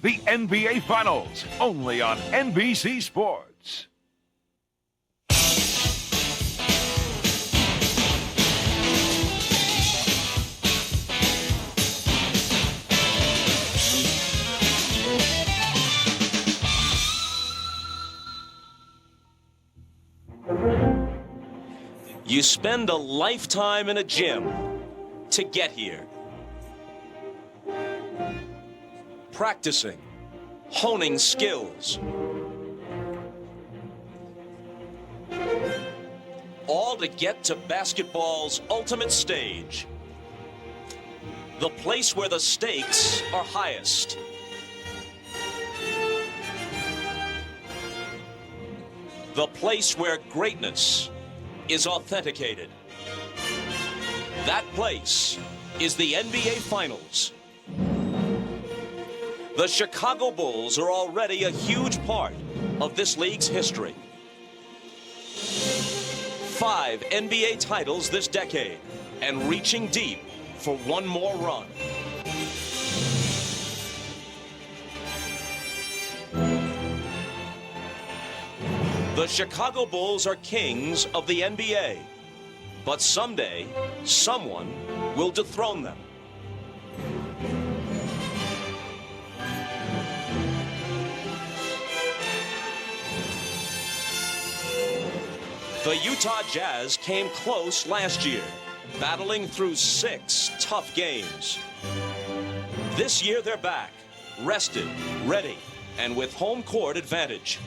the NBA Finals, only on NBC Sports. You spend a lifetime in a gym to get here. Practicing, honing skills. All to get to basketball's ultimate stage. The place where the stakes are highest. The place where greatness is authenticated. That place is the NBA Finals. The Chicago Bulls are already a huge part of this league's history. 5 NBA titles this decade, and reaching deep for one more run. The Chicago Bulls are kings of the NBA, but someday, someone will dethrone them. The Utah Jazz came close last year, battling through 6 tough games. This year they're back, rested, ready, and with home court advantage.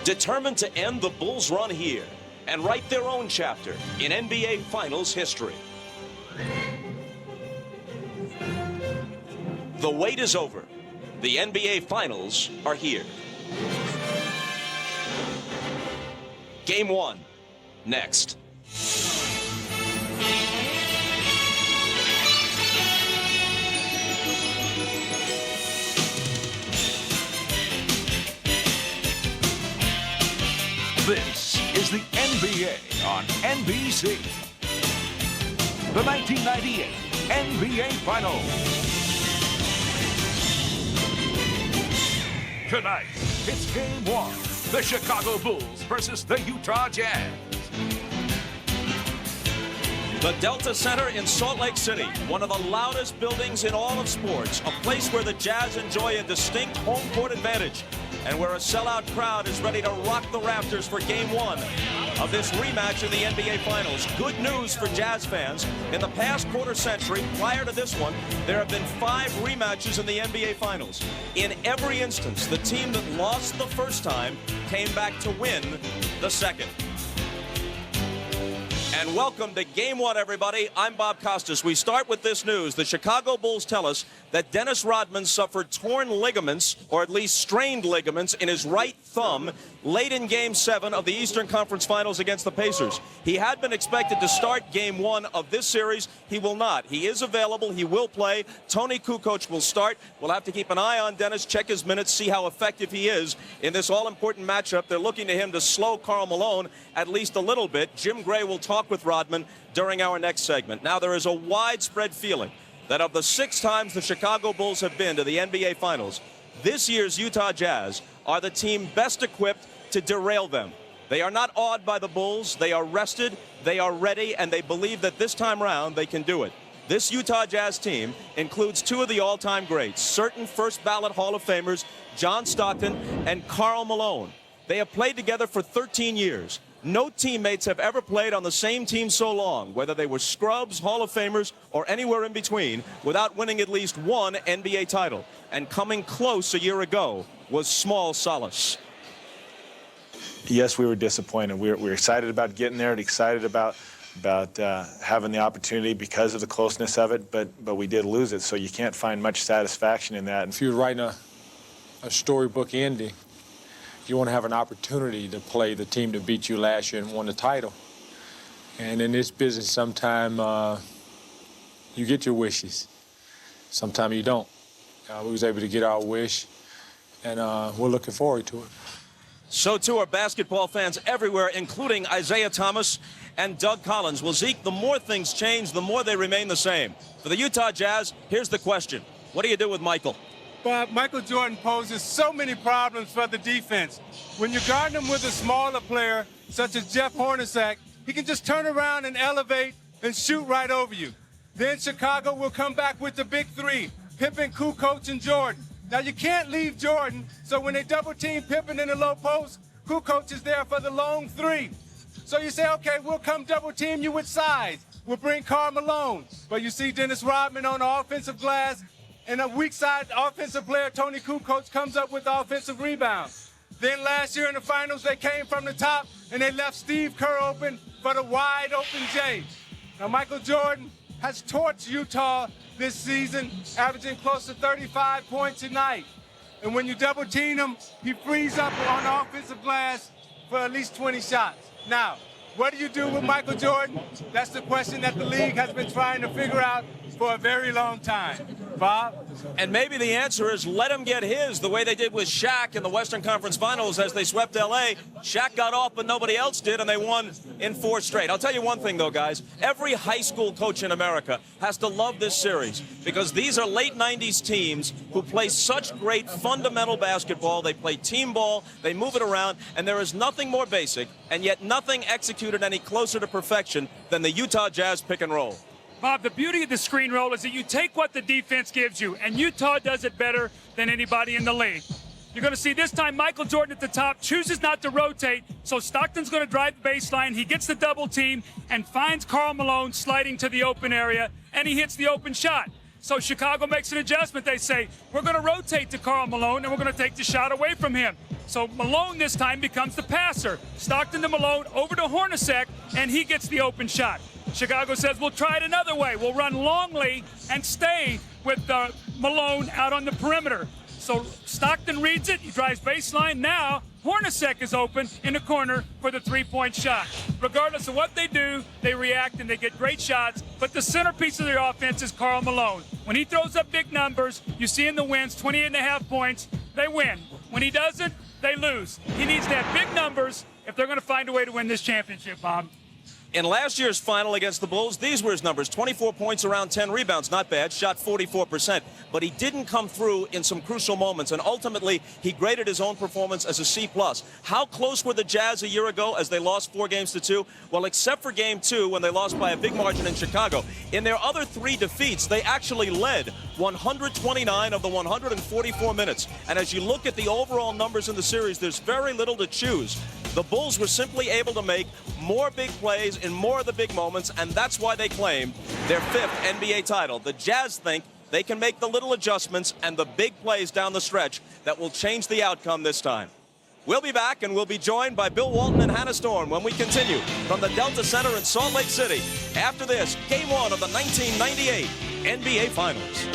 Determined to end the Bulls' run here and write their own chapter in NBA Finals history. The wait is over. The NBA Finals are here. Game 1, next. This is the NBA on NBC. The 1998 NBA Finals. Tonight, it's Game 1. The Chicago Bulls versus the Utah Jazz. The Delta Center in Salt Lake City, one of the loudest buildings in all of sports, a place where the Jazz enjoy a distinct home court advantage, and where a sellout crowd is ready to rock the rafters for Game 1 of this rematch in the NBA Finals. Good news for Jazz fans. In the past quarter century, prior to this one, there have been 5 rematches in the NBA Finals. In every instance, the team that lost the first time came back to win the second. And welcome to Game 1, everybody. I'm Bob Costas. We start with this news. The Chicago Bulls tell us that Dennis Rodman suffered torn ligaments, or at least strained ligaments, in his right thumb late in Game 7 of the Eastern Conference Finals against the Pacers. He had been expected to start Game 1 of this series. He will not. He is available. He will play. Toni Kukoc will start. We'll have to keep an eye on Dennis, check his minutes, see how effective he is in this all-important matchup. They're looking to him to slow Karl Malone at least a little bit. Jim Gray will talk with Rodman during our next segment. Now, there is a widespread feeling that of the 6 times the Chicago Bulls have been to the NBA Finals, this year's Utah Jazz are the team best equipped to derail them. They are not awed by the Bulls. They are rested, they are ready, and they believe that this time round they can do it. This Utah Jazz team includes 2 of the all-time greats, certain first-ballot Hall of Famers, John Stockton and Karl Malone. They have played together for 13 years. No teammates have ever played on the same team so long, whether they were scrubs, Hall of Famers, or anywhere in between, without winning at least 1 NBA title. And coming close a year ago was small solace. Yes, we were disappointed. We were excited about getting there, excited about having the opportunity because of the closeness of it, but we did lose it, so you can't find much satisfaction in that. If you're writing a storybook ending, you want to have an opportunity to play the team that beat you last year and won the title. And in this business, sometimes you get your wishes. Sometimes you don't. We was able to get our wish, and we're looking forward to it. So too are basketball fans everywhere, including Isaiah Thomas and Doug Collins. Well, Zeke, the more things change, the more they remain the same. For the Utah Jazz, here's the question. What do you do with Michael? Bob, Michael Jordan poses so many problems for the defense. When you're guarding him with a smaller player, such as Jeff Hornacek, he can just turn around and elevate and shoot right over you. Then Chicago will come back with the big three, Pippen, Kukoč, and Jordan. Now, you can't leave Jordan, so when they double-team Pippen in the low post, Kukoč is there for the long three. So you say, okay, we'll come double-team you with size. We'll bring Karl Malone. But you see Dennis Rodman on the offensive glass, and a weak side offensive player, Toni Kukoc, comes up with the offensive rebound. Then last year in the finals, they came from the top, and they left Steve Kerr open for the wide-open J. Now, Michael Jordan has torched Utah this season, averaging close to 35 points a night. And when you double-team him, he frees up on the offensive glass for at least 20 shots. Now, what do you do with Michael Jordan? That's the question that the league has been trying to figure out for a very long time. Bob? And maybe the answer is let him get his, the way they did with Shaq in the Western Conference Finals as they swept L.A. Shaq got off, but nobody else did, and they won in 4 straight. I'll tell you one thing, though, guys. Every high school coach in America has to love this series because these are late 90s teams who play such great fundamental basketball. They play team ball, they move it around, and there is nothing more basic and yet nothing executed any closer to perfection than the Utah Jazz pick and roll. Bob, the beauty of the screen roll is that you take what the defense gives you, and Utah does it better than anybody in the league. You're going to see this time Michael Jordan at the top chooses not to rotate, so Stockton's going to drive the baseline. He gets the double team and finds Karl Malone sliding to the open area, and he hits the open shot. So Chicago makes an adjustment. They say, we're going to rotate to Karl Malone, and we're going to take the shot away from him. So Malone this time becomes the passer. Stockton to Malone, over to Hornacek, and he gets the open shot. Chicago says, we'll try it another way. We'll run Longley and stay with Malone out on the perimeter. So Stockton reads it. He drives baseline. Now Hornacek is open in the corner for the three-point shot. Regardless of what they do, they react and they get great shots. But the centerpiece of their offense is Karl Malone. When he throws up big numbers, you see in the wins, 28.5 points, they win. When he doesn't, they lose. He needs to have big numbers if they're going to find a way to win this championship, Bob. In last year's final against the Bulls, these were his numbers. 24 points, around 10 rebounds. Not bad. Shot 44%. But he didn't come through in some crucial moments. And ultimately, he graded his own performance as a C+. How close were the Jazz a year ago as they lost 4-2? Well, except for Game 2 when they lost by a big margin in Chicago. In their other 3 defeats, they actually led 129 of the 144 minutes. And as you look at the overall numbers in the series, there's very little to choose. The Bulls were simply able to make more big plays in more of the big moments, and that's why they claimed their 5th NBA title. The Jazz think they can make the little adjustments and the big plays down the stretch that will change the outcome this time. We'll be back, and we'll be joined by Bill Walton and Hannah Storm when we continue from the Delta Center in Salt Lake City. After this, Game 1 of the 1998 NBA Finals.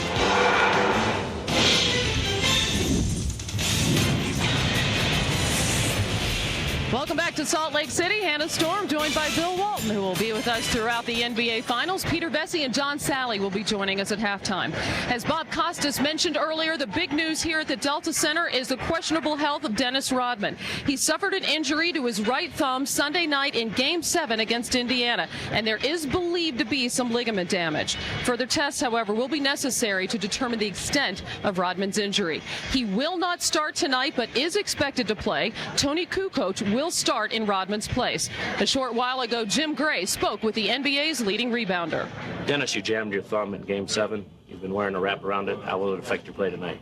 Welcome back to Salt Lake City. Hannah Storm joined by Bill Walton, who will be with us throughout the NBA Finals. Peter Vecsey and John Salley will be joining us at halftime. As Bob Costas mentioned earlier, the big news here at the Delta Center is the questionable health of Dennis Rodman. He suffered an injury to his right thumb Sunday night in Game 7 against Indiana, and there is believed to be some ligament damage. Further tests, however, will be necessary to determine the extent of Rodman's injury. He will not start tonight, but is expected to play. Toni Kukoc will start in Rodman's place. A short while ago, Jim Gray spoke with the NBA's leading rebounder. Dennis, you jammed your thumb in Game 7. You've been wearing a wrap around it. How will it affect your play tonight?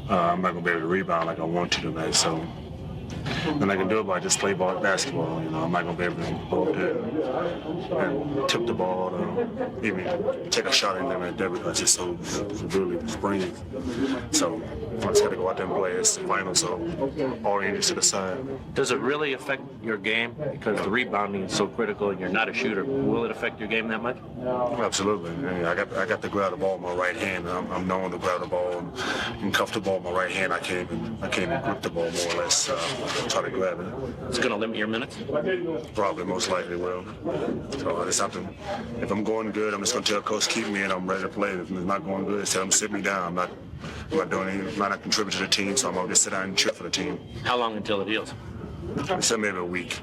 I'm not going to be able to rebound like I want to tonight, so nothing I can do about it, just play basketball. You know, I'm not going to be able to go up there and tip the ball or even take a shot in there right there because it's so really sprained. So I just got to go out there and play. It's the final, so all injuries to the side. Does it really affect your game? Because the rebounding is so critical and you're not a shooter. Will it affect your game that much? Absolutely. I got to grab the ball with my right hand. I'm known to grab the ball and cuff the ball with my right hand. I can't even grip the ball more or less. Try to grab it. It's going to limit your minutes? Probably, most likely will. So I just have to, if I'm going good, I'm just going to tell Coach keep me and I'm ready to play. If it's not going good, tell him sit me down. I'm not doing anything, I'm not contributing to the team, so I'm going to just sit down and cheer for the team. How long until it heals? So maybe a week.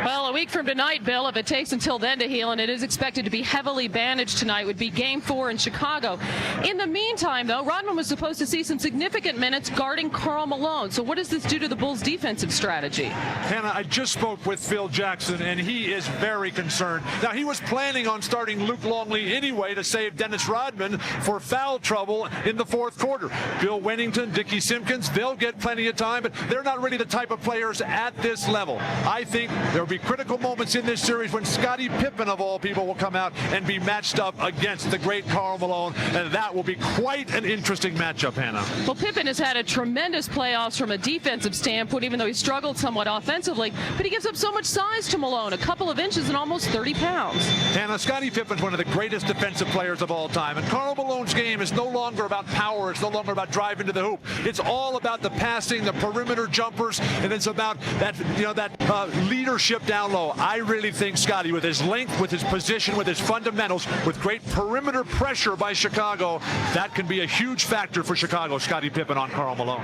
Well, a week from tonight, Bill, if it takes until then to heal, and it is expected to be heavily bandaged tonight, would be Game 4 in Chicago. In the meantime, though, Rodman was supposed to see some significant minutes guarding Karl Malone. So what does this do to the Bulls' defensive strategy? Hannah, I just spoke with Phil Jackson, and he is very concerned. Now, he was planning on starting Luc Longley anyway to save Dennis Rodman for foul trouble in the fourth quarter. Bill Wennington, Dickie Simpkins, they'll get plenty of time, but they're not really the type of players at this level. I think there will be critical moments in this series when Scottie Pippen, of all people, will come out and be matched up against the great Karl Malone, and that will be quite an interesting matchup, Hannah. Well, Pippen has had a tremendous playoffs from a defensive standpoint, even though he struggled somewhat offensively, but he gives up so much size to Malone, a couple of inches and almost 30 pounds. Hannah, Scottie Pippen's one of the greatest defensive players of all time, and Karl Malone's game is no longer about power. It's no longer about driving to the hoop. It's all about the passing, the perimeter jumpers, and it's about that, leadership down low. I really think Scottie, with his length, with his position, with his fundamentals, with great perimeter pressure by Chicago, that can be a huge factor for Chicago. Scottie Pippen on Karl Malone.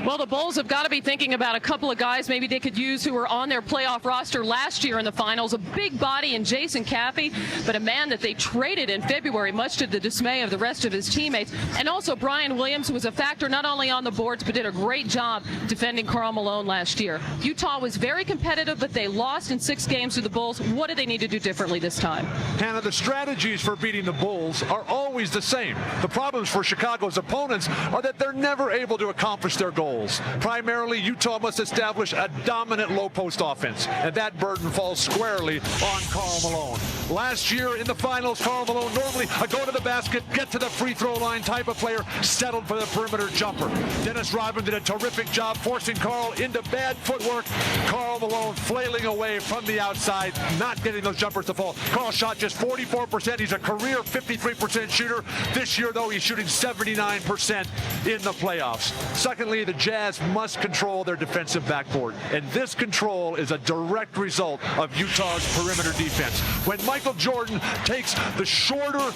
Well, the Bulls have got to be thinking about a couple of guys maybe they could use who were on their playoff roster last year in the finals. A big body in Jason Caffey, but a man that they traded in February, much to the dismay of the rest of his teammates. And also Brian Williams, who was a factor not only on the boards, but did a great job defending Karl Malone last year. Utah was very competitive, but they lost in 6 games to the Bulls. What do they need to do differently this time? Hannah, the strategies for beating the Bulls are always the same. The problems for Chicago's opponents are that they're never able to accomplish their goals. Primarily, Utah must establish a dominant low-post offense, and that burden falls squarely on Karl Malone. Last year in the finals, Karl Malone, normally a go to the basket, get to the free throw line type of player, settled for the perimeter jumper. Dennis Rodman did a terrific job forcing Karl into bad footwork. Karl Malone flailing away from the outside, not getting those jumpers to fall. Karl shot just 44%. He's a career 53% shooter. This year, though, he's shooting 79% in the playoffs. Secondly, the Jazz must control their defensive backboard, and this control is a direct result of Utah's perimeter defense. When Michael Jordan takes the shorter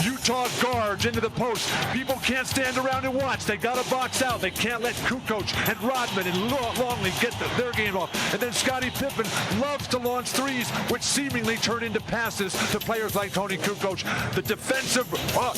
Utah guards into the post, people can't stand around and watch. They got to box out. They can't let Kukoč and Rodman and Longley get their game off. And then Scottie Pippen loves to launch threes, which seemingly turn into passes to players like Toni Kukoc.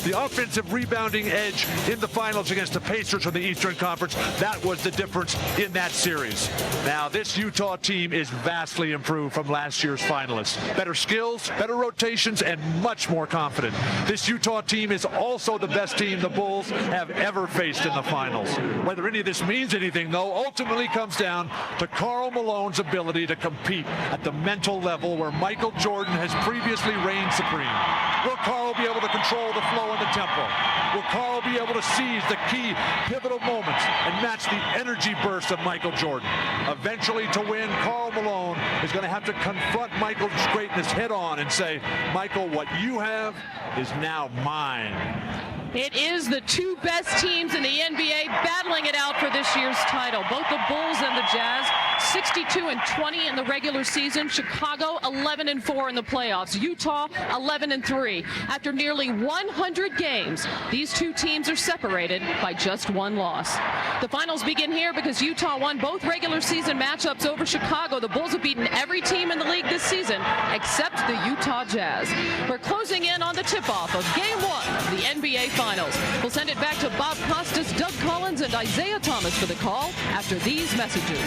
The offensive rebounding edge in the finals against the Pacers from the Eastern Conference, that was the difference in that series. Now, this Utah team is vastly improved from last year's finalists. Better skills, better rotations, and much more confident. This Utah team is also the best team the Bulls have ever faced in the finals. Whether any of this means anything, though, ultimately comes down to Karl Malone's ability to compete at the mental level where Michael Jordan has previously reigned supreme. Will Karl be able to control the flow and the tempo? Will Karl be able to seize the key pivotal moments and match the energy bursts of Michael Jordan? Eventually, to win, Karl Malone is going to have to confront Michael's greatness head on and say, Michael, what you have is now mine. It is the two best teams in the NBA battling it out for this year's title. Both the Bulls and the Jazz, 62-20 in the regular season. Chicago, 11-4 in the playoffs. Utah, 11-3. After nearly 100 games, these two teams are separated by just one loss. The finals begin here because Utah won both regular season matchups over Chicago. The Bulls have beaten every team in the league this season except the Utah Jazz. We're closing in on the tip-off of Game 1 of the NBA Finals. We'll send it back to Bob Costas, Doug Collins, and Isaiah Thomas for the call after these messages.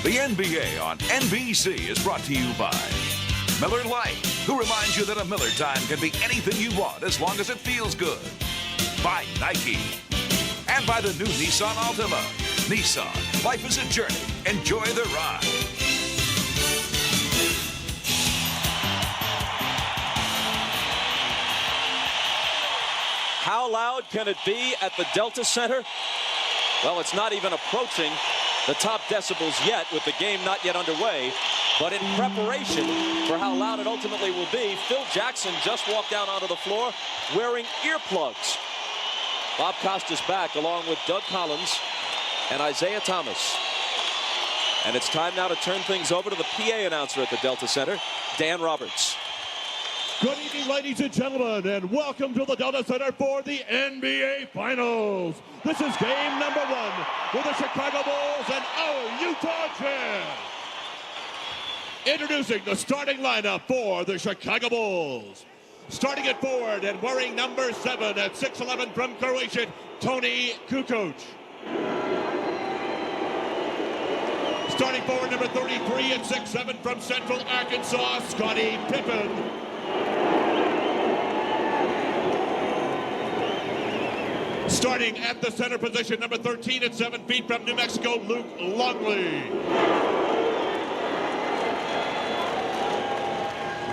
The NBA on NBC is brought to you by Miller Lite, who reminds you that a Miller time can be anything you want as long as it feels good. By Nike. And by the new Nissan Altima. Nissan, life is a journey. Enjoy the ride. How loud can it be at the Delta Center? Well, it's not even approaching the top decibels yet, with the game not yet underway. But in preparation for how loud it ultimately will be, Phil Jackson just walked down onto the floor wearing earplugs. Bob Costas back along with Doug Collins and Isaiah Thomas. And it's time now to turn things over to the PA announcer at the Delta Center, Dan Roberts. Good evening, ladies and gentlemen, and welcome to the Delta Center for the NBA Finals. This is game number 1 with the Chicago Bulls and our Utah Jazz. Introducing the starting lineup for the Chicago Bulls. Starting at forward and wearing number 7 at 6'11" from Croatia, Toni Kukoc. Starting forward number 33 at 6'7" from Central Arkansas, Scottie Pippen. Starting at the center position, number 13 at 7 feet from New Mexico, Luc Longley.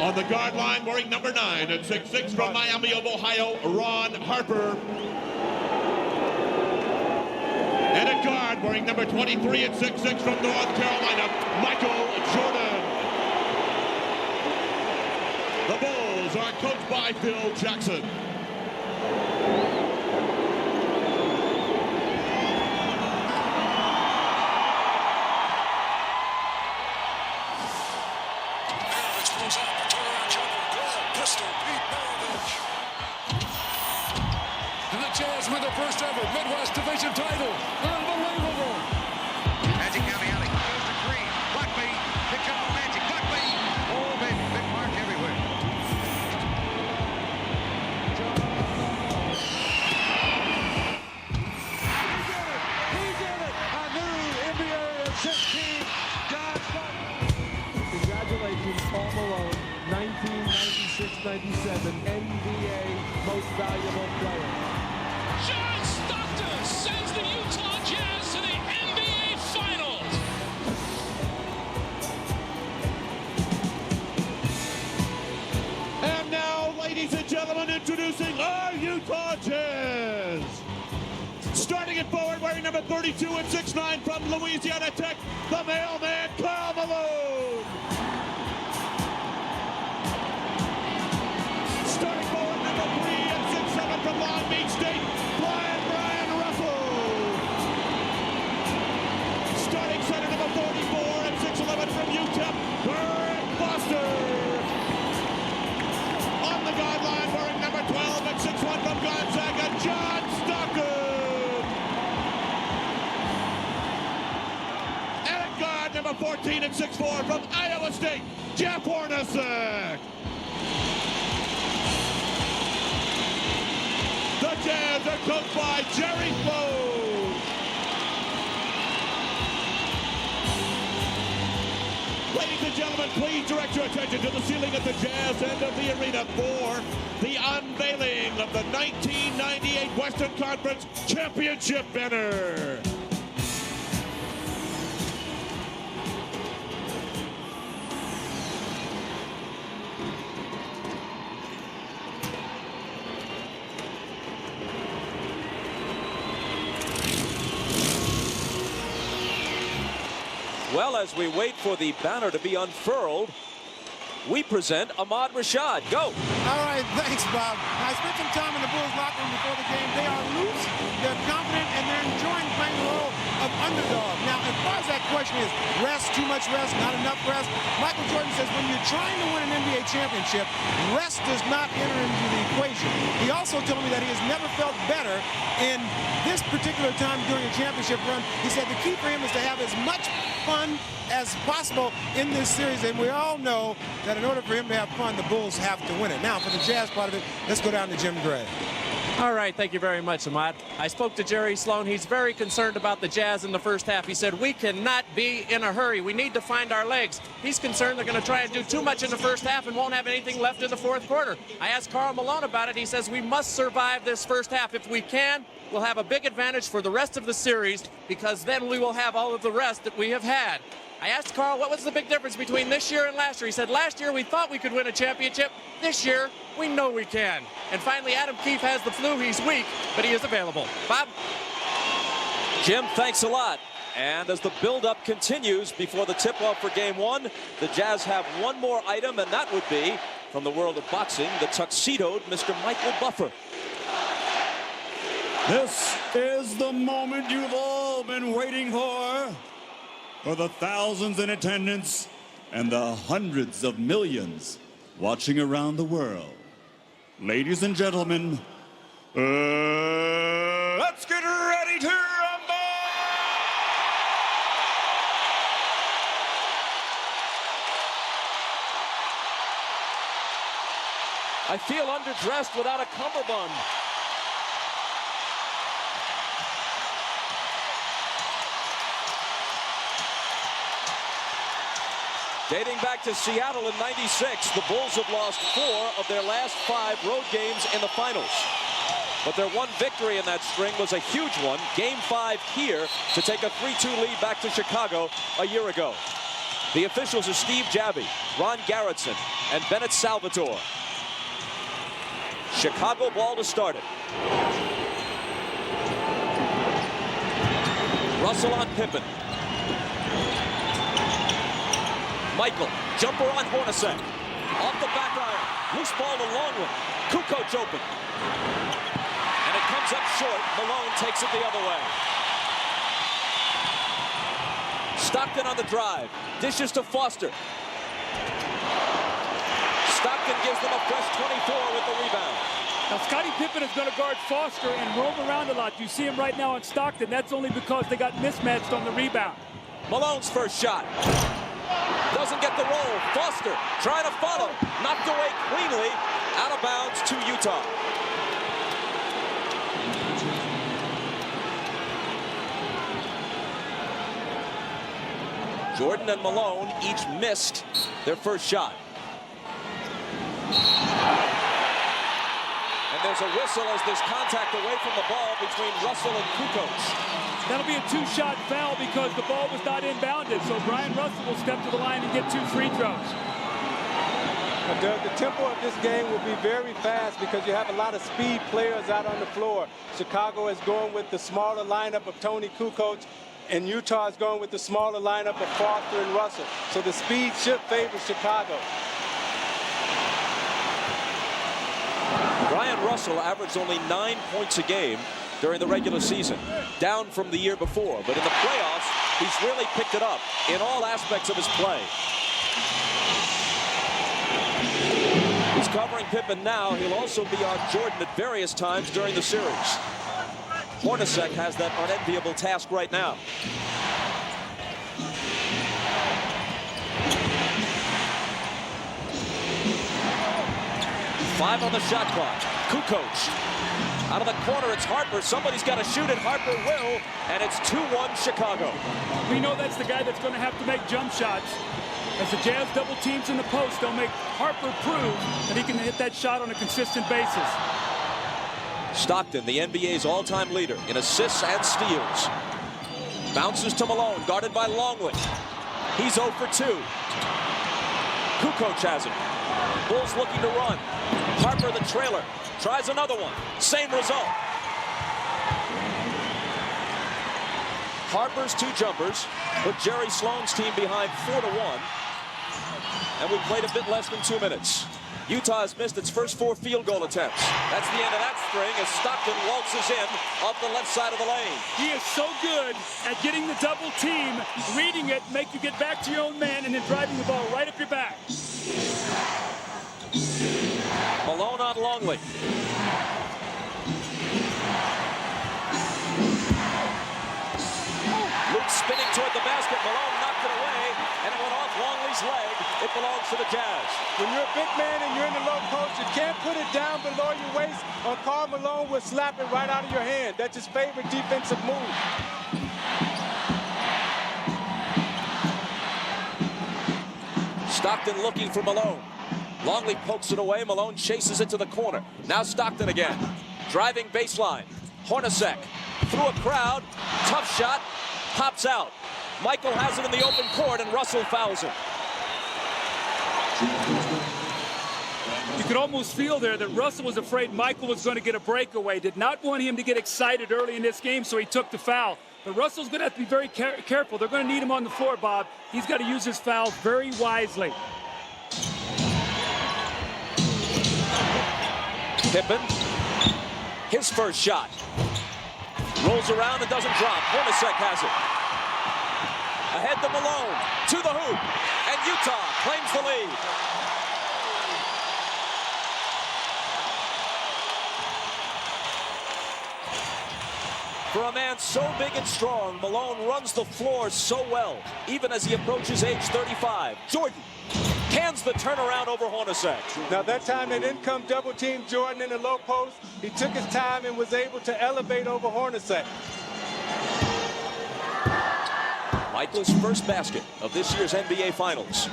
On the guard line, wearing number 9 at 6'6" from Miami of Ohio, Harper. And at guard, wearing number 23 at 6'6" from North Carolina, Jordan. The Bulls are coached by Phil Jackson. And the Jazz win their first ever Midwest Division title. Unbelievable. Magic down the alley. Goes to Green. Buckley. Picks up on Magic. Buckley. Oh, baby. Big mark everywhere. He did it. A new NBA assist team. John Stockton. Congratulations, Karl Malone, 1996-97 NBA Most Valuable Player. John Stockton sends the Utah Jazz to the NBA Finals. And now, ladies and gentlemen, introducing our Utah Jazz. Starting at forward, wearing number 32 at 6'9" from Louisiana Tech, the mailman, Karl Malone. Starting forward, number 3 at 6'7" from Long Beach State, Brian Russell. Starting center, number 44 at 6'11" from UTEP, Foster. On the guard line, wearing number 12 at 6'1" from Gonzaga, John Stockton. And at guard, number 14 at 6'4" from Iowa State, Hornacek. The Jazz are coached by Jerry Sloan. Ladies and gentlemen, please direct your attention to the ceiling at the Jazz end of the arena for the unveiling of the 1998 Western Conference Championship banner. Well, as we wait for the banner to be unfurled, we present Ahmad Rashad. Go. All right, thanks, Bob. I spent some time in the Bulls locker room before the game. They are loose, they're confident, and they're enjoying playing the role of underdog. Now, as far as that question is, rest, too much rest, not enough rest, Michael Jordan says when you're trying to win an NBA championship, rest does not enter into the equation. He also told me that he has never felt better in this particular time during a championship run. He said the key for him is to have as much fun as possible in this series, and we all know that in order for him to have fun, the Bulls have to win it. Now, for the Jazz part of it, let's go down to Jim Gray. All right, thank you very much, Ahmad. I spoke to Jerry Sloan. He's very concerned about the Jazz in the first half. He said, we cannot be in a hurry. We need to find our legs. He's concerned they're going to try and do too much in the first half and won't have anything left in the fourth quarter. I asked Karl Malone about it. He says, we must survive this first half. If we can, we'll have a big advantage for the rest of the series, because then we will have all of the rest that we have had. I asked Karl what was the big difference between this year and last year. He said last year we thought we could win a championship. This year we know we can. And finally, Adam Keefe has the flu. He's weak, but he is available. Bob? Jim, thanks a lot. And as the build-up continues before the tip-off for Game 1, the Jazz have one more item, and that would be, from the world of boxing, the tuxedoed Mr. Michael Buffer. This is the moment you've all been waiting for the thousands in attendance and the hundreds of millions watching around the world. Ladies and gentlemen, let's get ready to rumble! I feel underdressed without a cummerbund. Dating back to Seattle in '96, the Bulls have lost 4 of their last 5 road games in the finals. But their one victory in that string was a huge one, Game 5 here, to take a 3-2 lead back to Chicago a year ago. The officials are Steve Javie, Ron Garrettson, and Bennett Salvatore. Chicago ball to start it. Russell on Pippen. Michael, jumper on Hornacek. Off the back iron. Loose ball to Longley. Kukoč open. And it comes up short. Malone takes it the other way. Stockton on the drive. Dishes to Foster. Stockton gives them a fresh 24 with the rebound. Now, Scottie Pippen is going to guard Foster and roam around a lot. You see him right now on Stockton. That's only because they got mismatched on the rebound. Malone's first shot. Doesn't get the roll. Foster trying to follow. Knocked away cleanly. Out of bounds to Utah. Jordan and Malone each missed their first shot. And there's a whistle as there's contact away from the ball between Russell and Kukoč. That'll be a 2-shot foul because the ball was not inbounded. So Brian Russell will step to the line and get 2 free throws. The tempo of this game will be very fast because you have a lot of speed players out on the floor. Chicago is going with the smaller lineup of Toni Kukoc, and Utah is going with the smaller lineup of Foster and Russell. So the speed should favor Chicago. Brian Russell averaged only 9 points a game during the regular season, down from the year before. But in the playoffs, he's really picked it up in all aspects of his play. He's covering Pippen now. He'll also be on Jordan at various times during the series. Hornacek has that unenviable task right now. Five on the shot clock. Kukoč. Out of the corner, it's Harper. Somebody's got to shoot it. Harper will, and it's 2-1 Chicago. We know that's the guy that's going to have to make jump shots. As the Jazz double teams in the post, they'll make Harper prove that he can hit that shot on a consistent basis. Stockton, the NBA's all-time leader in assists and steals. Bounces to Malone, guarded by Longley. He's 0 for 2. Kukoč has it. Bulls looking to run. Harper, the trailer, tries another one. Same result. Harper's 2 jumpers put Jerry Sloan's team behind 4-1. And we played a bit less than 2 minutes. Utah has missed its first 4 field goal attempts. That's the end of that string as Stockton waltzes in off the left side of the lane. He is so good at getting the double team, reading it, make you get back to your own man, and then driving the ball right up your back. Malone on Longley. Luke spinning toward the basket. Malone knocked it away, and it went off Longley's leg. It belongs to the Jazz. When you're a big man and you're in the low post, you can't put it down below your waist, or Karl Malone will slap it right out of your hand. That's his favorite defensive move. Stockton looking for Malone. Longley pokes it away. Malone chases it to the corner. Now Stockton again. Driving baseline. Hornacek through a crowd. Tough shot. Pops out. Michael has it in the open court, and Russell fouls him. You could almost feel there that Russell was afraid Michael was going to get a breakaway. Did not want him to get excited early in this game, so he took the foul. But Russell's going to have to be very careful. They're going to need him on the floor, Bob. He's got to use his fouls very wisely. Pippen, his first shot. Rolls around and doesn't drop. Hornacek has it. Ahead to Malone, to the hoop, and Utah claims the lead. For a man so big and strong, Malone runs the floor so well, even as he approaches age 35. Jordan hands the turnaround over Hornacek. Now that time they didn't come double team Jordan in the low post. He took his time and was able to elevate over Hornacek. Michael's first basket of this year's NBA Finals.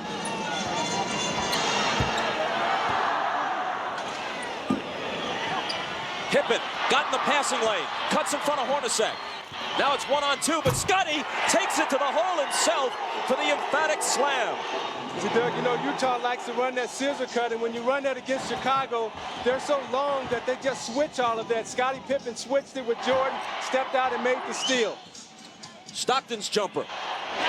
Pippen got in the passing lane, cuts in front of Hornacek. Now it's 1-on-2, but Scottie takes it to the hole himself for the emphatic slam. See, Doug, you know, Utah likes to run that scissor cut, and when you run that against Chicago, they're so long that they just switch all of that. Scottie Pippen switched it with Jordan, stepped out and made the steal. Stockton's jumper.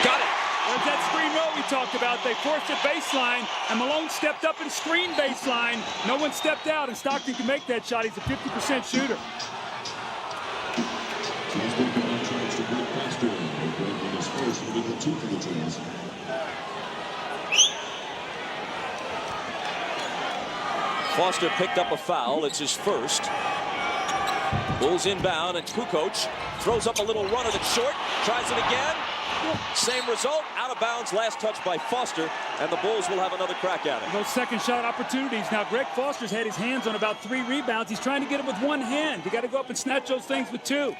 Got it. There's that screen roll we talked about. They forced it baseline, and Malone stepped up and screened baseline. No one stepped out, and Stockton can make that shot. He's a 50% shooter. Foster picked up a foul. It's his first. Bulls inbound, and Kukoč throws up a little runner that's short. Tries it again. Same result. Out of bounds. Last touch by Foster, and the Bulls will have another crack at it. Those second shot opportunities. Now, Greg Foster's had his hands on about 3 rebounds. He's trying to get them with one hand. You got to go up and snatch those things with 2.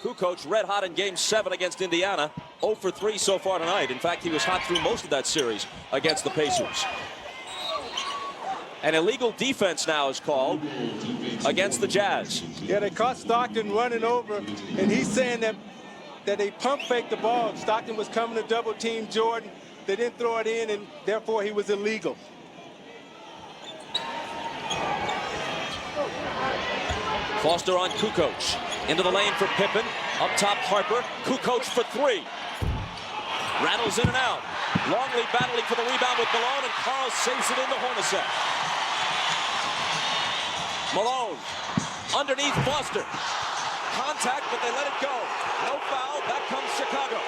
Kukoč red hot in Game 7 against Indiana. 0 for 3 so far tonight. In fact, he was hot through most of that series against the Pacers. An illegal defense now is called against the Jazz. Yeah, they caught Stockton running over, and he's saying that they pump faked the ball. Stockton was coming to double team Jordan. They didn't throw it in, and therefore he was illegal. Foster on Kukoč. Into the lane for Pippen. Up top, Harper. Kukoč for 3. Rattles in and out. Longley battling for the rebound with Malone, and Karl saves it into Hornacek. Malone underneath Foster. Contact, but they let it go. No foul. Back comes Chicago.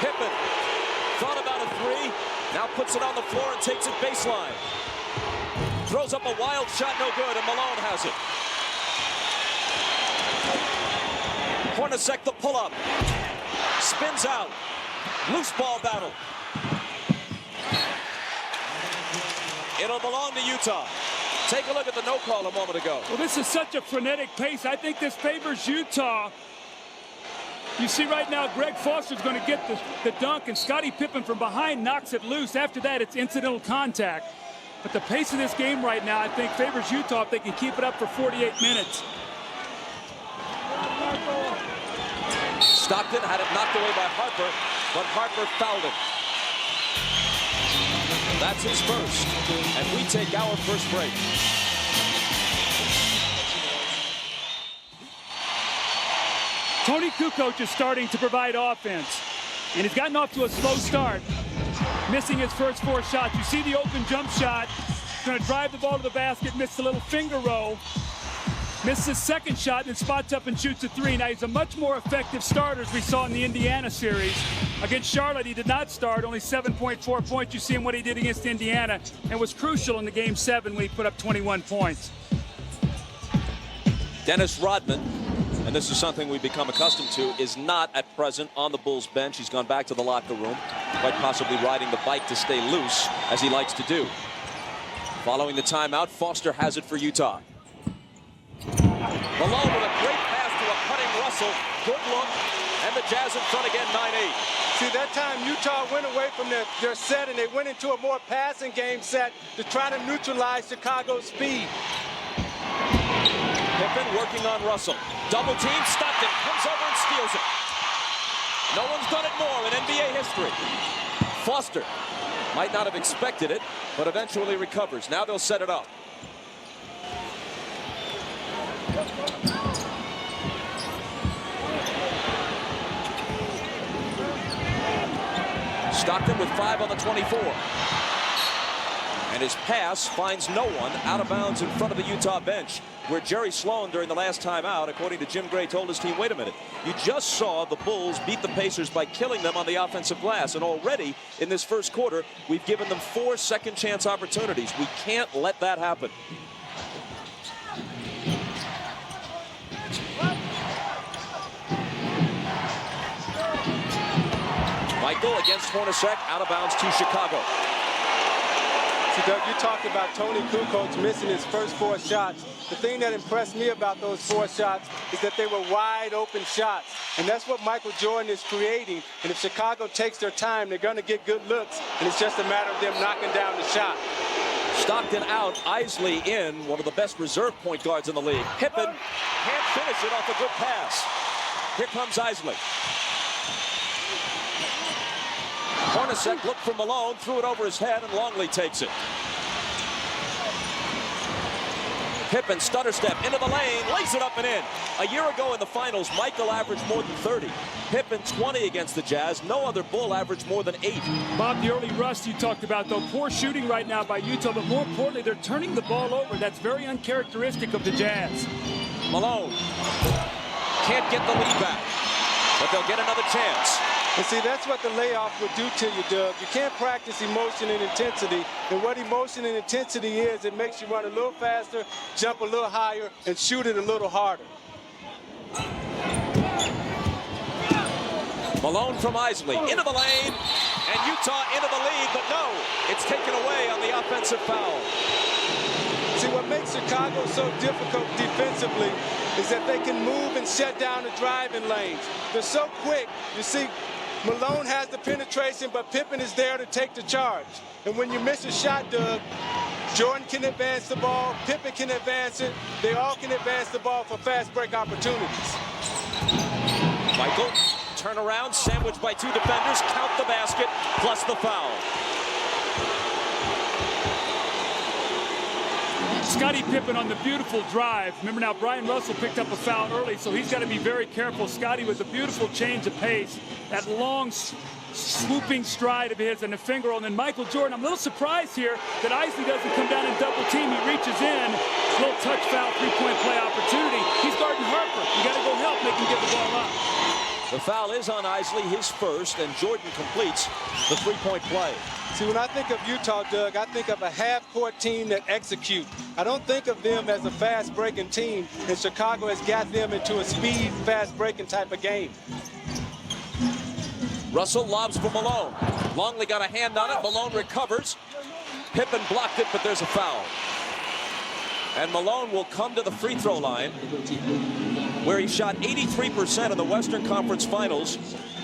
Pippen thought about a 3. Now puts it on the floor and takes it baseline. Throws up a wild shot, no good, and Malone has it. Hornacek the pull-up. Spins out. Loose ball battle. It'll belong to Utah. Take a look at the no call a moment ago. Well, this is such a frenetic pace. I think this favors Utah. You see right now, Greg Foster's going to get the dunk, and Scottie Pippen from behind knocks it loose. After that, it's incidental contact. But the pace of this game right now, I think, favors Utah if they can keep it up for 48 minutes. Stockton had it knocked away by Harper, but Harper fouled him. That's his first, and we take our first break. Toni Kukoc is starting to provide offense, and he's gotten off to a slow start, missing his first 4 shots. You see the open jump shot, going to drive the ball to the basket, missed a little finger roll, misses his second shot, and spots up and shoots a 3. Now, he's a much more effective starter, as we saw in the Indiana series. Against Charlotte, he did not start, only 7.4 points. You see him what he did against Indiana, and was crucial in the Game 7 when he put up 21 points. Dennis Rodman, and this is something we've become accustomed to, is not at present on the Bulls bench. He's gone back to the locker room, quite possibly riding the bike to stay loose, as he likes to do. Following the timeout, Foster has it for Utah. Malone with a great pass to a cutting Russell. Good look, and the Jazz in front again, 9-8. See, that time Utah went away from their set, and they went into a more passing game set to try to neutralize Chicago's speed. Pippen working on Russell. Double team, Stockton comes over and steals it. No one's done it more in NBA history. Foster might not have expected it, but eventually recovers. Now they'll set it up. Stockton with 5 on the 24. And his pass finds no one out of bounds in front of the Utah bench, where Jerry Sloan, during the last timeout, according to Jim Gray, told his team, wait a minute, you just saw the Bulls beat the Pacers by killing them on the offensive glass, and already in this first quarter, we've given them 4 second chance opportunities. We can't let that happen. Michael against Hornacek, out of bounds to Chicago. See, Doug, you talked about Toni Kukoc missing his first 4 shots. The thing that impressed me about those 4 shots is that they were wide open shots. And that's what Michael Jordan is creating. And if Chicago takes their time, they're going to get good looks. And it's just a matter of them knocking down the shot. Stockton out, Eisley in, one of the best reserve point guards in the league. Pippen can't finish it off a good pass. Here comes Eisley. Hornacek looked for Malone, threw it over his head, and Longley takes it. Pippen stutter step into the lane, lays it up and in. A year ago in the finals, Michael averaged more than 30. Pippen 20 against the Jazz. No other Bull averaged more than 8. Bob, the early rust you talked about, though, poor shooting right now by Utah, but more importantly, they're turning the ball over. That's very uncharacteristic of the Jazz. Malone can't get the lead back, but they'll get another chance. And see, that's what the layoff would do to you, Doug. You can't practice emotion and intensity. And what emotion and intensity is, it makes you run a little faster, jump a little higher, and shoot it a little harder. Malone from Eisley into the lane, and Utah into the lead, but no, it's taken away on the offensive foul. See, what makes Chicago so difficult defensively is that they can move and shut down the driving lanes. They're so quick. You see, Malone has the penetration, but Pippen is there to take the charge. And when you miss a shot, Doug, Jordan can advance the ball, Pippen can advance it. They all can advance the ball for fast break opportunities. Michael, turn around, sandwiched by 2 defenders, count the basket, plus the foul. Scottie Pippen on the beautiful drive. Remember now, Brian Russell picked up a foul early, so he's got to be very careful. Scottie with a beautiful change of pace, that long swooping stride of his and a finger roll. And then Michael Jordan, I'm a little surprised here that Eisley doesn't come down and double team. He reaches in, little touch foul, 3-point play opportunity. He's guarding Harper. You got to go help, make him get the ball up. The foul is on Eisley, his first, and Jordan completes the 3-point play. See, when I think of Utah, Doug, I think of a half-court team that execute. I don't think of them as a fast-breaking team, and Chicago has got them into a speed, fast-breaking type of game. Russell lobs for Malone. Longley got a hand on it. Malone recovers. Pippen blocked it, but there's a foul. And Malone will come to the free throw line, where he shot 83% in the Western Conference Finals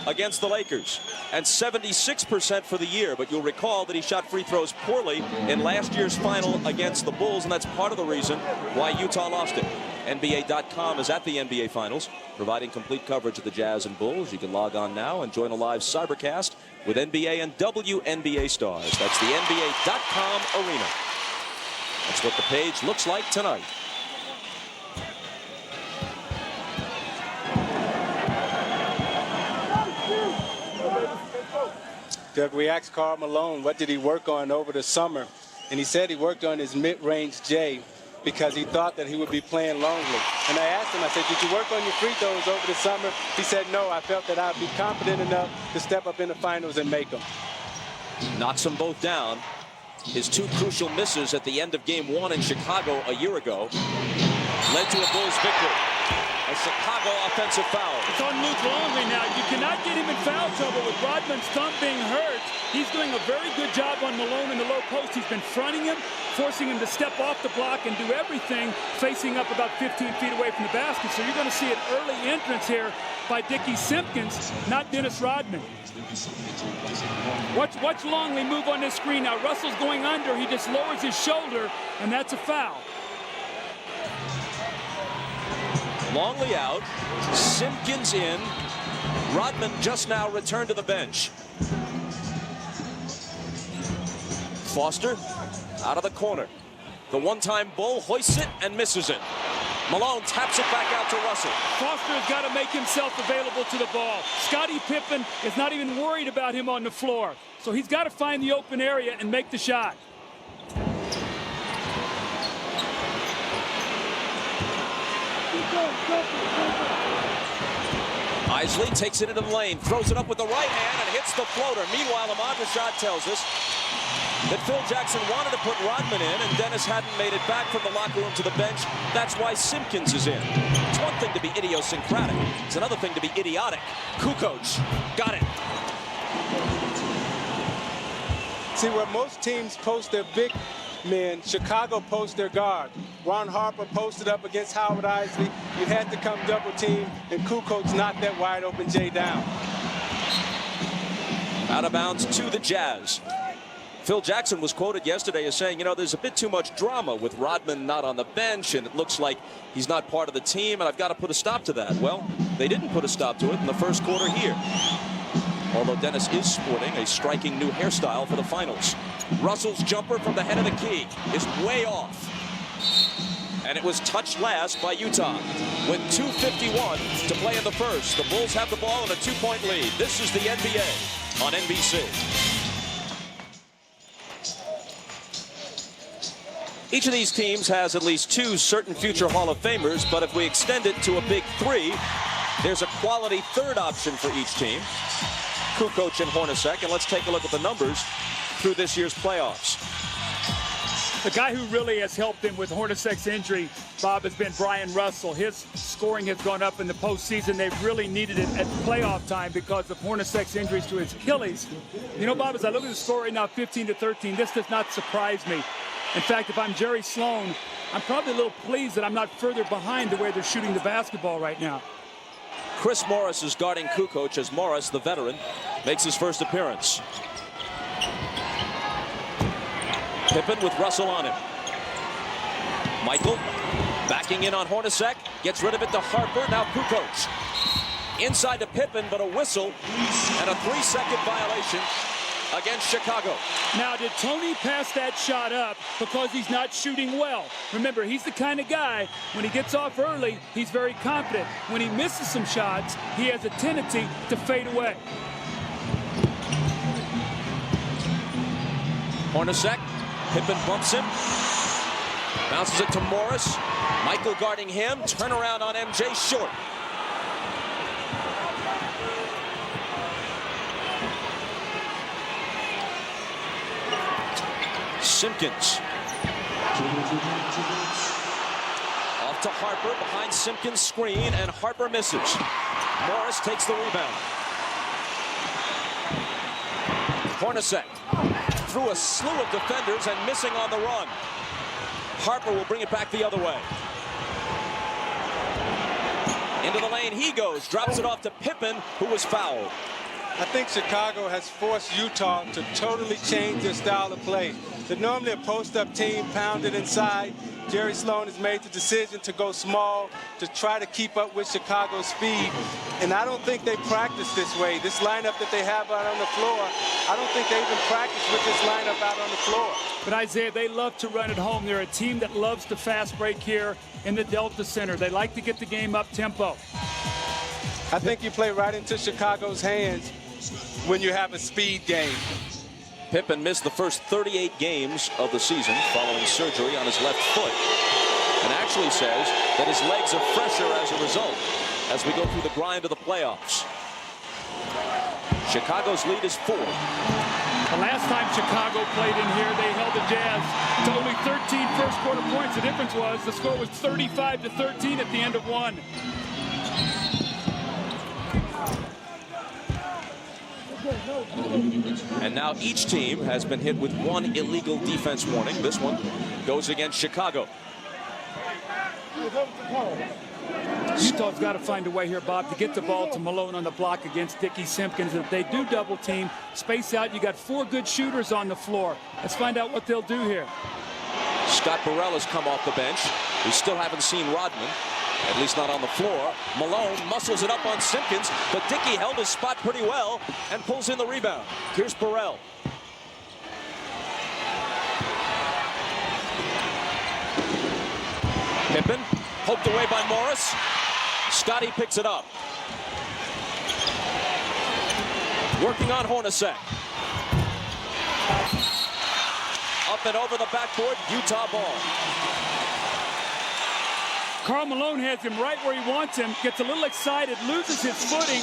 against the Lakers and 76% for the year. But you'll recall that he shot free throws poorly in last year's final against the Bulls, and that's part of the reason why Utah lost it. NBA.com is at the NBA Finals, providing complete coverage of the Jazz and Bulls. You can log on now and join a live cybercast with NBA and WNBA stars. That's the NBA.com arena. That's what the page looks like tonight. Doug, we asked Karl Malone what did he work on over the summer, and he said he worked on his mid-range J because he thought that he would be playing Longley. And I asked him, I said, did you work on your free throws over the summer? He said, no, I felt that I'd be confident enough to step up in the finals and make them. Knocks them both down. His 2 crucial misses at the end of Game 1 in Chicago a year ago led to a Bulls victory. A Chicago offensive foul. It's on Luc Longley now. You cannot get him in foul trouble with Rodman's thumb being hurt. He's doing a very good job on Malone in the low post. He's been fronting him, forcing him to step off the block and do everything facing up about 15 feet away from the basket. So you're going to see an early entrance here by Dickie Simpkins, not Dennis Rodman. Watch Longley move on this screen now. Russell's going under. He just lowers his shoulder, and that's a foul. Longley out, Simpkins in. Rodman just now returned to the bench. Foster out of the corner. The one-time Bull hoists it and misses it. Malone taps it back out to Russell. Foster has got to make himself available to the ball. Scottie Pippen is not even worried about him on the floor. So he's got to find the open area and make the shot. Eisley takes it into the lane, throws it up with the right hand and hits the floater. Meanwhile, Rashad tells us that Phil Jackson wanted to put Rodman in, and Dennis hadn't made it back from the locker room to the bench. That's why Simpkins is in. It's one thing to be idiosyncratic. It's another thing to be idiotic. Kukoč got it. See, where most teams post their big men, Chicago posts their guard. Ron Harper posted up against Howard Eisley. You had to come double team, and Kukoč knocked that wide open Jay down. Out of bounds to the Jazz. Phil Jackson was quoted yesterday as saying, you know, there's a bit too much drama with Rodman not on the bench, and it looks like he's not part of the team, and I've got to put a stop to that. Well, they didn't put a stop to it in the first quarter here. Although Dennis is sporting a striking new hairstyle for the finals. Russell's jumper from the head of the key is way off. And it was touched last by Utah. With 2:51 to play in the first, the Bulls have the ball in a 2-point lead. This is the NBA on NBC. Each of these teams has at least 2 certain future Hall of Famers, but if we extend it to a big 3, there's a quality third option for each team. Kukoč and Hornacek, and let's take a look at the numbers through this year's playoffs. The guy who really has helped him with Hornacek's injury, Bob, has been Brian Russell. His scoring has gone up in the postseason. They've really needed it at playoff time because of Hornacek's injuries to his Achilles. You know, Bob, as I look at the score right now, 15-13, this does not surprise me. In fact, if I'm Jerry Sloan, I'm probably a little pleased that I'm not further behind the way they're shooting the basketball right now. Chris Morris is guarding Kukoč as Morris, the veteran, makes his first appearance. Pippen with Russell on him. Michael backing in on Hornacek, gets rid of it to Harper, now Kukoč. Inside to Pippen, but a whistle and a 3-second violation against Chicago. Now, did Toni pass that shot up because he's not shooting well? Remember, he's the kind of guy, when he gets off early, he's very confident. When he misses some shots, he has a tendency to fade away. Hornacek, Pippen bumps him, bounces it to Morris. Michael guarding him, turnaround on MJ, short. Simpkins. Off to Harper, behind Simpkins' screen, and Harper misses. Morris takes the rebound. Hornacek through a slew of defenders and missing on the run. Harper will bring it back the other way. Into the lane he goes, drops it off to Pippen, who was fouled. I think Chicago has forced Utah to totally change their style of play. They're normally a post-up team, pounded inside. Jerry Sloan has made the decision to go small to try to keep up with Chicago's speed. And I don't think they practice this way. This lineup that they have out on the floor, I don't think they even practice with this lineup out on the floor. But Isaiah, they love to run at home. They're a team that loves to fast break here in the Delta Center. They like to get the game up tempo. I think you play right into Chicago's hands when you have a speed game. Pippen missed the first 38 games of the season following surgery on his left foot, and actually says that his legs are fresher as a result as we go through the grind of the playoffs. Chicago's lead is 4. The last time Chicago played in here, they held the Jazz to only 13 first quarter points. The difference was the score was 35-13 at the end of one. And now each team has been hit with 1 illegal defense warning. This one goes against Chicago. Utah's got to find a way here, Bob, to get the ball to Malone on the block against Dickie Simpkins. If they do double team, space out, you got 4 good shooters on the floor. Let's find out what they'll do here. Scott Burrell has come off the bench. We still haven't seen Rodman, at least not on the floor. Malone muscles it up on Simpkins, but Dickie held his spot pretty well and pulls in the rebound. Here's Burrell. Pippen, poked away by Morris. Scottie picks it up. Working on Hornacek. Up and over the backboard, Utah ball. Karl Malone has him right where he wants him, gets a little excited, loses his footing,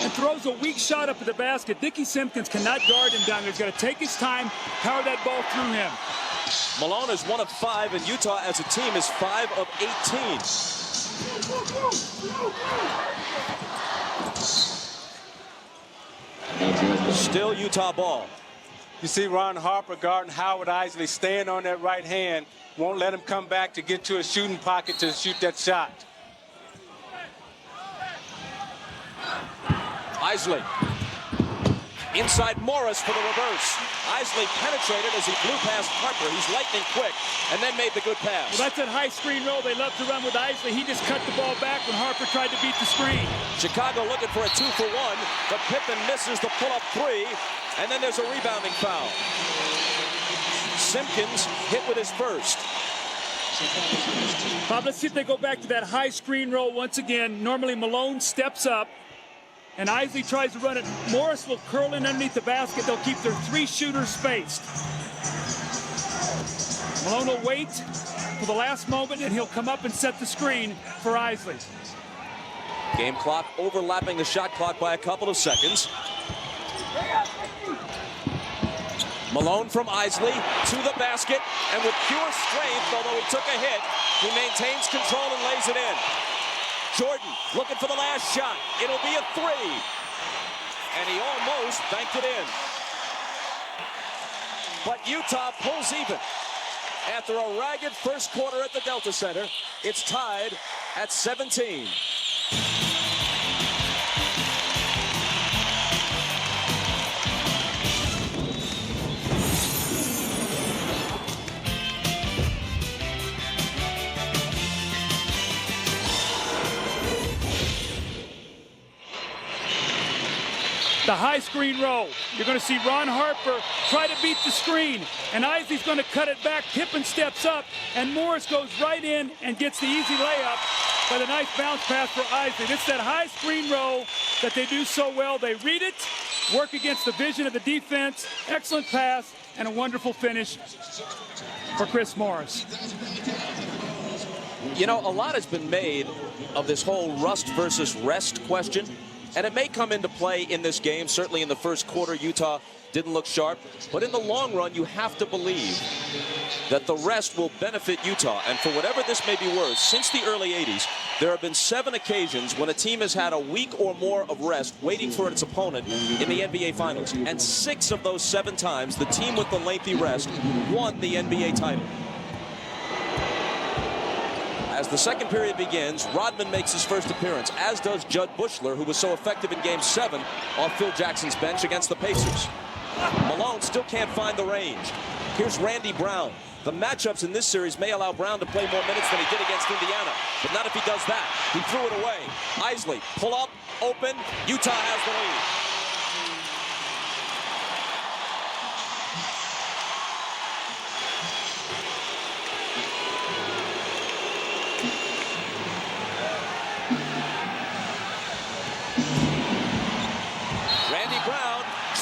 and throws a weak shot up at the basket. Dickie Simpkins cannot guard him down there. He's got to take his time, power that ball through him. Malone is 1 of 5, and Utah as a team is 5 of 18. Still Utah ball. You see Ron Harper guarding Howard Eisley, staying on that right hand, won't let him come back to get to a shooting pocket to shoot that shot. Eisley. Inside Morris for the reverse. Eisley penetrated as he blew past Harper. He's lightning quick, and then made the good pass. Well, that's that high screen roll they love to run with Eisley. He just cut the ball back when Harper tried to beat the screen. Chicago looking for a 2-for-1, but Pippen misses the pull-up three, and then there's a rebounding foul. Simpkins hit with his first. Bob, let's see if they go back to that high screen roll once again. Normally Malone steps up, and Eisley tries to run it. Morris will curl in underneath the basket. They'll keep their three shooters spaced. Malone will wait for the last moment, and he'll come up and set the screen for Eisley. Game clock overlapping the shot clock by a couple of seconds. Malone from Eisley to the basket, and with pure strength, although he took a hit, he maintains control and lays it in. Jordan looking for the last shot. It'll be a three. And he almost banked it in. But Utah pulls even. After a ragged first quarter at the Delta Center, it's tied at 17. The high screen roll. You're going to see Ron Harper try to beat the screen, and Eisley's going to cut it back. Pippen steps up, and Morris goes right in and gets the easy layup by the nice bounce pass for Eisley. It's that high screen roll that they do so well. They read it, work against the vision of the defense, excellent pass, and a wonderful finish for Chris Morris. You know, a lot has been made of this whole rust versus rest question. And it may come into play in this game. Certainly in the first quarter, Utah didn't look sharp. But in the long run, you have to believe that the rest will benefit Utah. And for whatever this may be worth, since the early 80s, there have been 7 occasions when a team has had a week or more of rest waiting for its opponent in the NBA Finals. And 6 of those 7 times, the team with the lengthy rest won the NBA title. As the second period begins, Rodman makes his first appearance, as does Judd Bushler, who was so effective in Game 7 off Phil Jackson's bench against the Pacers. Malone still can't find the range. Here's Randy Brown. The matchups in this series may allow Brown to play more minutes than he did against Indiana, but not if he does that. He threw it away. Eisley, pull up, open. Utah has the lead.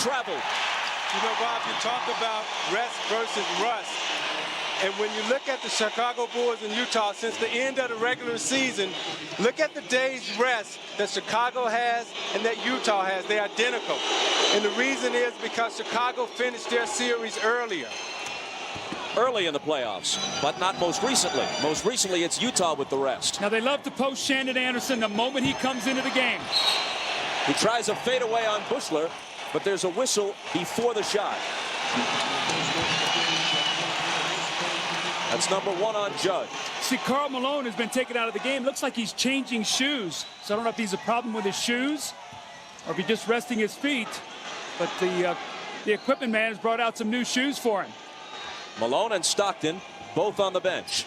Travel. You know, Bob, you talk about rest versus rust. And when you look at the Chicago Bulls in Utah since the end of the regular season, look at the day's rest that Chicago has and that Utah has. They're identical. And the reason is because Chicago finished their series earlier. Early in the playoffs, but not most recently. Most recently, it's Utah with the rest. Now, they love to post Shandon Anderson the moment he comes into the game. He tries a fadeaway on Bushler, but there's a whistle before the shot. That's number 1 on Judd. See, Karl Malone has been taken out of the game. Looks like he's changing shoes. So I don't know if he's a problem with his shoes or if he's just resting his feet. But the equipment man has brought out some new shoes for him. Malone and Stockton both on the bench.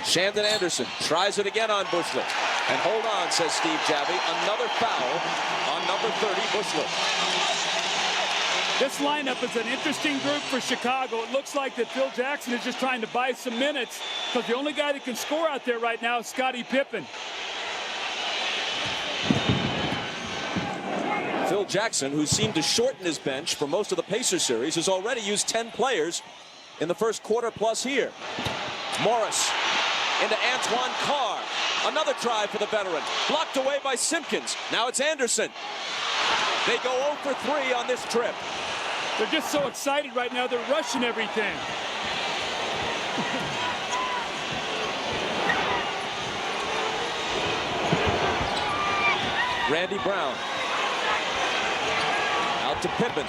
Shandon Anderson tries it again on Bushler. And hold on, says Steve Javie. Another foul on number 30, Bushler. This lineup is an interesting group for Chicago. It looks like that Phil Jackson is just trying to buy some minutes because the only guy that can score out there right now is Scottie Pippen. Phil Jackson, who seemed to shorten his bench for most of the Pacers series, has already used 10 players in the first quarter plus here. Morris into Antoine Carr. Another try for the veteran. Blocked away by Simpkins. Now it's Anderson. They go 0 for 3 on this trip. They're just so excited right now. They're rushing everything. Randy Brown. to Pippen.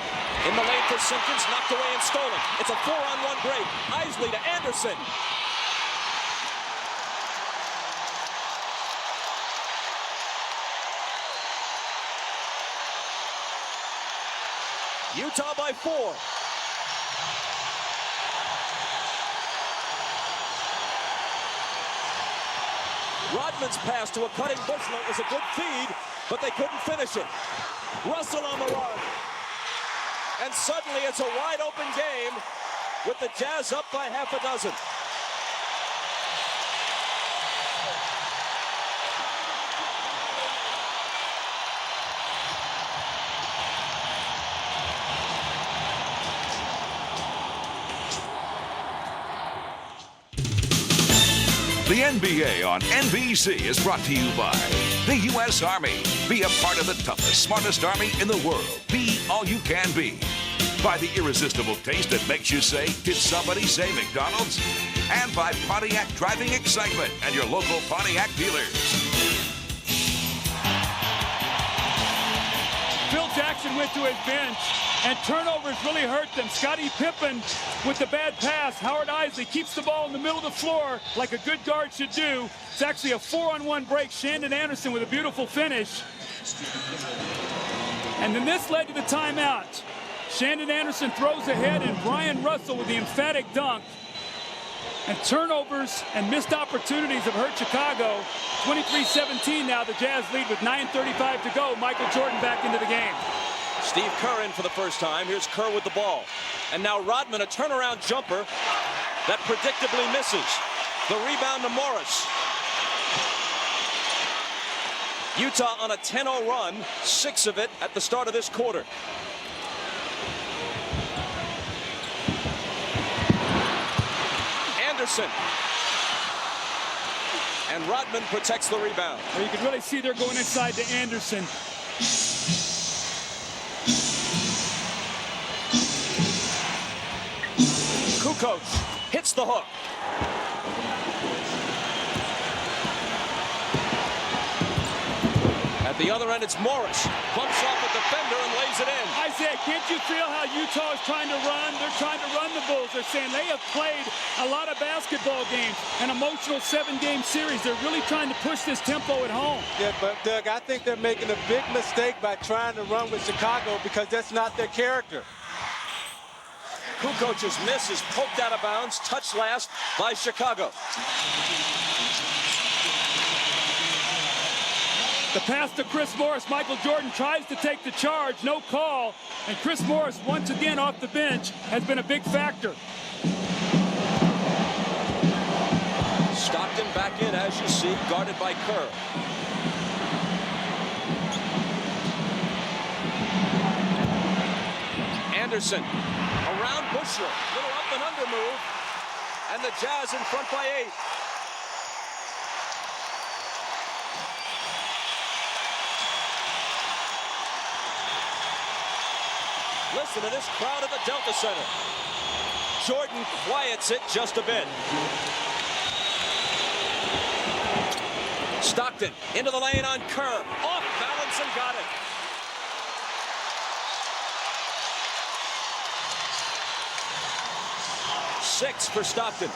In the lane for Simpkins, knocked away and stolen. It's a 4-on-1 break. Eisley to Anderson. Utah by 4. Rodman's pass to a cutting Bushnell was a good feed, but they couldn't finish it. Russell on the run. And suddenly it's a wide open game with the Jazz up by half a dozen. The NBA on NBC is brought to you by the U.S. Army. Be a part of the toughest, smartest army in the world. Be all you can be. By the irresistible taste that makes you say, did somebody say McDonald's? And by Pontiac Driving Excitement and your local Pontiac dealers. Phil Jackson went to his bench, and turnovers really hurt them. Scottie Pippen with the bad pass. Howard Eisley keeps the ball in the middle of the floor like a good guard should do. It's actually a 4-on-1 break. Shandon Anderson with a beautiful finish. And then this led to the timeout. Shandon Anderson throws ahead, and Brian Russell with the emphatic dunk. And turnovers and missed opportunities have hurt Chicago. 23-17 now, the Jazz lead with 9:35 to go. Michael Jordan back into the game. Steve Kerr in for the first time. Here's Kerr with the ball. And now Rodman, a turnaround jumper that predictably misses. The rebound to Morris. Utah on a 10-0 run, 6 of it at the start of this quarter. Anderson. And Rodman protects the rebound. Well, you can really see they're going inside to Anderson. Kukoč hits the hook. At the other end, it's Morris. Bumps off a defender and lays it in. Isaiah, can't you feel how Utah is trying to run? They're trying to run the Bulls. They're saying they have played a lot of basketball games, an emotional 7-game series. They're really trying to push this tempo at home. Yeah, but Doug, I think they're making a big mistake by trying to run with Chicago because that's not their character. Kukoč's miss is poked out of bounds, touched last by Chicago. The pass to Chris Morris. Michael Jordan tries to take the charge. No call. And Chris Morris, once again off the bench, has been a big factor. Stockton back in, as you see, guarded by Kerr. Anderson around Bushnell. Little up and under move. And the Jazz in front by 8. Listen to this crowd at the Delta Center. Jordan quiets it just a bit. Stockton into the lane on Kerr. Off balance and got it. Six for Stockton.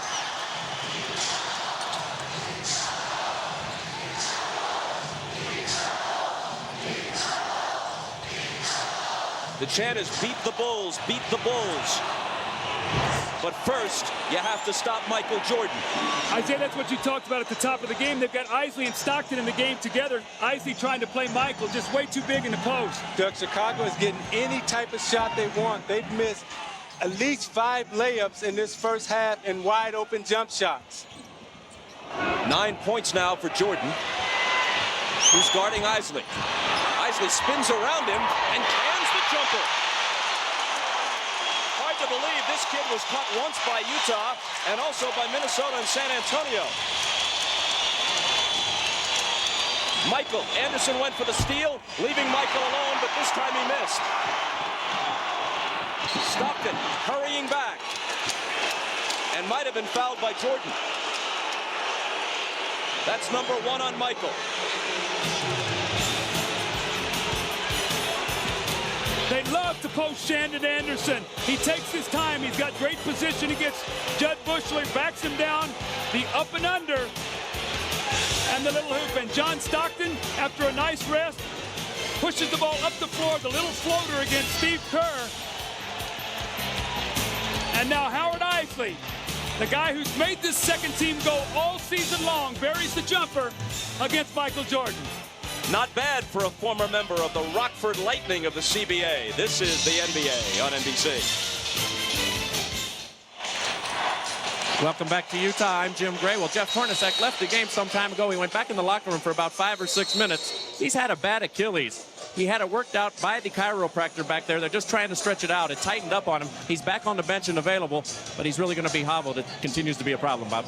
The chant is beat the Bulls, beat the Bulls. But first, you have to stop Michael Jordan. Isaiah, that's what you talked about at the top of the game. They've got Eisley and Stockton in the game together. Eisley trying to play Michael, just way too big in the post. Doug, Chicago is getting any type of shot they want. They've missed at least 5 layups in this first half and wide open jump shots. 9 points now for Jordan, who's guarding Eisley. Eisley spins around him and cans the jumper. Hard to believe this kid was caught once by Utah and also by Minnesota and San Antonio. Michael Anderson went for the steal, leaving Michael alone, but this time he missed. Stockton hurrying back and might have been fouled by Jordan. That's number 1 on Michael. They love to post Shandon Anderson. He takes his time. He's got great position against Judd Bushley. Backs him down. The up and under. And the little hoop. And John Stockton, after a nice rest, pushes the ball up the floor. The little floater against Steve Kerr. And now Howard Eisley, the guy who's made this second team go all season long, buries the jumper against Michael Jordan. Not bad for a former member of the Rockford Lightning of the CBA. This is the NBA on NBC. Welcome back to Utah. I'm Jim Gray. Well, Jeff Hornacek left the game some time ago. He went back in the locker room for about 5 or 6 minutes. He's had a bad Achilles. He had it worked out by the chiropractor back there. They're just trying to stretch it out. It tightened up on him. He's back on the bench and available, but he's really going to be hobbled. It continues to be a problem, Bob.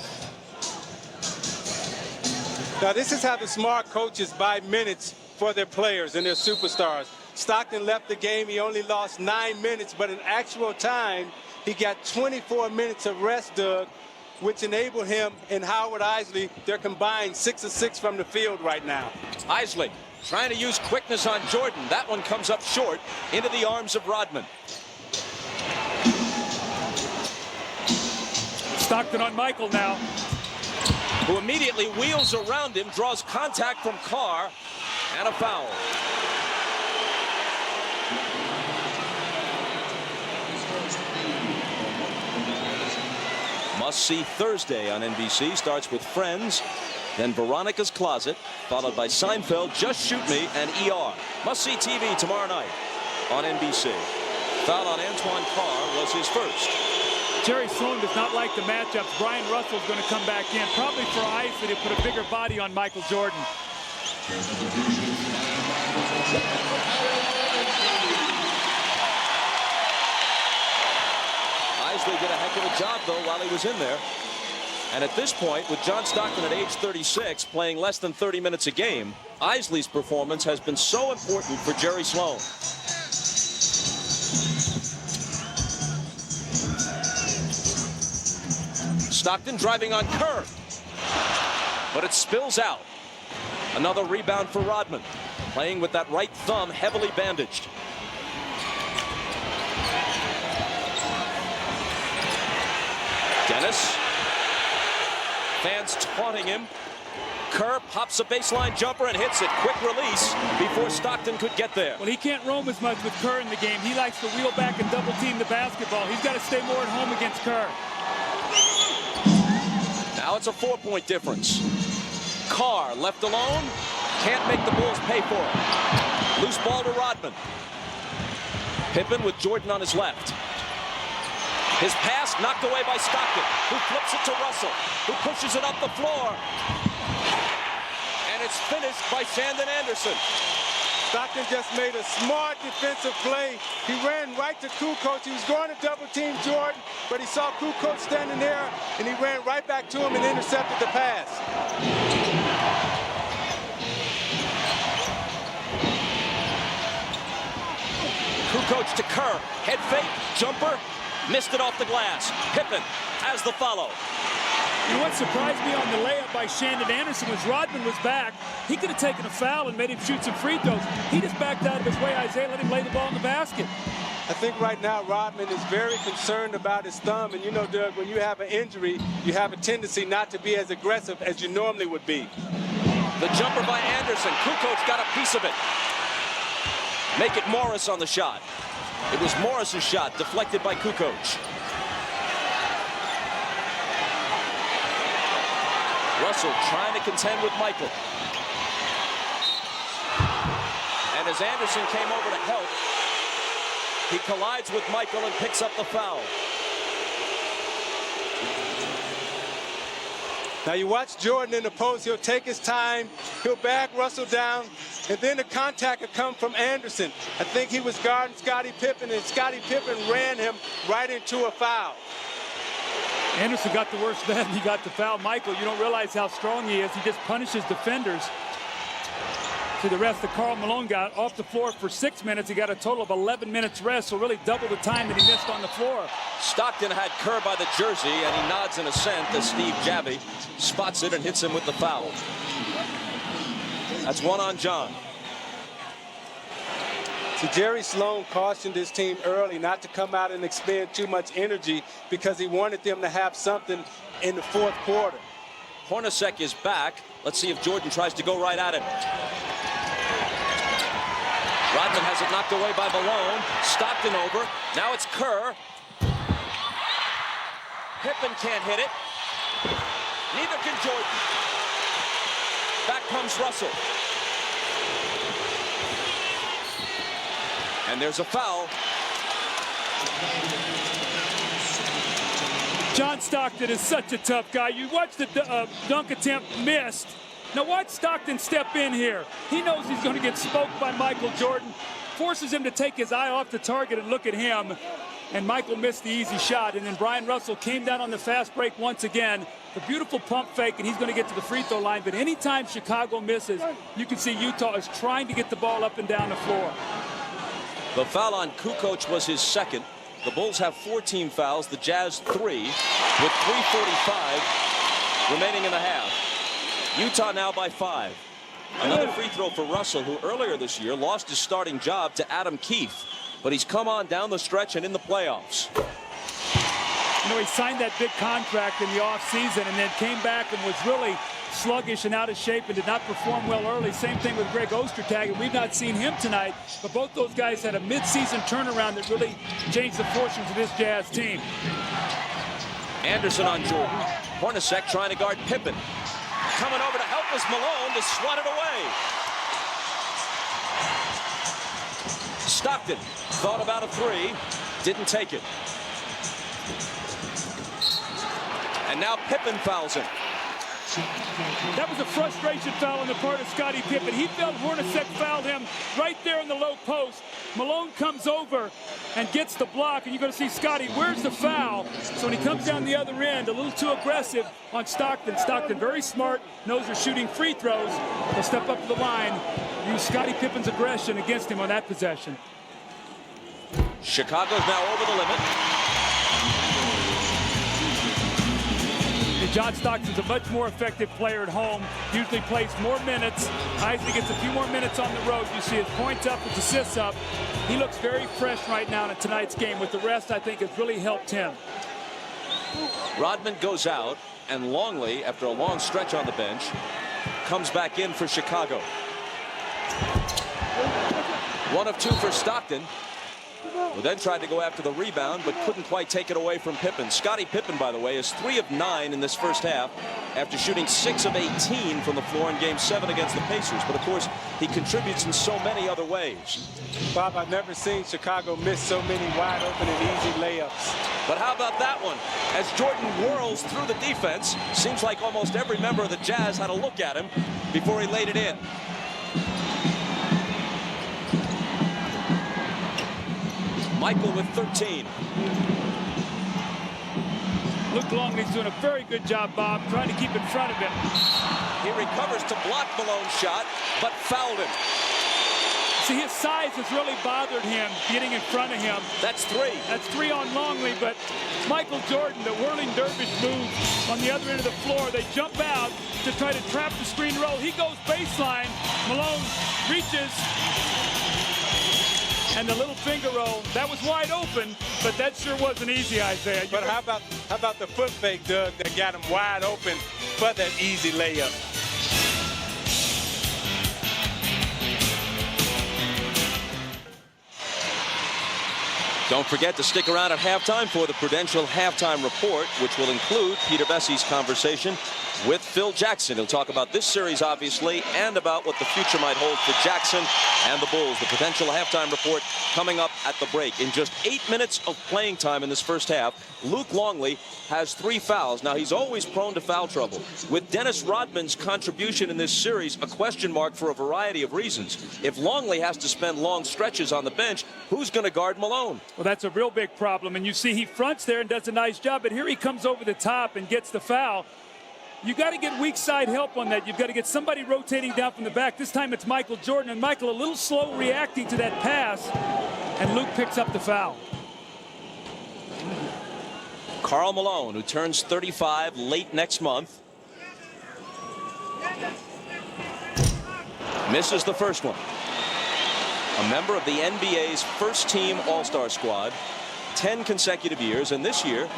Now, this is how the smart coaches buy minutes for their players and their superstars. Stockton left the game. He only lost 9 minutes, but in actual time, he got 24 minutes of rest, Doug, which enabled him and Howard Eisley, they're combined 6 of 6 from the field right now. Eisley trying to use quickness on Jordan. That one comes up short into the arms of Rodman. Stockton on Michael now. Who immediately wheels around him, draws contact from Kerr, and a foul. Must See Thursday on NBC starts with Friends, then Veronica's Closet, followed by Seinfeld, Just Shoot Me, and ER. Must See TV tomorrow night on NBC. Foul on Antoine Carr was his first. Jerry Sloan does not like the matchups. Brian Russell's going to come back in, probably for Eisley to put a bigger body on Michael Jordan. Eisley did a heck of a job, though, while he was in there. And at this point, with John Stockton at age 36, playing less than 30 minutes a game, Eisley's performance has been so important for Jerry Sloan. Stockton driving on Kerr, but it spills out. Another rebound for Rodman, playing with that right thumb heavily bandaged. Dennis. Fans taunting him. Kerr pops a baseline jumper and hits it. Quick release before Stockton could get there. Well, he can't roam as much with Kerr in the game. He likes to wheel back and double team the basketball. He's got to stay more at home against Kerr. Now it's a 4-point difference. Kerr left alone. Can't make the Bulls pay for it. Loose ball to Rodman. Pippen with Jordan on his left. His pass knocked away by Stockton, who flips it to Russell, who pushes it up the floor. And it's finished by Shandon Anderson. Stockton just made a smart defensive play. He ran right to Kukoč. He was going to double team Jordan, but he saw Kukoč standing there, and he ran right back to him and intercepted the pass. Kukoč to Kerr. Head fake, jumper, missed it off the glass. Pippen has the follow. You know what surprised me on the layup by Shandon Anderson was Rodman was back. He could have taken a foul and made him shoot some free throws. He just backed out of his way. Isaiah let him lay the ball in the basket. I think right now Rodman is very concerned about his thumb. And you know, Doug, when you have an injury, you have a tendency not to be as aggressive as you normally would be. The jumper by Anderson. Kukoč got a piece of it. Make it Morris on the shot. It was Morris's shot, deflected by Kukoč. Russell trying to contend with Michael. And as Anderson came over to help, he collides with Michael and picks up the foul. Now you watch Jordan in the post. He'll take his time. He'll back Russell down. And then the contact will come from Anderson. I think he was guarding Scottie Pippen, and Scottie Pippen ran him right into a foul. Anderson got the worst of that, and he got the foul. Michael, you don't realize how strong he is. He just punishes defenders. To the rest that Karl Malone got off the floor for 6 minutes. He got a total of 11 minutes rest, so really double the time that he missed on the floor. Stockton had Kerr by the jersey, and he nods in assent as Steve Javie spots it and hits him with the foul. That's one on John. See, Jerry Sloan cautioned his team early not to come out and expend too much energy because he wanted them to have something in the fourth quarter. Hornacek is back. Let's see if Jordan tries to go right at him. Rodman has it knocked away by Malone. Stockton over. Now it's Kerr. Pippen can't hit it. Neither can Jordan. Back comes Russell. And there's a foul. John Stockton is such a tough guy. You watch the dunk attempt missed. Now watch Stockton step in here. He knows he's going to get smoked by Michael Jordan. Forces him to take his eye off the target and look at him. And Michael missed the easy shot. And then Brian Russell came down on the fast break once again. The beautiful pump fake, and he's going to get to the free throw line. But anytime Chicago misses, you can see Utah is trying to get the ball up and down the floor. The foul on Kukoč was his second. The Bulls have 14 fouls, the Jazz 3, with 3:45 remaining in the half. Utah now by 5. Another free throw for Russell, who earlier this year lost his starting job to Adam Keefe. But he's come on down the stretch and in the playoffs. You know, he signed that big contract in the offseason and then came back and was really sluggish and out of shape and did not perform well early. Same thing with Greg Ostertag, and we've not seen him tonight. But both those guys had a midseason turnaround that really changed the fortunes of this Jazz team. Anderson on Jordan. Hornacek trying to guard Pippen. Coming over to helpless Malone to swat it away. Stockton thought about a three, didn't take it. And now Pippen fouls him. That was a frustration foul on the part of Scottie Pippen. He felt Hornacek fouled him right there in the low post. Malone comes over and gets the block, and you're going to see Scottie, where's the foul? So when he comes down the other end, a little too aggressive on Stockton. Stockton very smart, knows they're shooting free throws. He'll step up to the line, use Scottie Pippen's aggression against him on that possession. Chicago's now over the limit. John Stockton's a much more effective player at home, usually plays more minutes. Eisley gets a few more minutes on the road. You see his points up, his assists up. He looks very fresh right now in tonight's game. With the rest, I think has really helped him. Rodman goes out, and Longley, after a long stretch on the bench, comes back in for Chicago. 1 of 2 for Stockton, who then tried to go after the rebound but couldn't quite take it away from Pippen. Scottie Pippen, by the way, is 3 of 9 in this first half after shooting 6 of 18 from the floor in Game 7 against the Pacers. But, of course, he contributes in so many other ways. Bob, I've never seen Chicago miss so many wide open and easy layups. But how about that one? As Jordan whirls through the defense, seems like almost every member of the Jazz had a look at him before he laid it in. Michael with 13. Luc Longley's doing a very good job, Bob, trying to keep in front of him. He recovers to block Malone's shot, but fouled him. See, his size has really bothered him, getting in front of him. That's 3. That's 3 on Longley, but Michael Jordan, the whirling dervish move on the other end of the floor. They jump out to try to trap the screen roll. He goes baseline. Malone reaches. And the little finger roll, that was wide open, but that sure wasn't easy, Isaiah. But how about the foot fake, Doug, that got him wide open for that easy layup? Don't forget to stick around at halftime for the Prudential Halftime Report, which will include Peter Vecsey's conversation with Phil Jackson. He'll talk about this series, obviously, and about what the future might hold for Jackson and the Bulls. The Prudential Halftime Report coming up at the break. In just 8 minutes of playing time in this first half, Luc Longley has 3 fouls. Now, he's always prone to foul trouble. With Dennis Rodman's contribution in this series, a question mark for a variety of reasons. If Longley has to spend long stretches on the bench, who's going to guard Malone? Well, that's a real big problem. And you see he fronts there and does a nice job, but here he comes over the top and gets the foul. You got to get weak side help on that. You've got to get somebody rotating down from the back. This time it's Michael Jordan, and Michael a little slow reacting to that pass, and Luke picks up the foul. Karl Malone, who turns 35 late next month, misses the first one. A member of the NBA's first-team All-Star squad, 10 consecutive years, and this year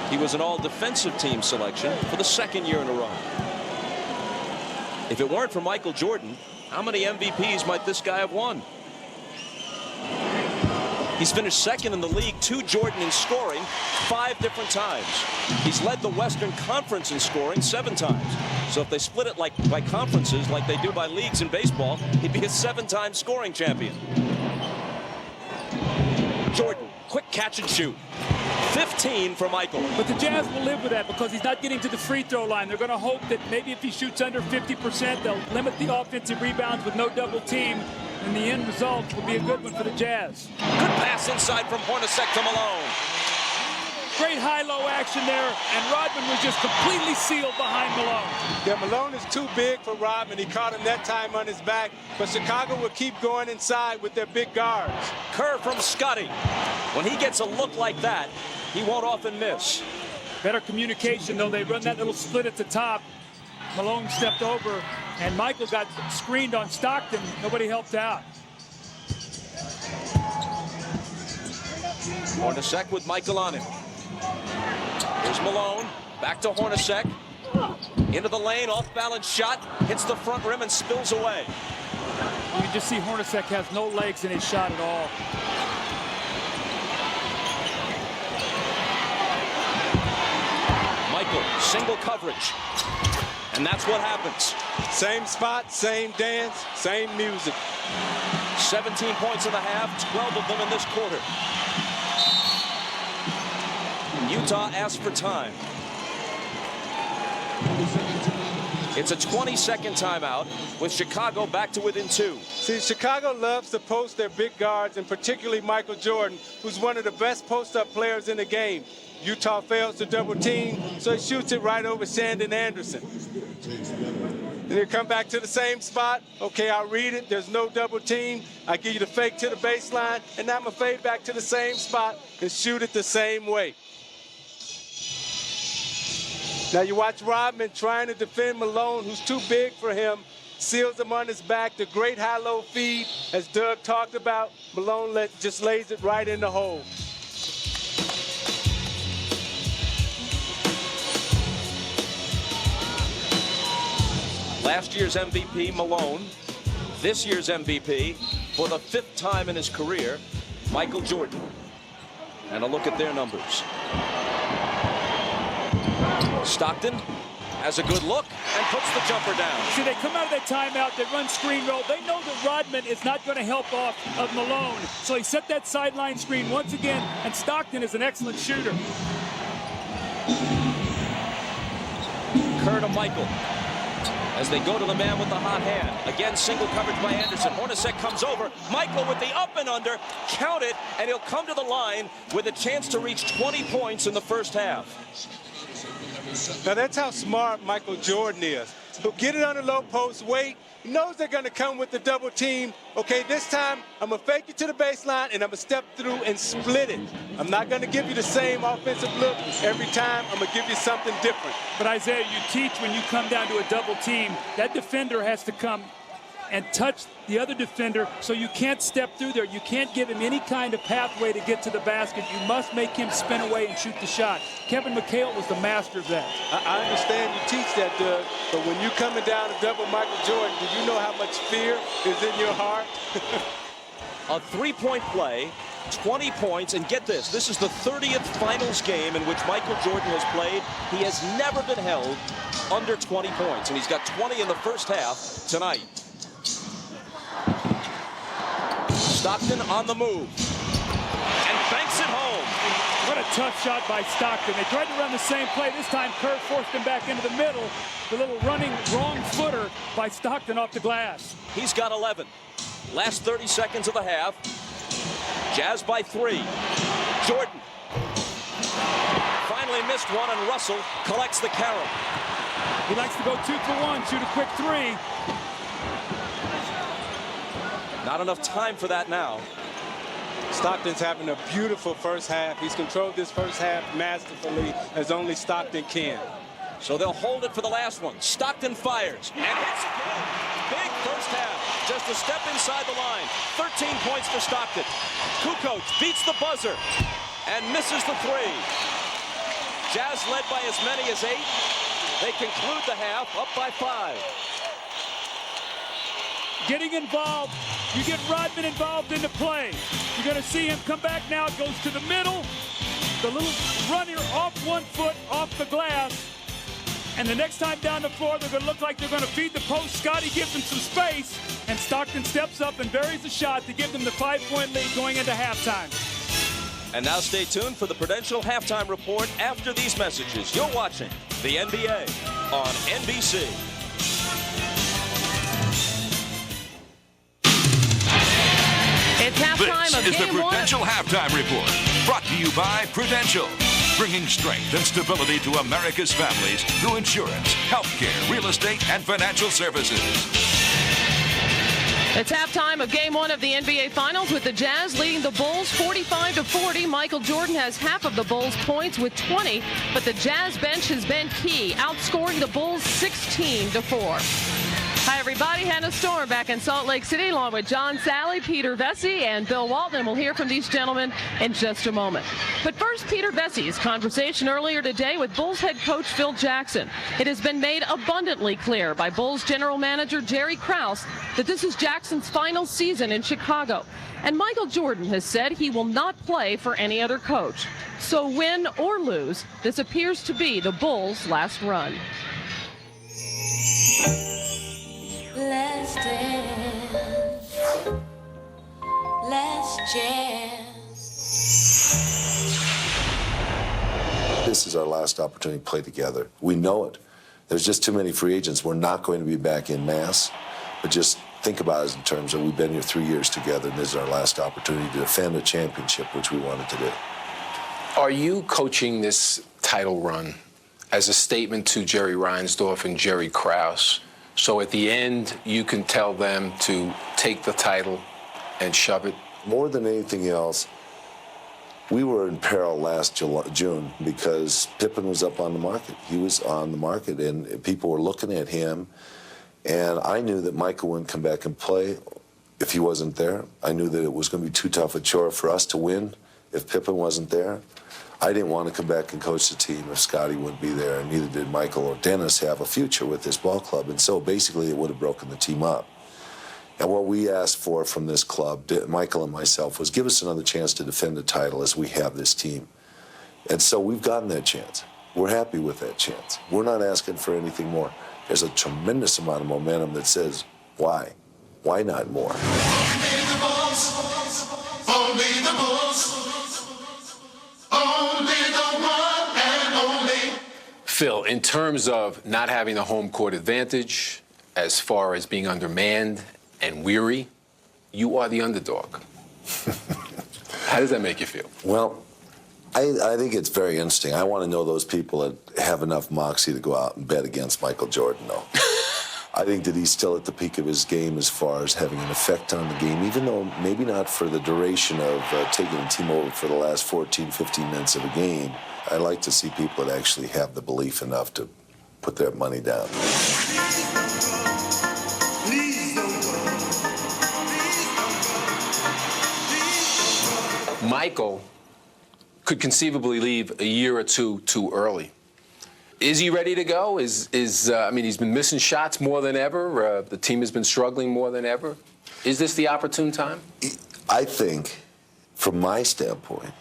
he was an all-defensive team selection for the second year in a row. If it weren't for Michael Jordan, how many MVPs might this guy have won? He's finished second in the league to Jordan in scoring 5 different times. He's led the Western Conference in scoring 7 times. So if they split it like by conferences like they do by leagues in baseball, he'd be a 7-time scoring champion. Jordan, quick catch and shoot. 15 for Michael. But the Jazz will live with that because he's not getting to the free throw line. They're going to hope that maybe if he shoots under 50%, they'll limit the offensive rebounds with no double team. And the end result will be a good one for the Jazz. Good pass inside from Hornacek to Malone. Great high-low action there, and Rodman was just completely sealed behind Malone. Yeah, Malone is too big for Rodman. He caught him that time on his back, but Chicago will keep going inside with their big guards. Kerr from Scottie. When he gets a look like that, he won't often miss. Better communication, though. They run that little split at the top. Malone stepped over, and Michael got screened on Stockton. Nobody helped out. Hornacek with Michael on him. Here's Malone, back to Hornacek. Into the lane, off-balance shot, hits the front rim and spills away. You can just see Hornacek has no legs in his shot at all. Michael, single coverage. And that's what happens. Same spot, same dance, same music. 17 points in the half, 12 of them in this quarter. Utah asked for time. It's a 20-second timeout with Chicago back to within 2. See, Chicago loves to post their big guards, and particularly Michael Jordan, who's one of the best post-up players in the game. Utah fails to double team, so he shoots it right over Shandon Anderson. Then you come back to the same spot. Okay, I'll read it. There's no double team. I give you the fake to the baseline, and now I'm going to fade back to the same spot and shoot it the same way. Now you watch Rodman trying to defend Malone, who's too big for him, seals him on his back. The great high-low feed, as Doug talked about, Malone just lays it right in the hole. Last year's MVP, Malone. This year's MVP, for the 5th time in his career, Michael Jordan. And a look at their numbers. Stockton has a good look and puts the jumper down. See, they come out of that timeout, they run screen roll. They know that Rodman is not going to help off of Malone. So he set that sideline screen once again, and Stockton is an excellent shooter. Kerr to Michael. As they go to the man with the hot hand. Again, single coverage by Anderson. Hornacek comes over. Michael with the up and under. Count it, and he'll come to the line with a chance to reach 20 points in the first half. Now that's how smart Michael Jordan is. He'll get it on the low post, wait. He knows they're going to come with the double team. Okay, this time I'm going to fake it to the baseline and I'm going to step through and split it. I'm not going to give you the same offensive look every time. I'm going to give you something different. But Isaiah, you teach when you come down to a double team, that defender has to come and touch the other defender, so you can't step through there. You can't give him any kind of pathway to get to the basket. You must make him spin away and shoot the shot. Kevin McHale was the master of that. I understand you teach that, Doug, but when you're coming down to double Michael Jordan, do you know how much fear is in your heart? A three-point play, 20 points, and get this, this is the 30th finals game in which Michael Jordan has played. He has never been held under 20 points, and he's got 20 in the first half tonight. Stockton on the move and banks it home. What a tough shot by Stockton. They tried to run the same play. This time Kerr forced him back into the middle. The little running wrong footer by Stockton off the glass. He's got 11. Last 30 seconds of the half. Jazz by 3. Jordan finally missed one, and Russell collects the carry. He likes to go 2 for 1, shoot a quick 3. Not enough time for that now. Stockton's having a beautiful first half. He's controlled this first half masterfully, as only Stockton can. So they'll hold it for the last one. Stockton fires and hits again. big first half. Just a step inside the line. 13 points for Stockton. Kukoč beats the buzzer and misses the three. Jazz led by as many as 8. They conclude the half up by 5. Getting involved. You get Rodman involved in the play. You're going to see him come back now. It goes to the middle. The little runner off 1 foot off the glass. And the next time down the floor, they're going to look like they're going to feed the post. Scottie gives them some space. And Stockton steps up and buries the shot to give them the 5-point lead going into halftime. And now stay tuned for the Prudential Halftime Report after these messages. You're watching the NBA on NBC. It's halftime of This is the Game 1. Prudential Halftime Report, brought to you by Prudential, bringing strength and stability to America's families through insurance, healthcare, real estate, and financial services. It's halftime of Game 1 of the NBA Finals with the Jazz leading the Bulls 45-40. Michael Jordan has half of the Bulls' points with 20, but the Jazz bench has been key, outscoring the Bulls 16-4. Hi, everybody. Hannah Storm back in Salt Lake City along with John Salley, Peter Vecsey, and Bill Walton. We'll hear from these gentlemen in just a moment. But first, Peter Vecsey's conversation earlier today with Bulls head coach Phil Jackson. It has been made abundantly clear by Bulls general manager Jerry Krause that this is Jackson's final season in Chicago. And Michael Jordan has said he will not play for any other coach. So win or lose, this appears to be the Bulls' last run. Let's dance, let's jazz. This is our last opportunity to play together. We know it. There's just too many free agents. We're not going to be back in mass, but just think about it in terms of we've been here 3 years together, and this is our last opportunity to defend a championship, which we wanted to do. Are you coaching this title run as a statement to Jerry Reinsdorf and Jerry Krause? So at the end, you can tell them to take the title and shove it? More than anything else, we were in peril last June because Pippen was up on the market. He was on the market, and people were looking at him. And I knew that Michael wouldn't come back and play if he wasn't there. I knew that it was going to be too tough a chore for us to win if Pippen wasn't there. I didn't want to come back and coach the team if Scottie wouldn't be there, and neither did Michael or Dennis have a future with this ball club. And so basically it would have broken the team up. And what we asked for from this club, Michael and myself, was give us another chance to defend the title as we have this team. And so we've gotten that chance. We're happy with that chance. We're not asking for anything more. There's a tremendous amount of momentum that says, why? Why not more? Only the Bulls, only the Bulls, only the one and only. Phil, in terms of not having the home court advantage, as far as being undermanned and weary, you are the underdog. How does that make you feel? Well, I think it's very interesting. I want to know those people that have enough moxie to go out and bet against Michael Jordan, though. I think that he's still at the peak of his game as far as having an effect on the game, even though maybe not for the duration of taking the team over for the last 14, 15 minutes of a game. I like to see people that actually have the belief enough to put their money down. Michael could conceivably leave a year or two too early. Is he ready to go? I mean, he's been missing shots more than ever. The team has been struggling more than ever. Is this the opportune time? I think, from my standpoint,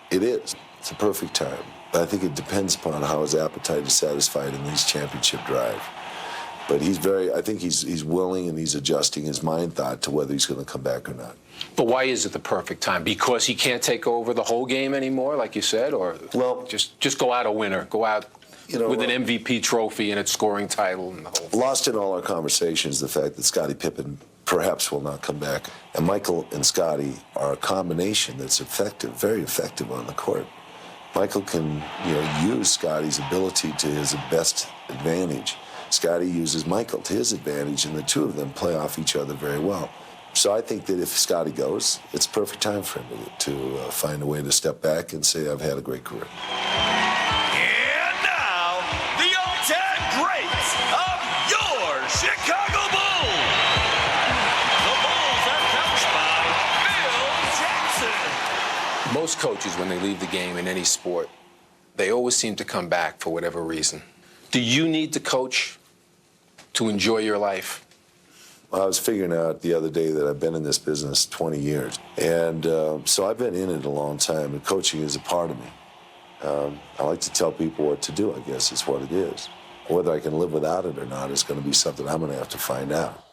it is. It's a perfect time. But I think it depends upon how his appetite is satisfied in this championship drive. But I think he's willing and he's adjusting his mind thought to whether he's going to come back or not. But why is it the perfect time? Because he can't take over the whole game anymore, like you said? Or just go out a winner, go out with an MVP trophy and its scoring title and the whole. Lost in all our conversations the fact that Scottie Pippen perhaps will not come back. And Michael and Scottie are a combination that's effective, very effective on the court. Michael can use Scottie's ability to his best advantage. Scottie uses Michael to his advantage, and the two of them play off each other very well. So I think that if Scottie goes, it's perfect time for him to find a way to step back and say, I've had a great career. And now, the all-time greats of your Chicago Bulls. Most coaches, when they leave the game in any sport, they always seem to come back for whatever reason. Do you need to coach to enjoy your life? I was figuring out the other day that I've been in this business 20 years. And so I've been in it a long time, and coaching is a part of me. I like to tell people what to do, I guess is what it is. Whether I can live without it or not is going to be something I'm going to have to find out.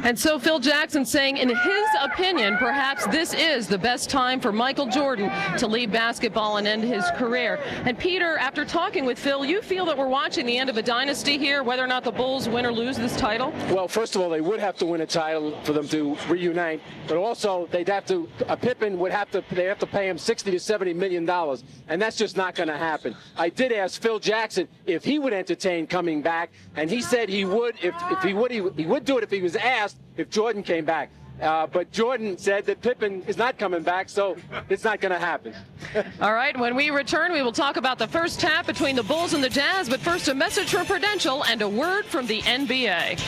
And so Phil Jackson saying, in his opinion, perhaps this is the best time for Michael Jordan to leave basketball and end his career. And Peter, after talking with Phil, you feel that we're watching the end of a dynasty here, whether or not the Bulls win or lose this title? Well, first of all, they would have to win a title for them to reunite, but also they'd have to, Pippen would have to, they have to pay him $60 to $70 million, and that's just not going to happen. I did ask Phil Jackson if he would entertain coming back, and he said he would. If he would do it if he was asked, if Jordan came back. But Jordan said that Pippen is not coming back, so it's not going to happen. All right, when we return, we will talk about the first half between the Bulls and the Jazz, but first a message from Prudential and a word from the NBA.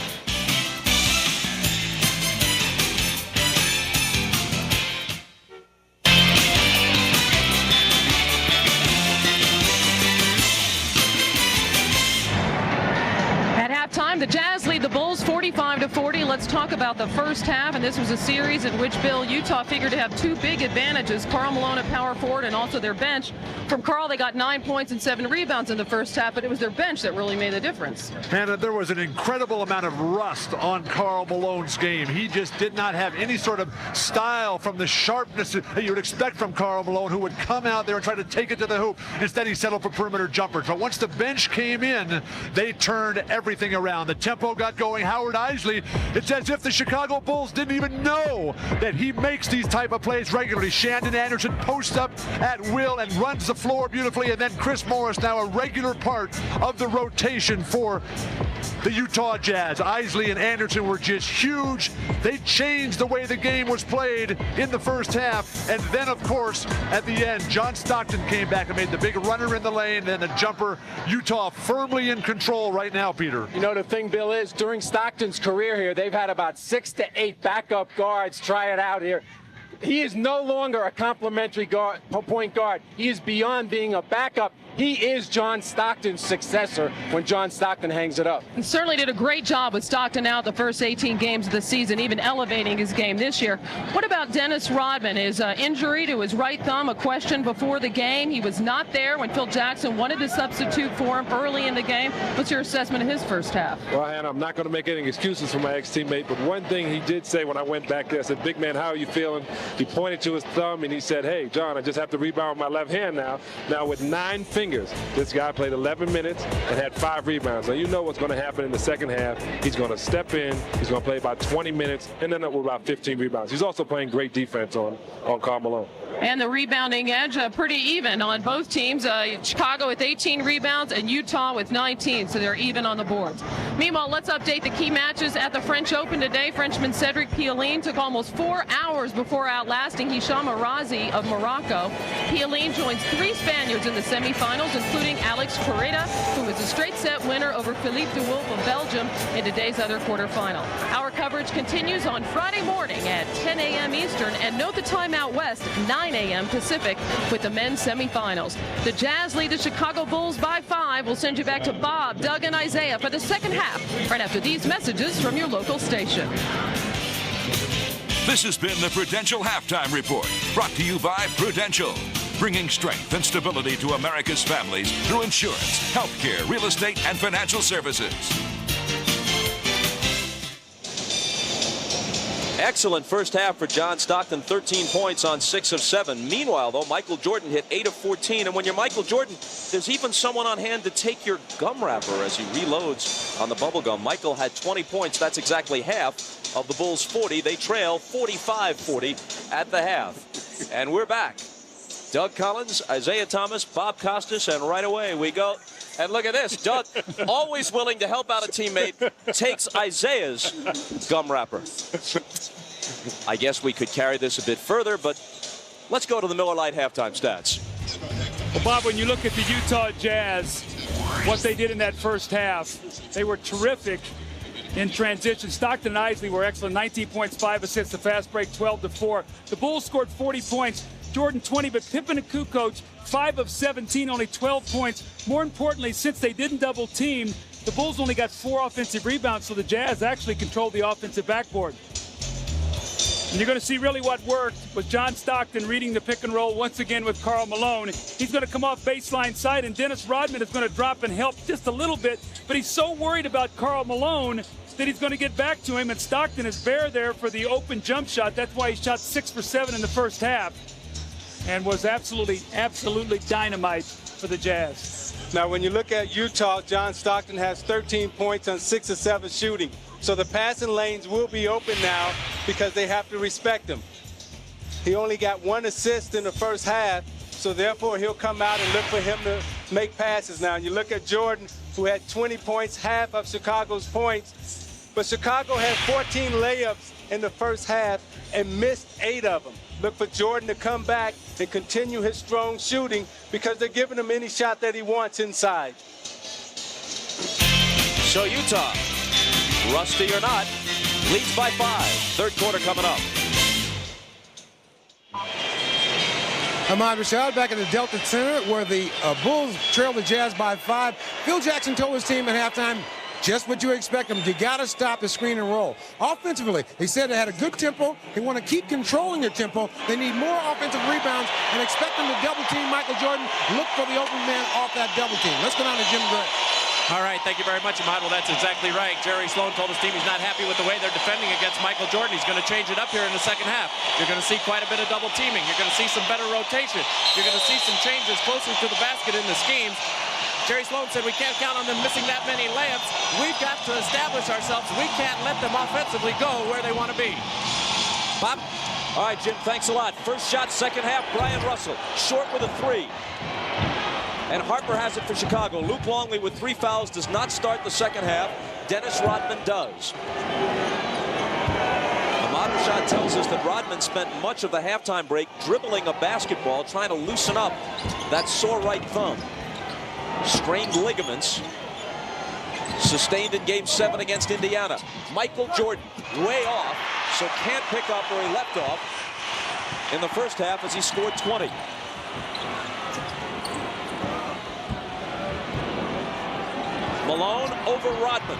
Time. The Jazz lead the Bulls 45-40. Let's talk about the first half. And this was a series in which, Bill, Utah figured to have two big advantages. Karl Malone at power forward and also their bench. From Karl, they got 9 points and 7 rebounds in the first half, but it was their bench that really made the difference. And there was an incredible amount of rust on Karl Malone's game. He just did not have any sort of style from the sharpness that you would expect from Karl Malone, who would come out there and try to take it to the hoop. Instead, he settled for perimeter jumpers. But once the bench came in, they turned everything around. The tempo got going. Howard Eisley, it's as if the Chicago Bulls didn't even know that he makes these type of plays regularly. Shandon Anderson posts up at will and runs the floor beautifully, and then Chris Morris, now a regular part of the rotation for the Utah Jazz. Eisley and Anderson were just huge. They changed the way the game was played in the first half, and then, of course, at the end, John Stockton came back and made the big runner in the lane, and the jumper. Utah firmly in control right now, Peter. You know, the thing, Bill, is during Stockton's career here, they've had about 6 to 8 backup guards try it out here. He is no longer a complimentary point guard. He is beyond being a backup. He is John Stockton's successor when John Stockton hangs it up. And certainly did a great job with Stockton out the first 18 games of the season, even elevating his game this year. What about Dennis Rodman? His injury to his right thumb, a question before the game. He was not there when Phil Jackson wanted to substitute for him early in the game. What's your assessment of his first half? Well, Hannah, I'm not going to make any excuses for my ex-teammate, but one thing he did say when I went back there, I said, "Big man, how are you feeling?" He pointed to his thumb and he said, "Hey, John, I just have to rebound with my left hand now." Now with 9 fingers, this guy played 11 minutes and had 5 rebounds. Now you know what's going to happen in the second half. He's going to step in. He's going to play about 20 minutes and end up with about 15 rebounds. He's also playing great defense on Karl Malone. And the rebounding edge, pretty even on both teams. Chicago with 18 rebounds and Utah with 19, so they're even on the boards. Meanwhile, let's update the key matches at the French Open today. Frenchman Cedric Pioline took almost 4 hours before outlasting Hicham Arazi of Morocco. Pioline joins 3 Spaniards in the semifinals, including Alex Correda, who is a straight-set winner over Philippe de Wolf of Belgium in today's other quarterfinal. Our coverage continues on Friday morning at 10 a.m. Eastern, and note the time out west, 9 a.m. Pacific, with the men's semifinals. The Jazz lead the Chicago Bulls by 5. We'll send you back to Bob, Doug, and Isaiah for the second half, right after these messages from your local station. This has been the Prudential Halftime Report, brought to you by Prudential, bringing strength and stability to America's families through insurance, healthcare, real estate, and financial services. Excellent first half for John Stockton, 13 points on 6 of 7. Meanwhile, though, Michael Jordan hit 8 of 14. And when you're Michael Jordan, there's even someone on hand to take your gum wrapper as he reloads on the bubble gum. Michael had 20 points. That's exactly half of the Bulls' 40. They trail 45-40 at the half. And we're back. Doug Collins, Isaiah Thomas, Bob Costas, and right away we go. And look at this. Doug, always willing to help out a teammate, takes Isaiah's gum wrapper. I guess we could carry this a bit further, but let's go to the Miller Lite halftime stats. Well, Bob, when you look at the Utah Jazz, what they did in that first half, they were terrific in transition. Stockton and Eisley were excellent. 19 points, 5 assists, the fast break 12-4. The Bulls scored 40 points, Jordan 20, but Pippen and Kukoč 5 of 17, only 12 points. More importantly, since they didn't double team, the Bulls only got 4 offensive rebounds, so the Jazz actually controlled the offensive backboard. And you're going to see really what worked was John Stockton reading the pick and roll once again with Karl Malone. He's going to come off baseline side, and Dennis Rodman is going to drop and help just a little bit, but he's so worried about Karl Malone that he's going to get back to him, and Stockton is bare there for the open jump shot. That's why he shot 6 for 7 in the first half and was absolutely dynamite for the Jazz. Now, when you look at Utah, John Stockton has 13 points on 6 of 7 shooting. So the passing lanes will be open now because they have to respect him. He only got 1 assist in the first half, so therefore he'll come out and look for him to make passes now. And you look at Jordan, who had 20 points, half of Chicago's points. But Chicago had 14 layups in the first half and missed 8 of them. Look for Jordan to come back and continue his strong shooting because they're giving him any shot that he wants inside. So Utah, rusty or not, leads by 5. Third quarter coming up. Rashad back at the Delta Center where the Bulls trail the Jazz by 5. Phil Jackson told his team at halftime, just what you expect them. You got to stop the screen and roll. Offensively, he said they had a good tempo. They want to keep controlling their tempo. They need more offensive rebounds and expect them to double team Michael Jordan. Look for the open man off that double team. Let's go down to Jim Gray. All right, thank you very much, Ahmad. Well, that's exactly right. Jerry Sloan told his team he's not happy with the way they're defending against Michael Jordan. He's going to change it up here in the second half. You're going to see quite a bit of double teaming. You're going to see some better rotation. You're going to see some changes closer to the basket in the schemes. Jerry Sloan said we can't count on them missing that many layups. We've got to establish ourselves. We can't let them offensively go where they want to be. Bob? All right, Jim, thanks a lot. First shot, second half, Brian Russell. Short with a 3. And Harper has it for Chicago. Luc Longley with 3 fouls does not start the second half. Dennis Rodman does. Rashad tells us that Rodman spent much of the halftime break dribbling a basketball, trying to loosen up that sore right thumb. Strained ligaments. Sustained in Game 7 against Indiana. Michael Jordan way off, so can't pick up where he left off in the first half as he scored 20. Malone over Rodman.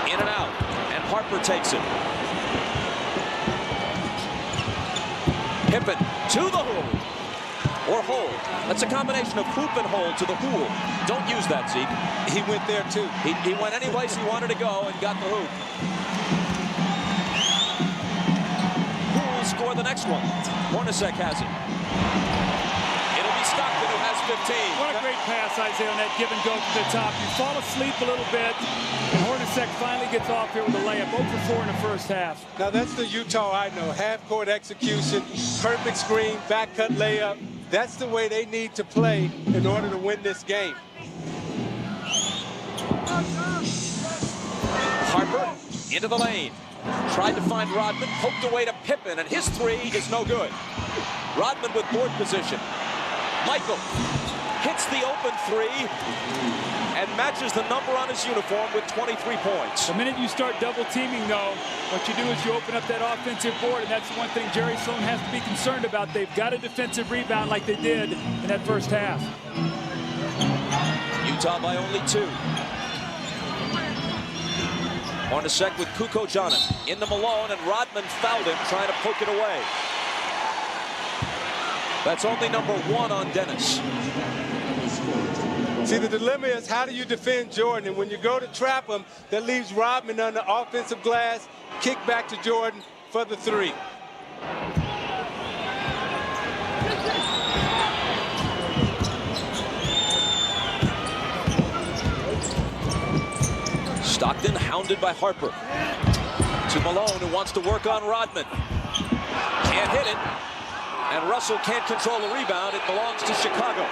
In and out. And Harper takes it. Pippen to the hoop. Or hold. That's a combination of hoop and hold to the hoop. Don't use that, Zeke. He went there, too. He went any place he wanted to go and got the hoop. Who will score the next one? Hornacek has it. It'll be Stockton who has 15. What a great pass, Isaiah, on that give and go to the top. You fall asleep a little bit, and Hornacek finally gets off here with a layup. 0 for 4 in the first half. Now, that's the Utah I know. Half-court execution, perfect screen, back-cut layup. That's the way they need to play in order to win this game. Harper into the lane. Tried to find Rodman, poked away to Pippen, and his 3 is no good. Rodman with board position. Michael hits the open 3 and matches the number on his uniform with 23 points. The minute you start double teaming, though, what you do is you open up that offensive board, and that's one thing Jerry Sloan has to be concerned about. They've got a defensive rebound like they did in that first half. Utah by only 2. Hornacek with Kukoč on it. Into Malone, and Rodman fouled him, trying to poke it away. That's only number 1 on Dennis. See, the dilemma is how do you defend Jordan? And when you go to trap him, that leaves Rodman on the offensive glass, kick back to Jordan for the 3. Stockton hounded by Harper. To Malone, who wants to work on Rodman. Can't hit it. And Russell can't control the rebound. It belongs to Chicago.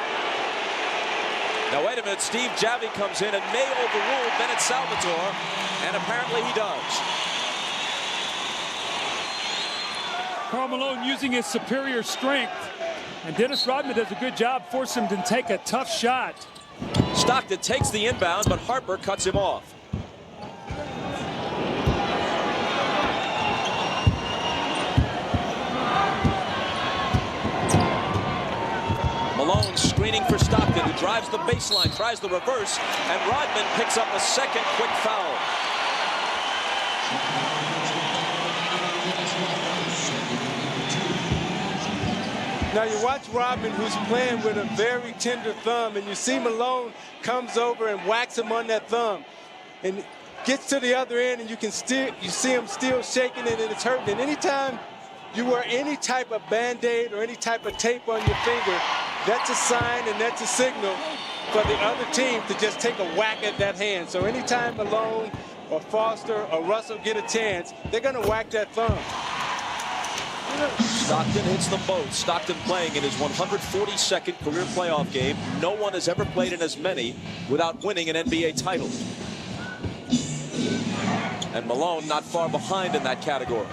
Now, wait a minute. Steve Javy comes in and may overrule Bennett Salvatore, and apparently he does. Karl Malone using his superior strength, and Dennis Rodman does a good job forcing him to take a tough shot. Stockton takes the inbound, but Harper cuts him off. Screening for Stockton, who drives the baseline, tries the reverse, and Rodman picks up a second quick foul. Now you watch Rodman, who's playing with a very tender thumb, and you see Malone comes over and whacks him on that thumb, and gets to the other end, and you see him still shaking it, and it's hurting. And anytime you wear any type of Band-Aid or any type of tape on your finger, that's a sign and that's a signal for the other team to just take a whack at that hand. So anytime Malone or Foster or Russell get a chance, they're going to whack that thumb. Stockton hits them both. Stockton playing in his 142nd career playoff game. No one has ever played in as many without winning an NBA title. And Malone not far behind in that category.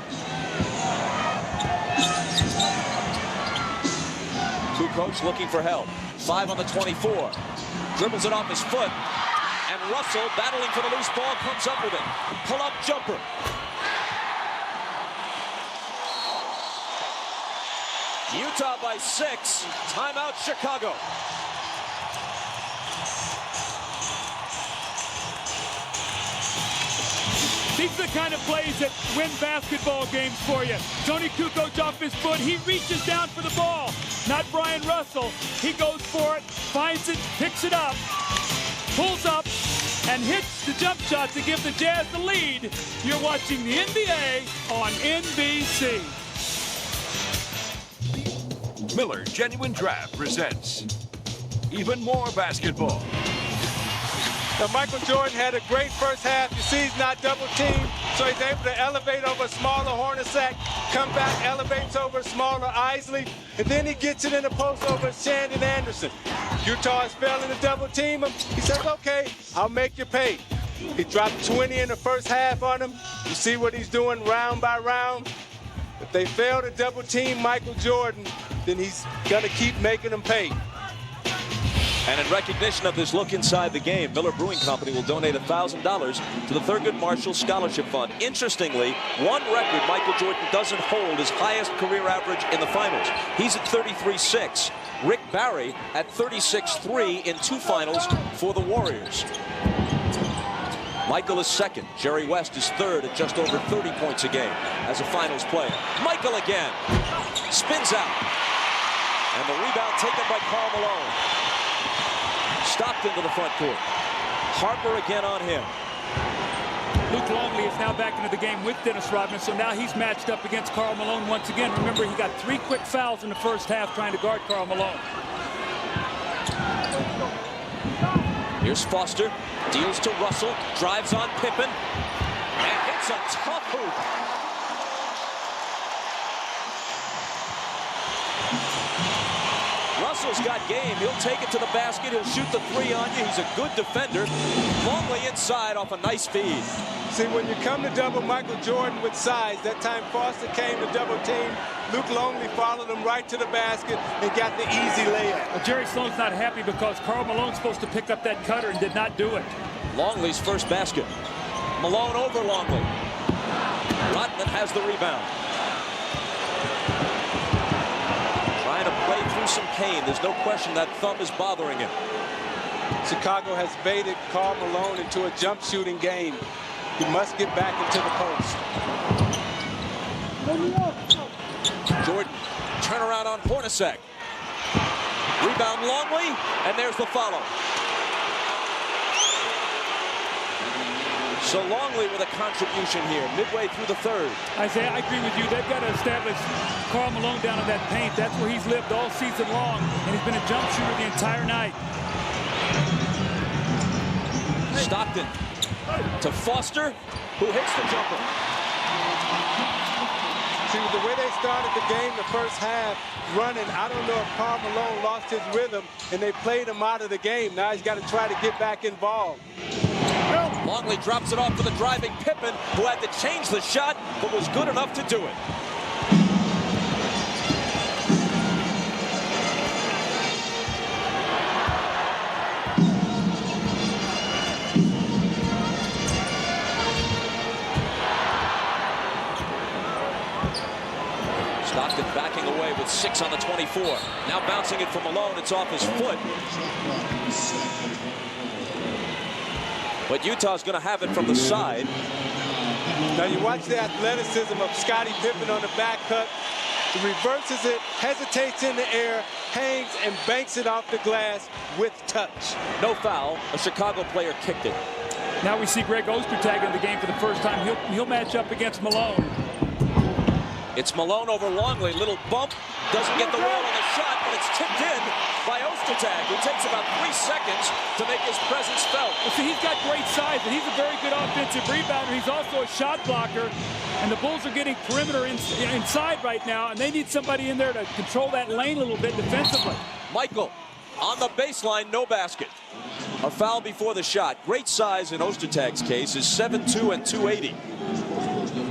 Kukoč looking for help. 5 on the 24. Dribbles it off his foot. And Russell, battling for the loose ball, comes up with it. Pull-up jumper. Utah by 6. Timeout, Chicago. These are the kind of plays that win basketball games for you. Toni Kukoc off his foot. He reaches down for the ball. Not Brian Russell. He goes for it, finds it, picks it up, pulls up, and hits the jump shot to give the Jazz the lead. You're watching the NBA on NBC. Miller Genuine Draft presents even more basketball. Now, Michael Jordan had a great first half. You see he's not double-teamed, so he's able to elevate over a smaller Hornacek, come back, elevates over a smaller Eisley, and then he gets it in the post over Shandon Anderson. Utah is failing to double-team him. He says, okay, I'll make you pay. He dropped 20 in the first half on him. You see what he's doing round by round. If they fail to double-team Michael Jordan, then he's going to keep making them pay. And in recognition of this look inside the game, Miller Brewing Company will donate $1,000 to the Thurgood Marshall Scholarship Fund. Interestingly, one record Michael Jordan doesn't hold, his highest career average in the finals. He's at 33.6. Rick Barry at 36.3 in 2 finals for the Warriors. Michael is second. Jerry West is third at just over 30 points a game as a finals player. Michael again. Spins out. And the rebound taken by Karl Malone. Stockton to the front court. Harper again on him. Luc Longley is now back into the game with Dennis Rodman, so now he's matched up against Karl Malone once again. Remember, he got 3 quick fouls in the first half trying to guard Karl Malone. Here's Foster. Deals to Russell. Drives on Pippen. And hits a tough hoop. Russell's got game. He'll take it to the basket. He'll shoot the 3 on you. He's a good defender. Longley inside off a nice feed. See, when you come to double Michael Jordan with size, that time Foster came to double team. Luc Longley followed him right to the basket and got the easy layup. Well, Jerry Sloan's not happy because Karl Malone's supposed to pick up that cutter and did not do it. Longley's first basket. Malone over Longley. Rodman has the rebound. Trying to play through some pain. There's no question that thumb is bothering him. Chicago has baited Karl Malone into a jump shooting game. He must get back into the post. Jordan, turnaround on Hornacek. Rebound Longley, and there's the follow. So Longley with a contribution here, midway through the third. Isaiah, I agree with you. They've got to establish Karl Malone down in that paint. That's where he's lived all season long, and he's been a jump shooter the entire night. Stockton to Foster, who hits the jumper. See, the way they started the game the first half, running, I don't know if Karl Malone lost his rhythm, and they played him out of the game. Now he's got to try to get back involved. Longley drops it off for the driving Pippen, who had to change the shot, but was good enough to do it. Stockton backing away with 6 on the 24. Now bouncing it from Malone. It's off his foot. But Utah's going to have it from the side. Now you watch the athleticism of Scottie Pippen on the back cut. He reverses it, hesitates in the air, hangs and banks it off the glass with touch. No foul. A Chicago player kicked it. Now we see Greg Ostertag in the game for the first time. He'll match up against Malone. It's Malone over Longley. Little bump. Doesn't get the roll on the shot, but it's tipped in by Ostertag, who takes about 3 seconds to make his presence felt. Well, see, he's got great size, and he's a very good offensive rebounder. He's also a shot blocker, and the Bulls are getting perimeter inside right now, and they need somebody in there to control that lane a little bit defensively. Michael on the baseline, no basket. A foul before the shot. Great size in Ostertag's case is 7'2" and 280.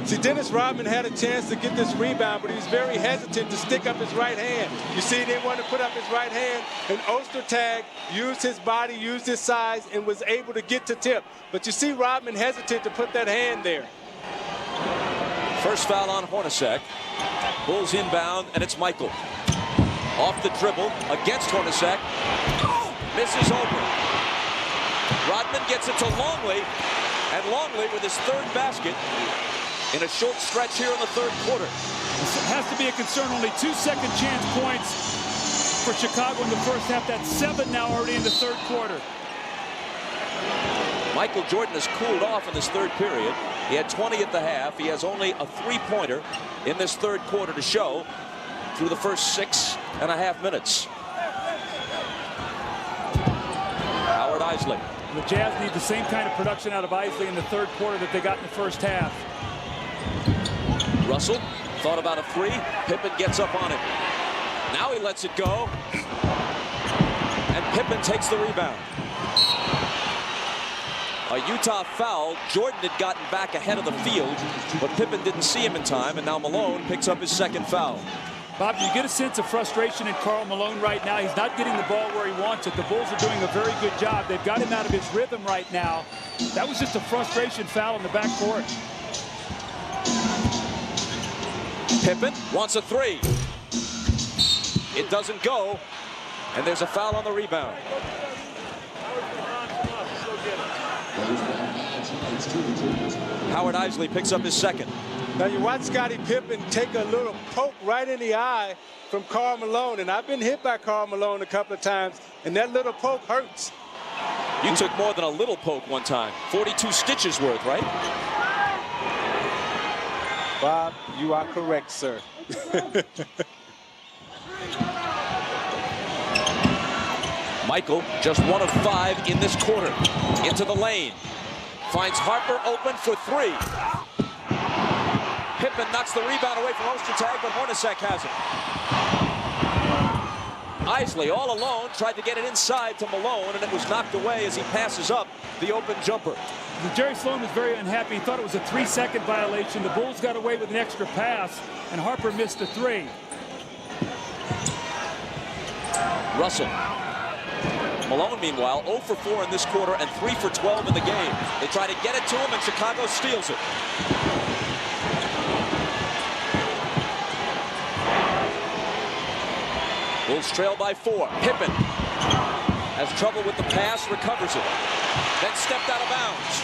See, Dennis Rodman had a chance to get this rebound, but he was very hesitant to stick up his right hand. You see, he didn't want to put up his right hand, and Ostertag used his body, used his size, and was able to get to tip. But you see Rodman hesitant to put that hand there. First foul on Hornacek. Bulls inbound, and it's Michael. Off the dribble, against Hornacek. Misses over. Rodman gets it to Longley, and Longley with his 3rd basket in a short stretch here in the 3rd quarter. It has to be a concern. Only 2 second chance points for Chicago in the first half. That's 7 now already in the 3rd quarter. Michael Jordan has cooled off in this 3rd period. He had 20 at the half. He has only a 3-pointer in this 3rd quarter to show through the first 6.5 minutes. Howard Eisley. The Jazz need the same kind of production out of Eisley in the 3rd quarter that they got in the first half. Russell thought about a 3. Pippen gets up on it. Now he lets it go. And Pippen takes the rebound. A Utah foul. Jordan had gotten back ahead of the field, but Pippen didn't see him in time, and now Malone picks up his 2nd foul. Bob, you get a sense of frustration in Karl Malone right now. He's not getting the ball where he wants it. The Bulls are doing a very good job. They've got him out of his rhythm right now. That was just a frustration foul in the backcourt. Pippen wants a 3. It doesn't go, and there's a foul on the rebound. Howard Eisley picks up his 2nd. Now you watch Scottie Pippen take a little poke right in the eye from Karl Malone, and I've been hit by Karl Malone a couple of times, and that little poke hurts. You took more than a little poke one time. 42 stitches worth, right? Bob, you are correct, sir. Michael, just 1 of 5 in this quarter. Into the lane. Finds Harper open for 3. Pippen knocks the rebound away from Ostertag, but Hornacek has it. Eisley all alone tried to get it inside to Malone, and it was knocked away as he passes up the open jumper. Jerry Sloan was very unhappy. He thought it was a 3-second violation. The Bulls got away with an extra pass, and Harper missed the 3. Russell. Malone, meanwhile, 0 for 4 in this quarter and 3 for 12 in the game. They try to get it to him, and Chicago steals it. Bulls trail by 4. Pippen has trouble with the pass, recovers it, then stepped out of bounds.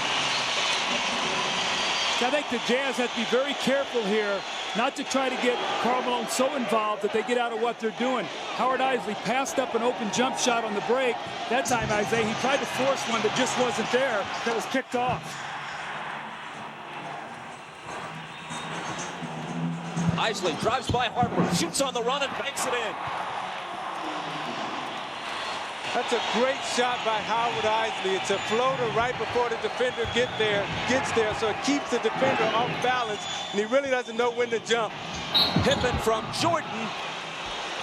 I think the Jazz have to be very careful here not to try to get Karl Malone so involved that they get out of what they're doing. Howard Eisley passed up an open jump shot on the break. That time, Isaiah, he tried to force one that just wasn't there. That was kicked off. Eisley drives by Harper, shoots on the run, and banks it in. That's a great shot by Howard Eisley. It's a floater right before the defender gets there, so it keeps the defender off balance, and he really doesn't know when to jump. Pippen from Jordan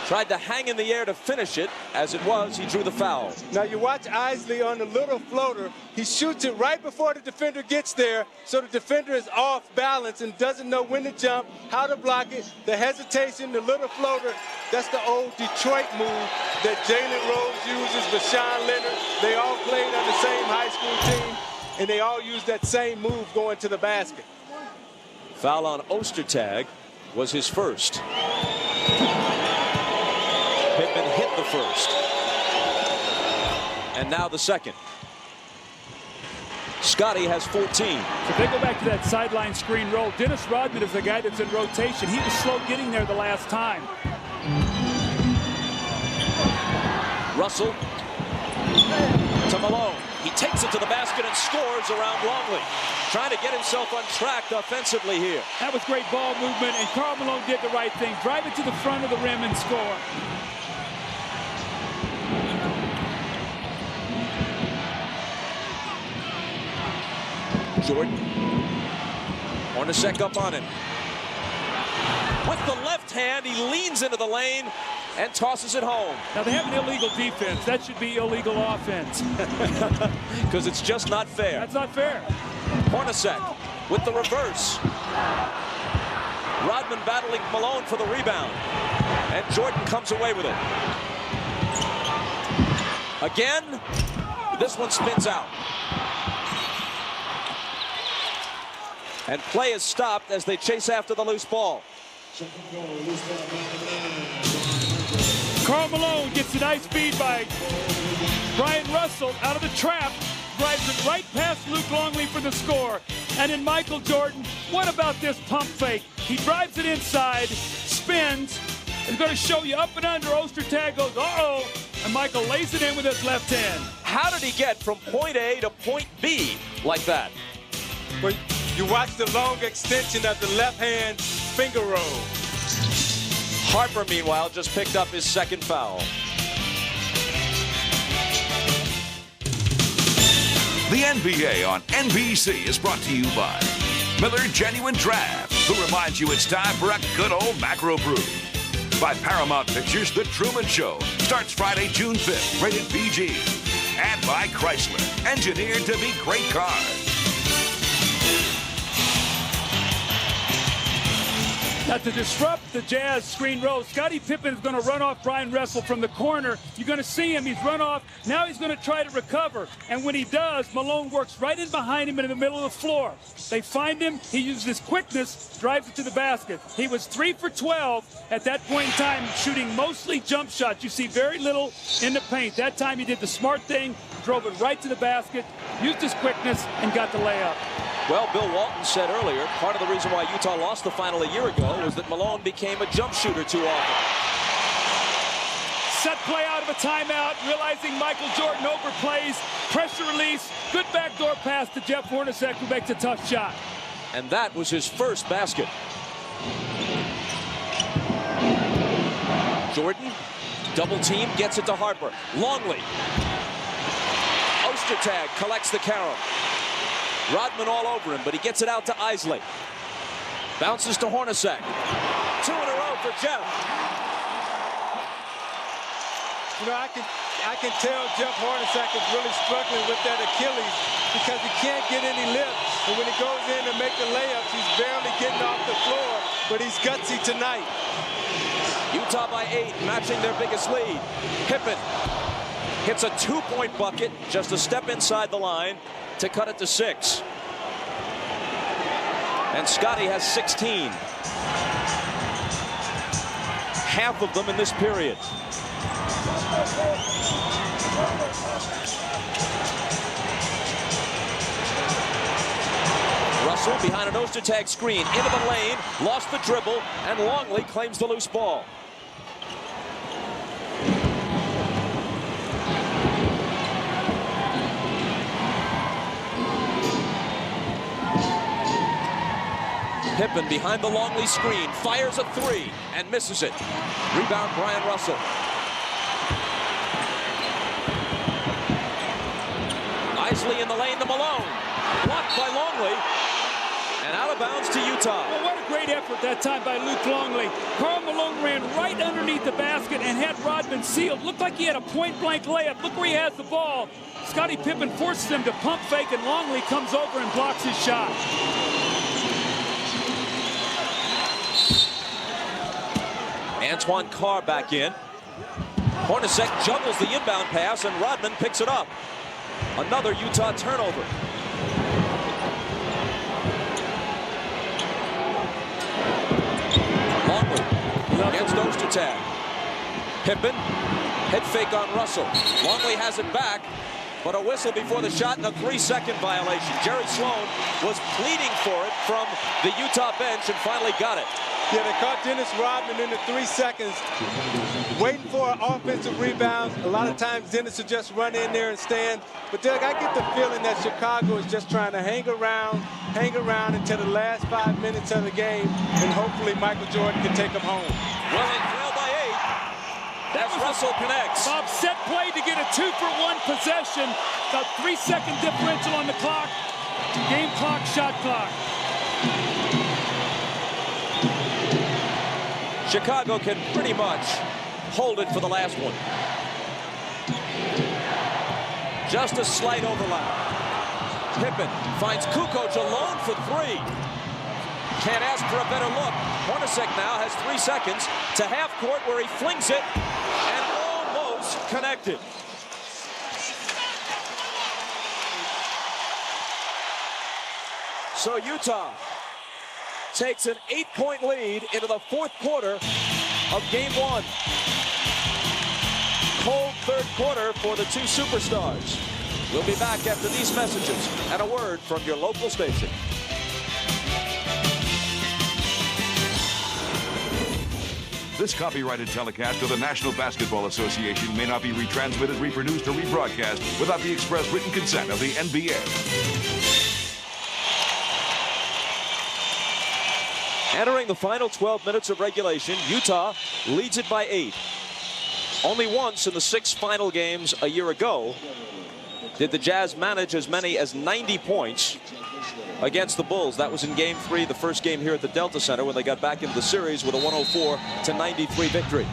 tried to hang in the air to finish it. As it was, he drew the foul. Now you watch Eisley on the little floater. He shoots it right before the defender gets there, so the defender is off balance and doesn't know when to jump, how to block it. The hesitation, the little floater, that's the old Detroit move that Jalen Rose uses, Rashad Leonard. They all played on the same high school team, and they all use that same move going to the basket. Foul on Ostertag. was his first. Pippen hit the first. And now the second. Scottie has 14. So if they go back to that sideline screen roll, Dennis Rodman is the guy that's in rotation. He was slow getting there the last time. Russell to Malone. He takes it to the basket and scores around Longley. Trying to get himself on track offensively here. That was great ball movement, and Karl Malone did the right thing. Drive it to the front of the rim and score. Jordan. Hornacek up on him. With the left hand, he leans into the lane and tosses it home. Now, they have an illegal defense. That should be illegal offense. Because it's just not fair. That's not fair. Hornacek with the reverse. Rodman battling Malone for the rebound. And Jordan comes away with it. Again, this one spins out. And play is stopped as they chase after the loose ball. Karl Malone gets a nice feed by Brian Russell out of the trap. Drives it right past Luc Longley for the score. And then Michael Jordan, what about this pump fake? He drives it inside, spins, is going to show you up and under. Ostertag goes, uh-oh, and Michael lays it in with his left hand. How did he get from point A to point B like that? Well, you watch the long extension of the left hand finger roll. Harper, meanwhile, just picked up his second foul. The NBA on NBC is brought to you by Miller Genuine Draft, who reminds you it's time for a good old macro brew. By Paramount Pictures, The Truman Show starts Friday, June 5th, rated PG. And by Chrysler, engineered to be great cars. Now, to disrupt the Jazz screen roll, Scottie Pippen is going to run off Brian Russell from the corner. You're going to see him. He's run off. Now he's going to try to recover. And when he does, Malone works right in behind him in the middle of the floor. They find him. He uses his quickness, drives it to the basket. He was 3 for 12 at that point in time, shooting mostly jump shots. You see very little in the paint. That time he did the smart thing, drove it right to the basket, used his quickness, and got the layup. Well, Bill Walton said earlier, part of the reason why Utah lost the final a year ago was that Malone became a jump shooter too often. Set play out of a timeout, realizing Michael Jordan overplays, pressure release, good backdoor pass to Jeff Hornacek, who makes a tough shot. And that was his first basket. Jordan, double team, gets it to Harper. Longley. Ostertag collects the carom. Rodman all over him, but he gets it out to Eisley. Bounces to Hornacek. 2 in a row for Jeff. You know, I can tell Jeff Hornacek is really struggling with that Achilles because he can't get any lift. And when he goes in to make the layups, he's barely getting off the floor, but he's gutsy tonight. Utah by 8, matching their biggest lead. Pippen hits a 2-point bucket, just a step inside the line to cut it to 6. And Scottie has 16. Half of them in this period. Russell behind an Ostertag screen, into the lane, lost the dribble, and Longley claims the loose ball. Pippen behind the Longley screen, fires a 3 and misses it. Rebound Brian Russell. Eisley in the lane to Malone. Blocked by Longley. And out of bounds to Utah. Well, what a great effort that time by Luc Longley. Karl Malone ran right underneath the basket and had Rodman sealed. Looked like he had a point-blank layup. Look where he has the ball. Scottie Pippen forces him to pump fake, and Longley comes over and blocks his shot. Antoine Kerr back in. Hornacek juggles the inbound pass, and Rodman picks it up. Another Utah turnover. against Ostertag. Pippen, head fake on Russell. Longley has it back, but a whistle before the shot and a 3-second violation. Jerry Sloan was pleading for it from the Utah bench and finally got it. Yeah, they caught Dennis Rodman in the 3 seconds, waiting for an offensive rebound. A lot of times Dennis will just run in there and stand. But Doug, I get the feeling that Chicago is just trying to hang around until the last 5 minutes of the game, and hopefully Michael Jordan can take them home. Well, they trail by 8. As Russell connects. Bob, set play to get a 2-for-1 possession. About 3-second differential on the clock. Game clock, shot clock. Chicago can pretty much hold it for the last one. Just a slight overlap. Pippen finds Kukoč alone for 3. Can't ask for a better look. Hornacek now has 3 seconds to half court where he flings it and almost connected. So Utah takes an 8-point lead into the 4th quarter of game 1. Cold 3rd quarter for the 2 superstars. We'll be back after these messages and a word from your local station. This copyrighted telecast of the National Basketball Association may not be retransmitted, reproduced, or rebroadcast without the express written consent of the NBA. Entering the final 12 minutes of regulation, Utah leads it by 8. Only once in the 6 final games a year ago did the Jazz manage as many as 90 points against the Bulls. That was in Game 3, the first game here at the Delta Center, when they got back into the series with a 104-93 victory.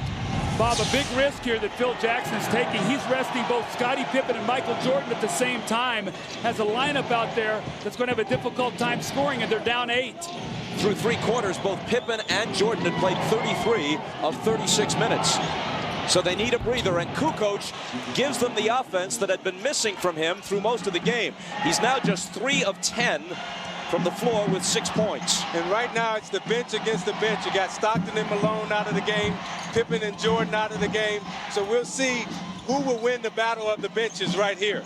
Bob, a big risk here that Phil Jackson is taking. He's resting both Scottie Pippen and Michael Jordan at the same time. Has a lineup out there that's going to have a difficult time scoring, and they're down 8. Through 3 quarters, both Pippen and Jordan had played 33 of 36 minutes. So they need a breather, and Kukoč gives them the offense that had been missing from him through most of the game. He's now just 3 of 10 from the floor with 6 points. And right now it's the bench against the bench. You got Stockton and Malone out of the game, Pippen and Jordan out of the game. So we'll see who will win the battle of the benches right here.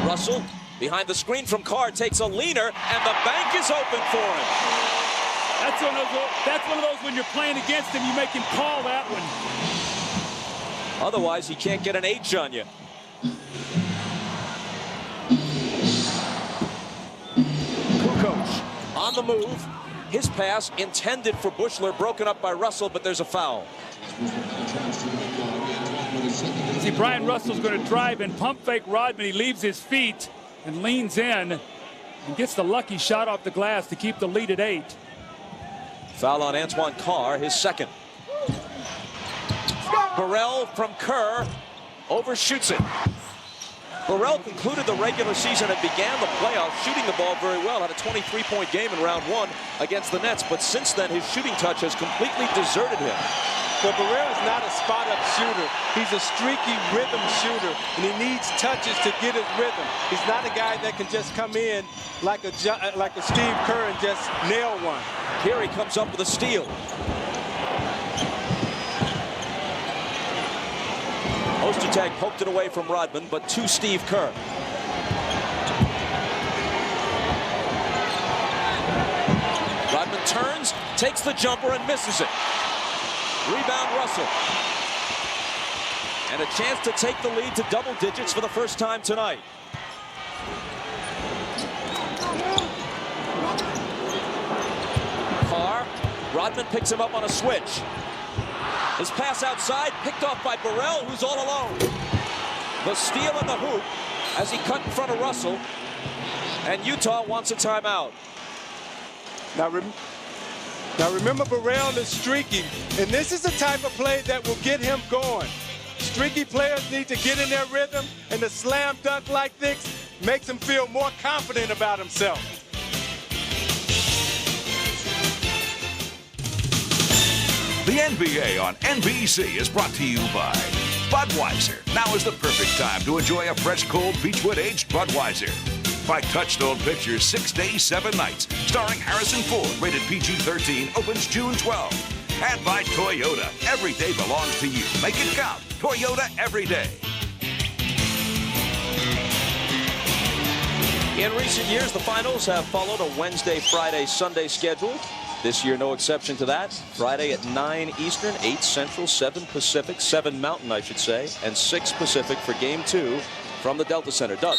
Russell, behind the screen from Kerr, takes a leaner, and the bank is open for him. That's one of those when you're playing against him, you make him call that one. Otherwise, he can't get an H on you. Kukoč on the move. His pass intended for Buechler, broken up by Russell, but there's a foul. See, Brian Russell's going to drive and pump fake Rodman. He leaves his feet and leans in and gets the lucky shot off the glass to keep the lead at 8. Foul on Antoine Carr, his second. Burrell from Kerr overshoots it. Burrell concluded the regular season and began the playoffs shooting the ball very well. Had a 23-point game in round 1 against the Nets, but since then his shooting touch has completely deserted him. But Burrell is not a spot-up shooter. He's a streaky rhythm shooter, and he needs touches to get his rhythm. He's not a guy that can just come in like a Steve Kerr and just nail one. Here he comes up with a steal. Ostertag poked it away from Rodman, but to Steve Kerr. Rodman turns, takes the jumper, and misses it. Rebound Russell. And a chance to take the lead to double digits for the first time tonight. Carr, Rodman picks him up on a switch. His pass outside, picked off by Burrell, who's all alone. The steal and the hoop as he cut in front of Russell. And Utah wants a timeout. Now remember, Burrell is streaky, and this is the type of play that will get him going. Streaky players need to get in their rhythm, and the slam dunk like this makes him feel more confident about himself. The NBA on NBC is brought to you by Budweiser. Now is the perfect time to enjoy a fresh, cold Beechwood aged Budweiser. by Touchstone Pictures 6 days, 7 nights, starring Harrison Ford, rated PG-13, opens June 12. And by Toyota. Every day belongs to you. Make it count. Toyota every day. In recent years, the finals have followed a Wednesday, Friday, Sunday schedule. This year, no exception to that. Friday at 9 Eastern, 8 Central, 7 Pacific, 7 Mountain, I should say, and 6 Pacific for Game 2 from the Delta Center. Doug.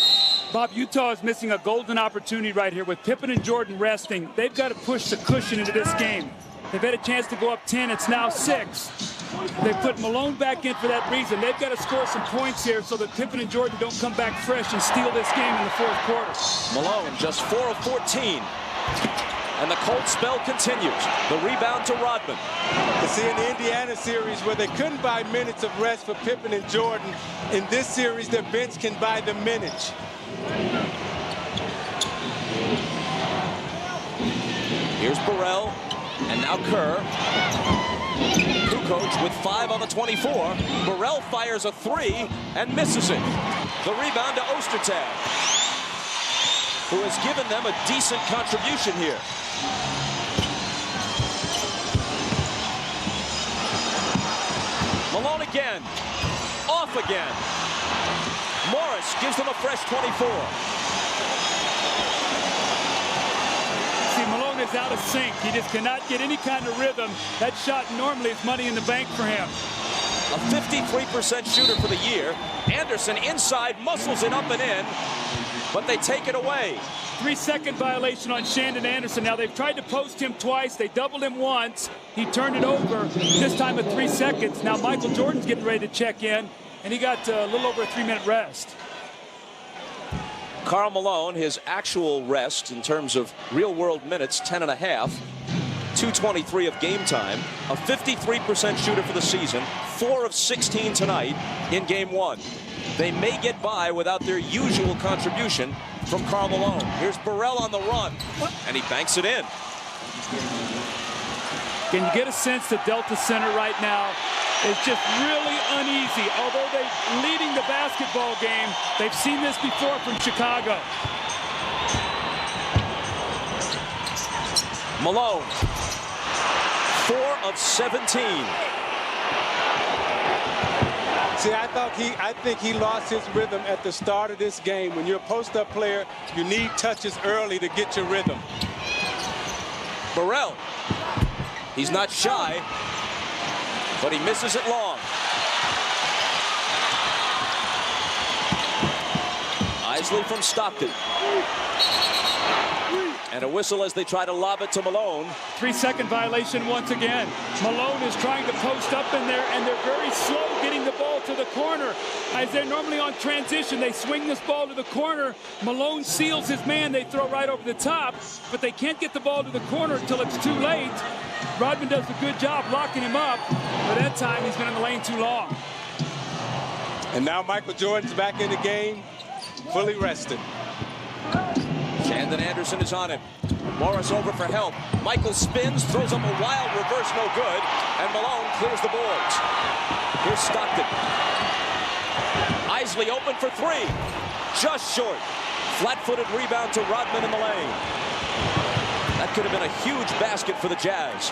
Bob, Utah is missing a golden opportunity right here with Pippen and Jordan resting. They've got to push the cushion into this game. They've had a chance to go up 10. It's now 6. They put Malone back in for that reason. They've got to score some points here so that Pippen and Jordan don't come back fresh and steal this game in the fourth quarter. Malone just 4 of 14. And the cold spell continues. The rebound to Rodman. You see, in the Indiana series where they couldn't buy minutes of rest for Pippen and Jordan, in this series their bench can buy the minutes. Here's Burrell, and now Kerr. Kukoč with 5 on the 24. Burrell fires a 3 and misses it. The rebound to Ostertag, who has given them a decent contribution here. Malone again. Off again. Morris gives them a fresh 24. See, Malone is out of sync. He just cannot get any kind of rhythm. That shot normally is money in the bank for him. A 53% shooter for the year. Anderson inside, muscles it up and in, but they take it away. 3-second violation on Shandon Anderson. Now, they've tried to post him twice. They doubled him once. He turned it over, this time at 3 seconds. Now, Michael Jordan's getting ready to check in, and he got a little over a 3-minute rest. Karl Malone, his actual rest in terms of real-world minutes, 10.5. 2:23 of game time. A 53% shooter for the season. 4 of 16 tonight in Game 1. They may get by without their usual contribution from Karl Malone. Here's Burrell on the run, and he banks it in. Can you get a sense that Delta Center right now is just really uneasy? Although they're leading the basketball game, they've seen this before from Chicago. Malone, 4 of 17. See, I think he lost his rhythm at the start of this game. When you're a post-up player, you need touches early to get your rhythm. Burrell, he's not shy, but he misses it long. Eisley from Stockton. And a whistle as they try to lob it to Malone. 3-second violation once again. Malone is trying to post up in there, and they're very slow getting the ball to the corner. As they're normally on transition, they swing this ball to the corner. Malone seals his man. They throw right over the top, but they can't get the ball to the corner until it's too late. Rodman does a good job locking him up, but that time he's been in the lane too long. And now Michael Jordan's back in the game, fully rested. Shandon Anderson is on him. Morris over for help. Michael spins, throws up a wild reverse, no good, and Malone clears the boards. Here's Stockton. Eisley open for 3. Just short. Flat-footed rebound to Rodman in the lane. That could have been a huge basket for the Jazz.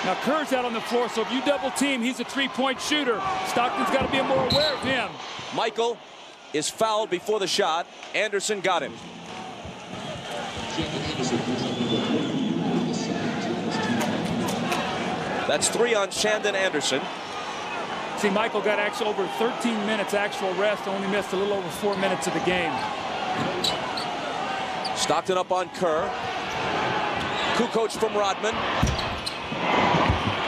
Now Kerr's out on the floor, so if you double team, he's a 3-point shooter. Stockton's got to be more aware of him. Michael is fouled before the shot. Anderson got him. That's 3 on Shandon Anderson. See, Michael got actually over 13 minutes actual rest, only missed a little over 4 minutes of the game. Stockton up on Kerr. Kukoč from Rodman.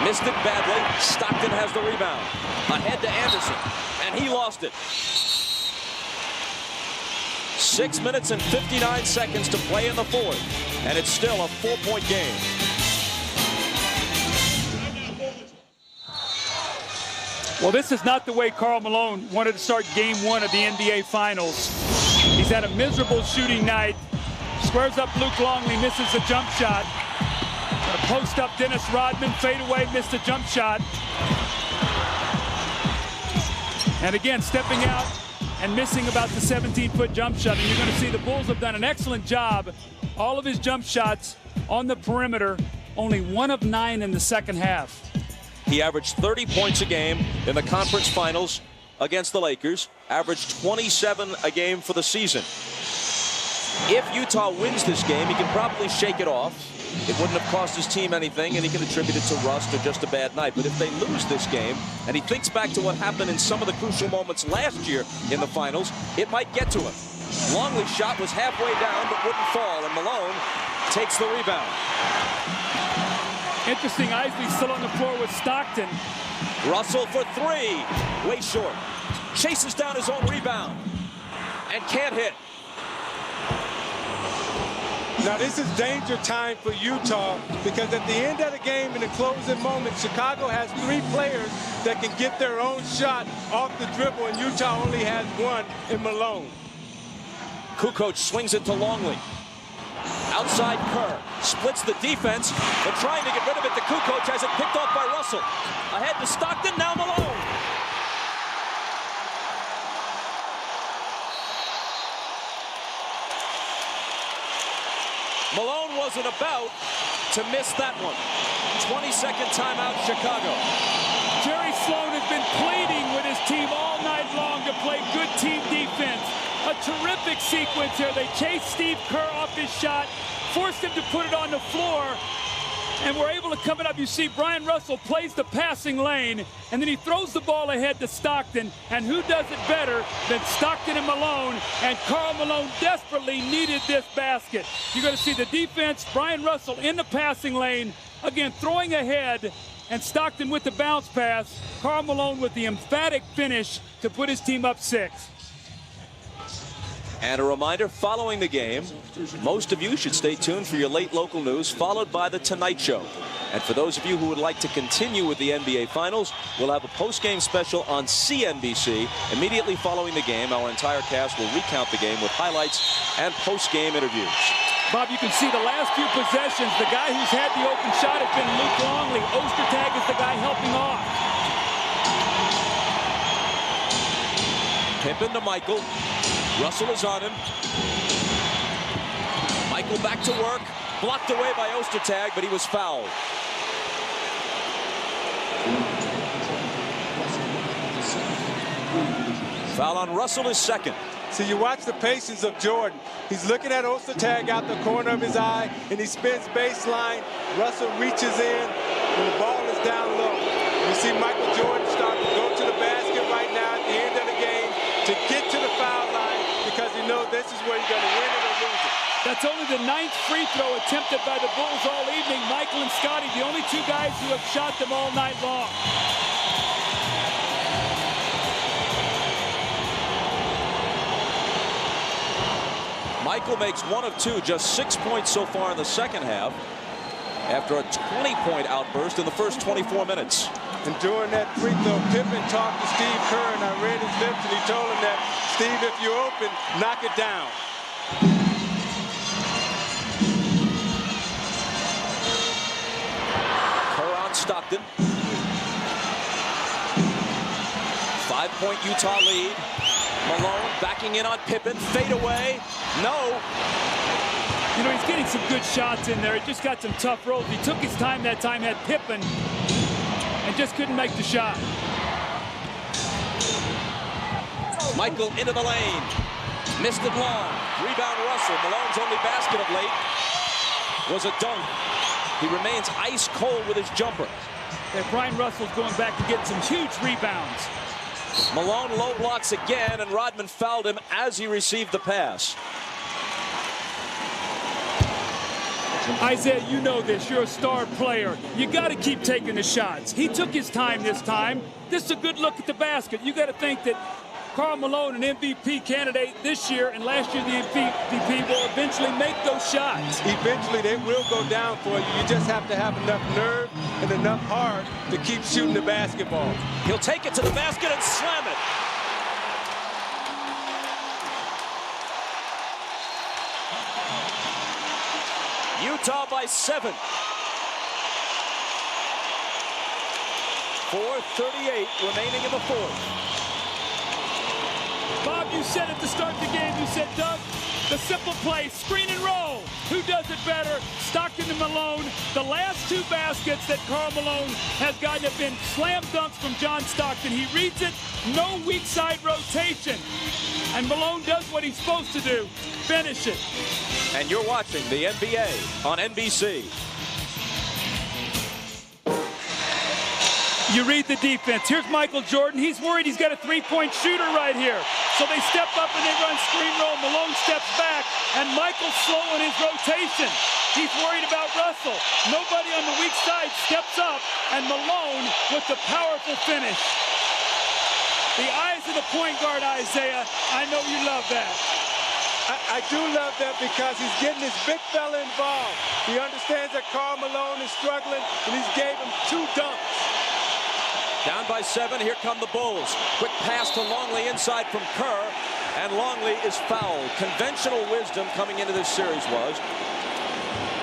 Missed it badly. Stockton has the rebound. Ahead to Anderson, and he lost it. 6 minutes and 59 seconds to play in the fourth, and it's still a 4-point game. Well, this is not the way Karl Malone wanted to start Game 1 of the NBA Finals. He's had a miserable shooting night. Squares up Luc Longley, misses a jump shot. Post up Dennis Rodman, fade away, missed a jump shot. And again, stepping out and missing about the 17-foot jump shot. And you're going to see the Bulls have done an excellent job. All of his jump shots on the perimeter, only 1 of 9 in the second half. He averaged 30 points a game in the conference finals against the Lakers, averaged 27 a game for the season. If Utah wins this game, he can probably shake it off. It wouldn't have cost his team anything, and he can attribute it to rust or just a bad night. But if they lose this game, and he thinks back to what happened in some of the crucial moments last year in the finals, it might get to him. Longley's shot was halfway down, but wouldn't fall, and Malone takes the rebound. Interesting, Eisley still on the floor with Stockton. Russell for 3, way short. Chases down his own rebound, and can't hit. Now this is danger time for Utah, because at the end of the game, in the closing moment, Chicago has 3 players that can get their own shot off the dribble, and Utah only has 1 in Malone. Kukoč swings it to Longley. Outside Kerr, splits the defense, but trying to get rid of it to Kukoč, has it picked off by Russell. Ahead to Stockton, now Malone. Malone wasn't about to miss that one. 22nd timeout, Chicago. Jerry Sloan has been pleading with his team all night long to play good team defense. A terrific sequence here. They chased Steve Kerr off his shot, forced him to put it on the floor, and were able to come it up. You see Brian Russell plays the passing lane, and then he throws the ball ahead to Stockton, and who does it better than Stockton and Malone? And Karl Malone desperately needed this basket. You're going to see the defense, Brian Russell in the passing lane, again throwing ahead, and Stockton with the bounce pass. Karl Malone with the emphatic finish to put his team up 6. And a reminder, following the game, most of you should stay tuned for your late local news, followed by The Tonight Show. And for those of you who would like to continue with the NBA Finals, we'll have a post-game special on CNBC. Immediately following the game, our entire cast will recount the game with highlights and post-game interviews. Bob, you can see the last few possessions, the guy who's had the open shot has been Luc Longley. Ostertag is the guy helping off. Pippen to Michael. Russell is on him. Michael back to work. Blocked away by Ostertag, but he was fouled. Foul on Russell is second. So you watch the patience of Jordan. He's looking at Ostertag out the corner of his eye, and he spins baseline. Russell reaches in, and the ball is down low. You see Michael Jordan start to go to the basket right now at the end of the game to get to the foul line, because he knows this is where he's going to win it or lose it. That's only the 9th free throw attempted by the Bulls all evening. Michael and Scottie, the only 2 guys who have shot them all night long. Michael makes 1 of 2, just 6 points so far in the second half, after a 20-point outburst in the first 24 minutes. And during that free throw, Pippen talked to Steve Kerr, and I read his lips, and he told him that, Steve, if you're open, knock it down. Kerr on Stockton. 5-point Utah lead. Malone backing in on Pippen. Fade away. No. You know, he's getting some good shots in there. He just got some tough rolls. He took his time that time, had Pippen, and just couldn't make the shot. Michael into the lane. Missed it long. Rebound Russell. Malone's only basket of late was a dunk. He remains ice cold with his jumper. And Brian Russell's going back to get some huge rebounds. Malone low blocks again, and Rodman fouled him as he received the pass. Isaiah, you know this. You're a star player. You got to keep taking the shots. He took his time this time. This is a good look at the basket. You got to think that Karl Malone, an MVP candidate this year and last year the MVP, will eventually make those shots. Eventually they will go down for you. You just have to have enough nerve and enough heart to keep shooting the basketball. He'll take it to the basket and slam it. Utah by 7. 4:38 remaining in the fourth. Bob, you said at the start of the game, you said, Doug, the simple play, screen and roll. Who does it better? Stockton and Malone. The last two baskets that Karl Malone has gotten have been slam dunks from John Stockton. He reads it, no weak side rotation. And Malone does what he's supposed to do, finish it. And you're watching the NBA on NBC. You read the defense. Here's Michael Jordan. He's worried he's got a three-point shooter right here. So they step up and they run screen roll. Malone steps back, and Michael's slow in his rotation. He's worried about Russell. Nobody on the weak side steps up, and Malone with the powerful finish. The eyes of the point guard, Isaiah. I know you love that. I do love that because he's getting his big fella involved. He understands that Karl Malone is struggling, and he's gave him 2 dunks. Down by 7, here come the Bulls. Quick pass to Longley inside from Kerr, and Longley is fouled. Conventional wisdom coming into this series was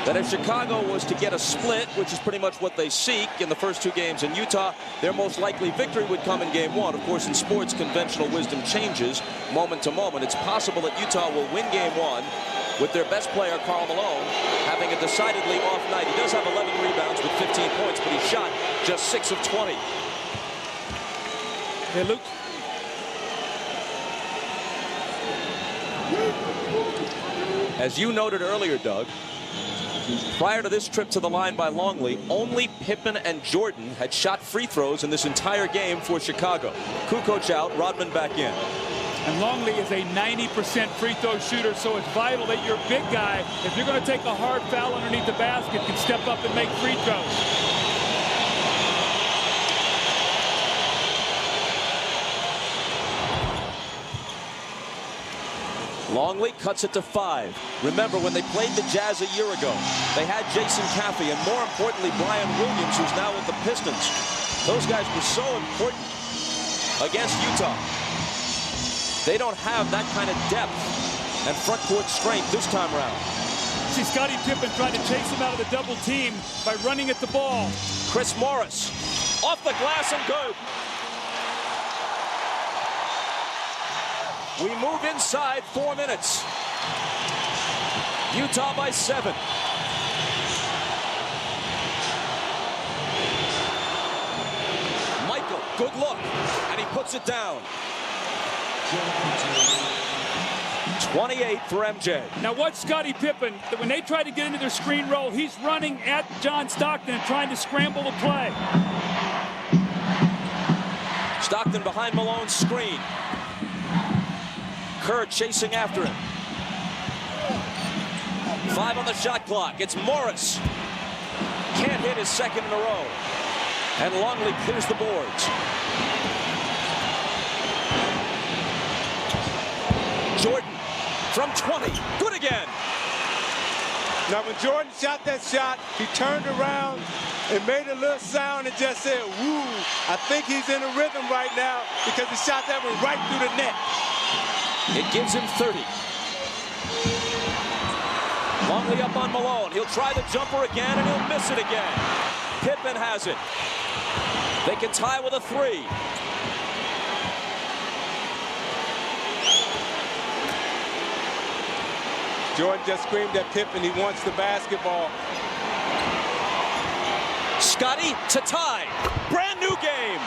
that if Chicago was to get a split, which is pretty much what they seek in the first 2 games in Utah, their most likely victory would come in game 1. Of course, in sports, conventional wisdom changes moment to moment. It's possible that Utah will win game 1 with their best player, Karl Malone, having a decidedly off night. He does have 11 rebounds with 15 points, but he shot just 6 of 20. Hey, Luke. As you noted earlier, Doug, prior to this trip to the line by Longley, only Pippen and Jordan had shot free throws in this entire game for Chicago. Kukoč out, Rodman back in. And Longley is a 90% free throw shooter, so it's vital that your big guy, if you're going to take a hard foul underneath the basket, can step up and make free throws. Longley cuts it to 5. Remember, when they played the Jazz a year ago, they had Jason Caffey and, more importantly, Brian Williams, who's now with the Pistons. Those guys were so important against Utah. They don't have that kind of depth and front court strength this time around. See Scottie Pippen trying to chase him out of the double team by running at the ball. Chris Morris off the glass and good. We move inside 4 minutes. Utah by 7. Michael, good look, and he puts it down. 28 for MJ. Now watch Scottie Pippen. When they try to get into their screen roll, he's running at John Stockton and trying to scramble the play. Stockton behind Malone's screen. Kerr chasing after him. 5 on the shot clock. It's Morris. Can't hit his second in a row. And Longley clears the boards. Jordan from 20. Good again. Now, when Jordan shot that shot, he turned around and made a little sound and just said, woo. I think he's in a rhythm right now because the shot that went right through the net. It gives him 30. Longley up on Malone. He'll try the jumper again, and he'll miss it again. Pippen has it. They can tie with a 3. Jordan just screamed at Pippen. He wants the basketball. Scottie to tie. Brand new game.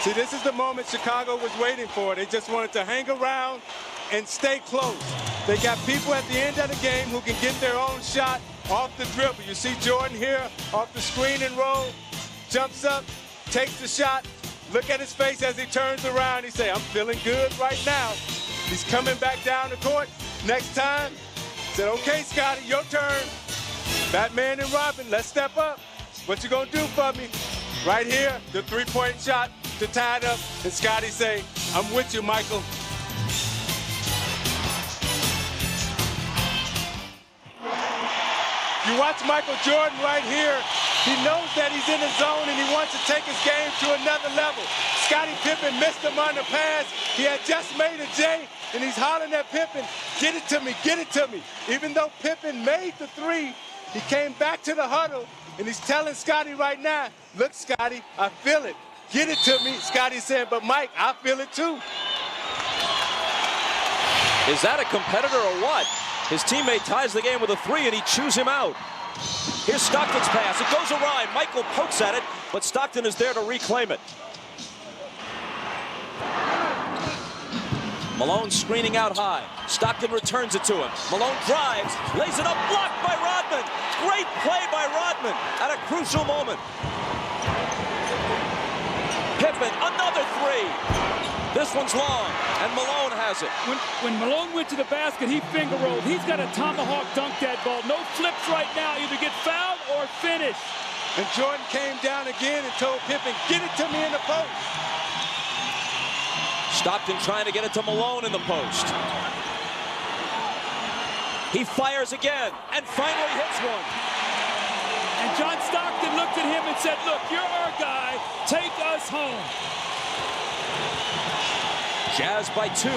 See, this is the moment Chicago was waiting for. They just wanted to hang around and stay close. They got people at the end of the game who can get their own shot off the dribble. You see Jordan here off the screen and roll, jumps up, takes the shot. Look at his face as he turns around. He say, I'm feeling good right now. He's coming back down the court. Next time, said, okay, Scottie, your turn. Batman and Robin, let's step up. What you gonna do for me? Right here, the 3-point shot to tie it up, and Scottie say, I'm with you, Michael. You watch Michael Jordan right here. He knows that he's in the zone, and he wants to take his game to another level. Scottie Pippen missed him on the pass. He had just made a J, and he's hollering at Pippen, get it to me, get it to me. Even though Pippen made the 3, he came back to the huddle, And he's telling Scottie right now, look, Scottie, I feel it. Get it to me. Scottie saying, but Mike, I feel it too. Is that a competitor or what? His teammate ties the game with a 3, and he chews him out. Here's Stockton's pass. It goes awry. Michael pokes at it, but Stockton is there to reclaim it. Malone screening out high. Stockton returns it to him. Malone drives, lays it up, blocked by Rodman. Great play by Rodman at a crucial moment. Pippen, another 3. This one's long, and Malone has it. When Malone went to the basket, he finger rolled. He's got a tomahawk dunk that ball. No flips right now. Either get fouled or finish. And Jordan came down again and told Pippen, get it to me in the post. Stockton trying to get it to Malone in the post. He fires again and finally hits one. And John Stockton looked at him and said, look, you're our guy. Take us home. Jazz by 2.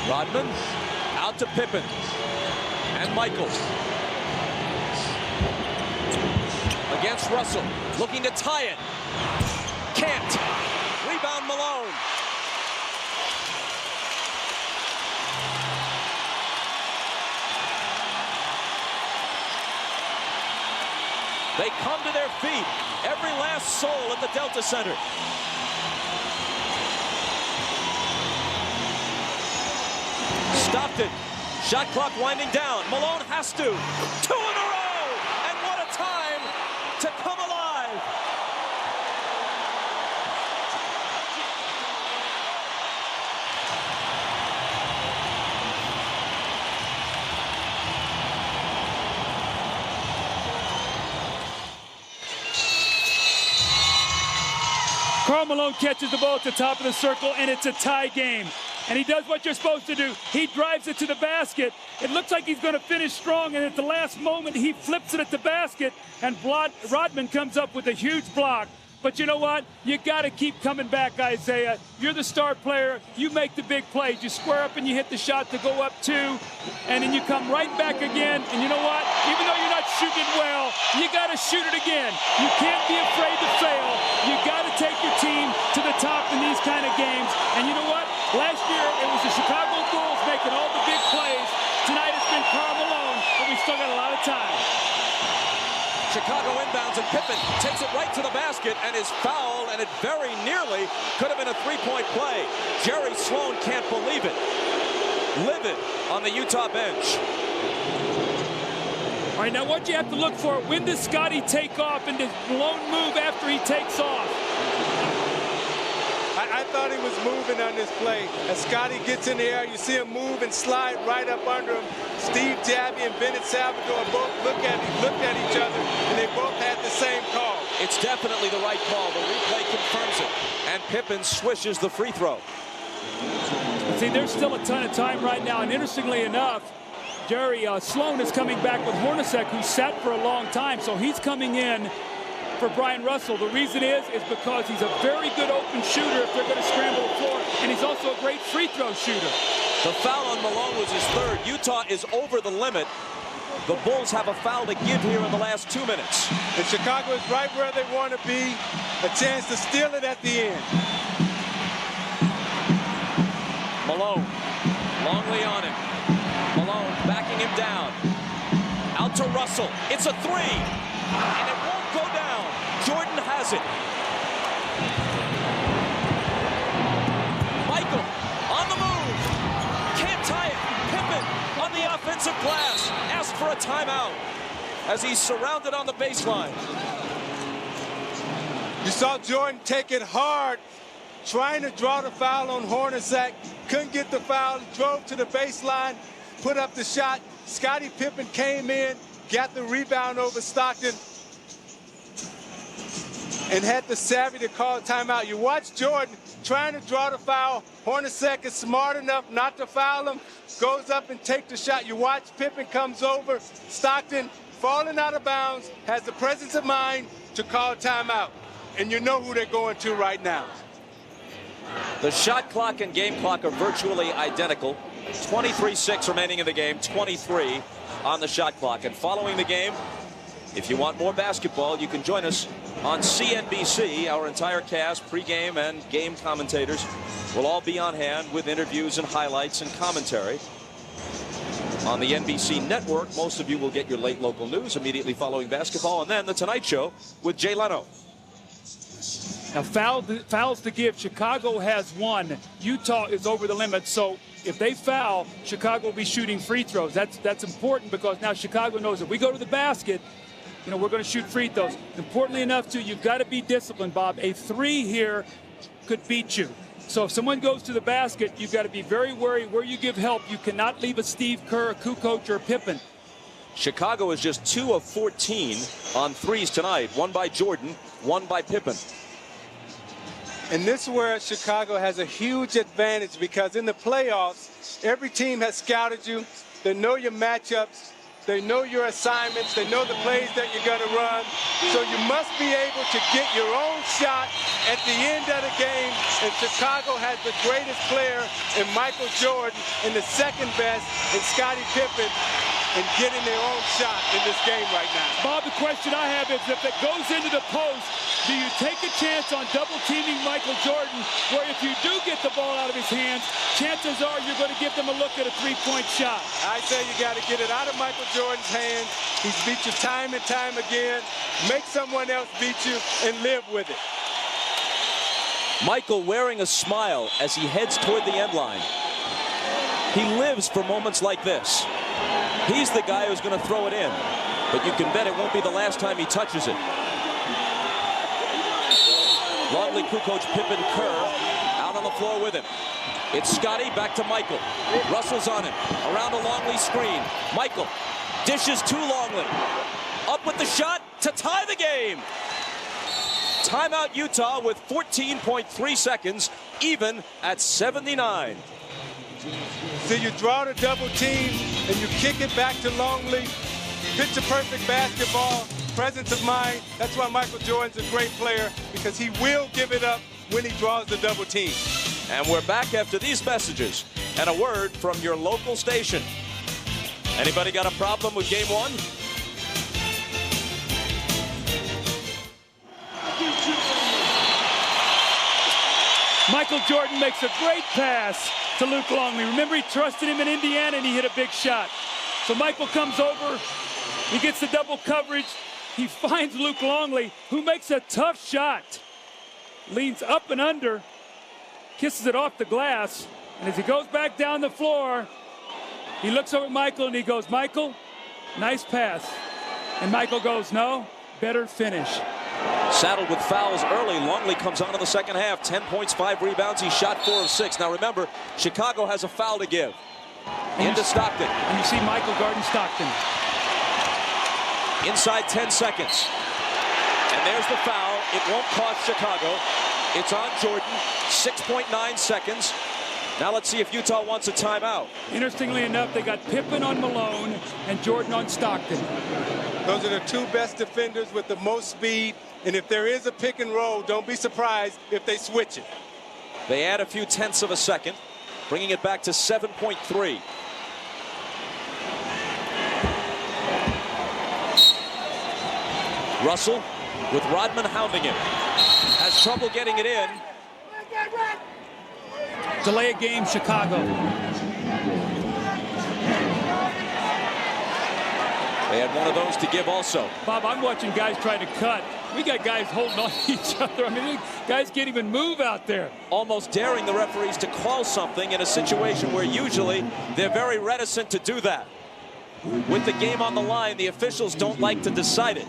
Rodman out to Pippen and Michael. Against Russell, looking to tie it. Can't. Rebound Malone. They come to their feet. Every last soul at the Delta Center. Stockton. Shot clock winding down. Malone has to. 2 in a row. And what a time to come alive. Karl Malone catches the ball at the top of the circle, and it's a tie game. And he does what you're supposed to do. He drives it to the basket. It looks like he's going to finish strong, and at the last moment, he flips it at the basket, and Rodman comes up with a huge block. But you know what? You got to keep coming back, Isaiah. You're the star player. You make the big plays. You square up and you hit the shot to go up 2, and then you come right back again. And you know what? Even though you're not shooting it well, you got to shoot it again. You can't be afraid to fail. You got to take your team to the top in these kind of games. And you know what? Last year, it was the Chicago Bulls making all the big plays. Tonight, it's been Karl Malone, but we still got a lot of time. Chicago inbounds, and Pippen takes it right to the basket and is fouled, and it very nearly could have been a 3-point play. Jerry Sloan can't believe it. Livid on the Utah bench. All right, now what you have to look for, when does Scottie take off and does Malone move after he takes off? I thought he was moving on this play. As Scottie gets in the air, you see him move and slide right up under him. Steve Jabby and Bennett Salvador both looked at each other, and they both had the same call. It's definitely the right call. The replay confirms it. And Pippen swishes the free throw. See, there's still a ton of time right now, and interestingly enough, Jerry Sloan is coming back with Hornacek, who sat for a long time, so he's coming in for Brian Russell. The reason is because he's a very good open shooter if they're going to scramble the floor, and he's also a great free throw shooter. The foul on Malone was his 3rd. Utah is over the limit. The Bulls have a foul to give here in the last 2 minutes. And Chicago is right where they want to be. A chance to steal it at the end. Malone. Longley on him. Malone backing him down. Out to Russell. It's a 3. And it won't go down. Jordan has it. Michael on the move. Can't tie it. Pippen on the offensive glass. Asked for a timeout as he's surrounded on the baseline. You saw Jordan take it hard, trying to draw the foul on Hornacek. Couldn't get the foul. Drove to the baseline, put up the shot. Scottie Pippen came in, got the rebound over Stockton, and had the savvy to call a timeout. You watch Jordan trying to draw the foul. Hornacek is smart enough not to foul him, goes up and takes the shot. You watch Pippen comes over. Stockton falling out of bounds, has the presence of mind to call a timeout. And you know who they're going to right now. The shot clock and game clock are virtually identical. 23-6 remaining in the game, 23 on the shot clock. And following the game, if you want more basketball, you can join us on CNBC. Our entire cast, pregame and game commentators, will all be on hand with interviews and highlights and commentary. On the NBC network, most of you will get your late local news immediately following basketball, and then The Tonight Show with Jay Leno. Now, fouls to give. Chicago has one. Utah is over the limit. So if they foul, Chicago will be shooting free throws. That's important, because now Chicago knows if we go to the basket, you know, we're going to shoot free throws. Importantly enough, too, you've got to be disciplined, Bob. A three here could beat you. So if someone goes to the basket, you've got to be very wary where you give help. You cannot leave a Steve Kerr, a Kukoč, or a Pippen. Chicago is just 2 of 14 on threes tonight. One by Jordan, one by Pippen. And this is where Chicago has a huge advantage, because in the playoffs, every team has scouted you. They know your matchups. They know your assignments. They know the plays that you're going to run. So you must be able to get your own shot at the end of the game. And Chicago has the greatest player in Michael Jordan and the second best in Scottie Pippen in getting their own shot in this game right now. Bob, the question I have is, if it goes into the post, do you take a chance on double-teaming Michael Jordan, where if you do get the ball out of his hands, chances are you're going to give them a look at a three-point shot? I say you got to get it out of Michael Jordan's hands. He's beat you time and time again. Make someone else beat you and live with it. Michael wearing a smile as he heads toward the end line. He lives for moments like this. He's the guy who's going to throw it in, but you can bet it won't be the last time he touches it. Longley, Kukoč, Pippen, Kerr out on the floor with him. It's Scottie, back to Michael. Russell's on him, around a Longley screen. Michael dishes to Longley. Up with the shot to tie the game. Timeout Utah with 14.3 seconds, even at 79. So you draw the double team and you kick it back to Longley. Picture perfect basketball, presence of mind. That's why Michael Jordan's a great player, because he will give it up when he draws the double team. And we're back after these messages and a word from your local station. Anybody got a problem with game one? Michael Jordan makes a great pass to Luc Longley. Remember, he trusted him in Indiana, and he hit a big shot. So Michael comes over. He gets the double coverage. He finds Luc Longley, who makes a tough shot. Leans up and under, kisses it off the glass. And as he goes back down the floor, he looks over at Michael and he goes, "Michael, nice pass." And Michael goes, "No, better finish." Saddled with fouls early, Longley comes on in the second half. 10 points, 5 rebounds. He shot 4 of 6. Now remember, Chicago has a foul to give. Into Stockton. And you see Michael guarding Stockton. Inside 10 seconds. And there's the foul. It won't cost Chicago. It's on Jordan. 6.9 seconds. Now let's see if Utah wants a timeout. Interestingly enough, they got Pippen on Malone and Jordan on Stockton. Those are the two best defenders with the most speed. And if there is a pick and roll, don't be surprised if they switch it. They add a few tenths of a second, bringing it back to 7.3. Russell with Rodman hounding him. Has trouble getting it in. Delay a game, Chicago. They had one of those to give also. Bob, I'm watching guys trying to cut. We got guys holding on to each other. I mean, guys can't even move out there. Almost daring the referees to call something in a situation where usually they're very reticent to do that. With the game on the line, the officials don't like to decide it.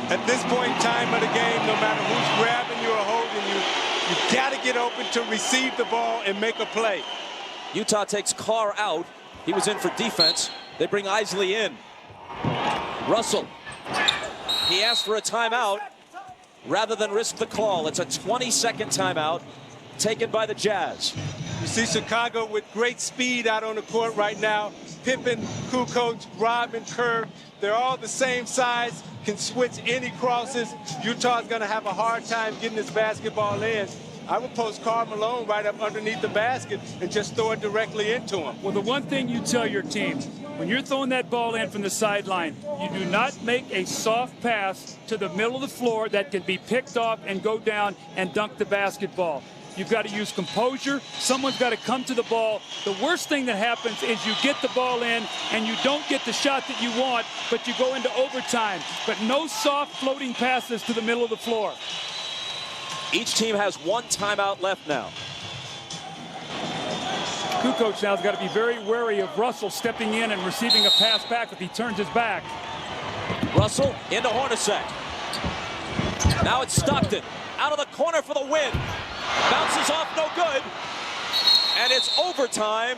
At this point in time of the game, no matter who's grabbing you or holding you, you've got to get open to receive the ball and make a play. Utah takes Kerr out. He was in for defense. They bring Eisley in. Russell. He asked for a timeout rather than risk the call. It's a 20-second timeout taken by the Jazz. You see Chicago with great speed out on the court right now. Pippen, Kukoč, Rodman, Kerr, they're all the same size, can switch any crosses. Utah's going to have a hard time getting this basketball in. I would post Karl Malone right up underneath the basket and just throw it directly into him. Well, the one thing you tell your team, when you're throwing that ball in from the sideline, you do not make a soft pass to the middle of the floor that can be picked off and go down and dunk the basketball. You've got to use composure. Someone's got to come to the ball. The worst thing that happens is you get the ball in and you don't get the shot that you want, but you go into overtime. But no soft floating passes to the middle of the floor. Each team has one timeout left now. Kukoč now has got to be very wary of Russell stepping in and receiving a pass back if he turns his back. Russell into Hornacek. Now it's Stockton. Out of the corner for the win. Bounces off, no good. And it's overtime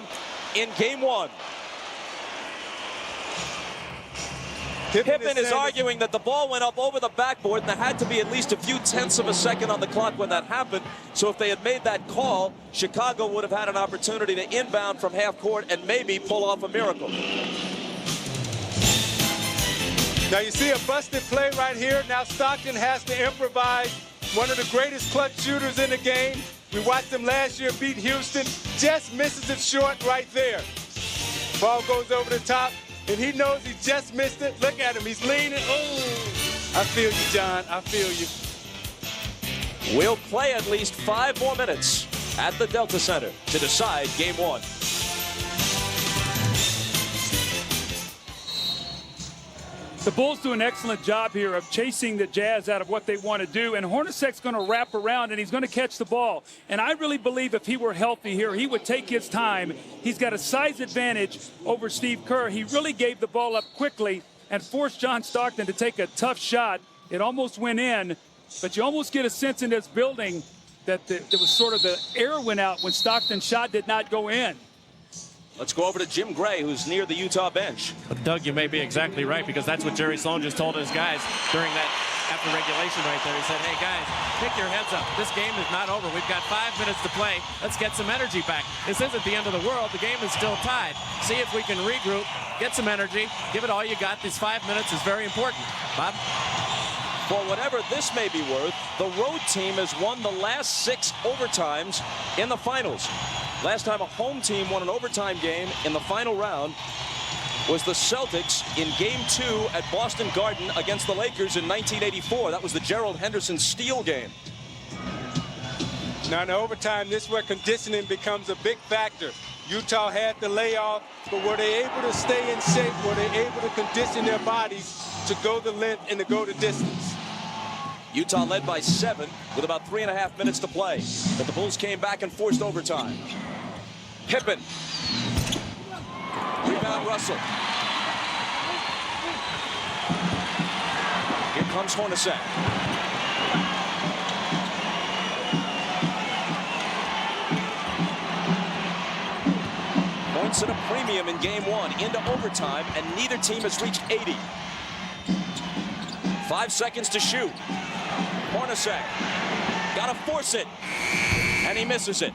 in game one. Pippen is arguing that the ball went up over the backboard and there had to be at least a few tenths of a second on the clock when that happened. So if they had made that call, Chicago would have had an opportunity to inbound from half court and maybe pull off a miracle. Now you see a busted play right here. Now Stockton has to improvise. One of the greatest clutch shooters in the game. We watched him last year beat Houston. Just misses it short right there. Ball goes over the top. And he knows he just missed it. Look at him. He's leaning. Oh, I feel you, John. I feel you. We'll play at least 5 more minutes at the Delta Center to decide game one. The Bulls do an excellent job here of chasing the Jazz out of what they want to do, and Hornacek's going to wrap around and he's going to catch the ball. And I really believe if he were healthy here, he would take his time. He's got a size advantage over Steve Kerr. He really gave the ball up quickly and forced John Stockton to take a tough shot. It almost went in, but you almost get a sense in this building that there was sort of the air went out when Stockton's shot did not go in. Let's go over to Jim Gray, who's near the Utah bench. But Doug, you may be exactly right, because that's what Jerry Sloan just told his guys during that after regulation right there. He said, hey, guys, pick your heads up. This game is not over. We've got 5 minutes to play. Let's get some energy back. This isn't the end of the world. The game is still tied. See if we can regroup, get some energy, give it all you got. These 5 minutes is very important. Bob? For whatever this may be worth, the road team has won the last 6 overtimes in the finals. Last time a home team won an overtime game in the final round was the Celtics in Game 2 at Boston Garden against the Lakers in 1984. That was the Gerald Henderson steal game. Now in overtime, this is where conditioning becomes a big factor. Utah had the layoff, but were they able to stay in shape? Were they able to condition their bodies to go the length and to go the distance? Utah led by 7 with about 3.5 minutes to play. But the Bulls came back and forced overtime. Pippen. Rebound Russell. Here comes Hornacek. Points at a premium in game 1 into overtime, and neither team has reached 80. 5 seconds to shoot. Hornacek. Gotta force it. And he misses it.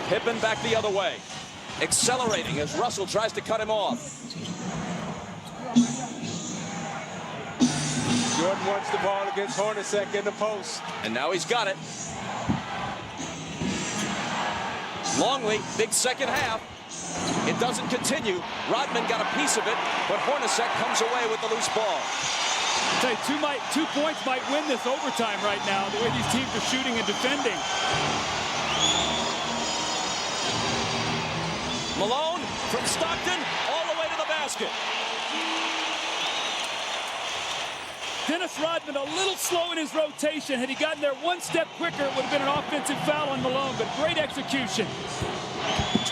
Pippen back the other way. Accelerating as Russell tries to cut him off. Jordan wants the ball against Hornacek in the post. And now he's got it. Longley, big second half. It doesn't continue. Rodman got a piece of it, but Hornacek comes away with the loose ball. I'll tell you, 2 points might win this overtime right now, the way these teams are shooting and defending. Malone from Stockton all the way to the basket. Dennis Rodman a little slow in his rotation. Had he gotten there 1 step quicker, it would have been an offensive foul on Malone, but great execution.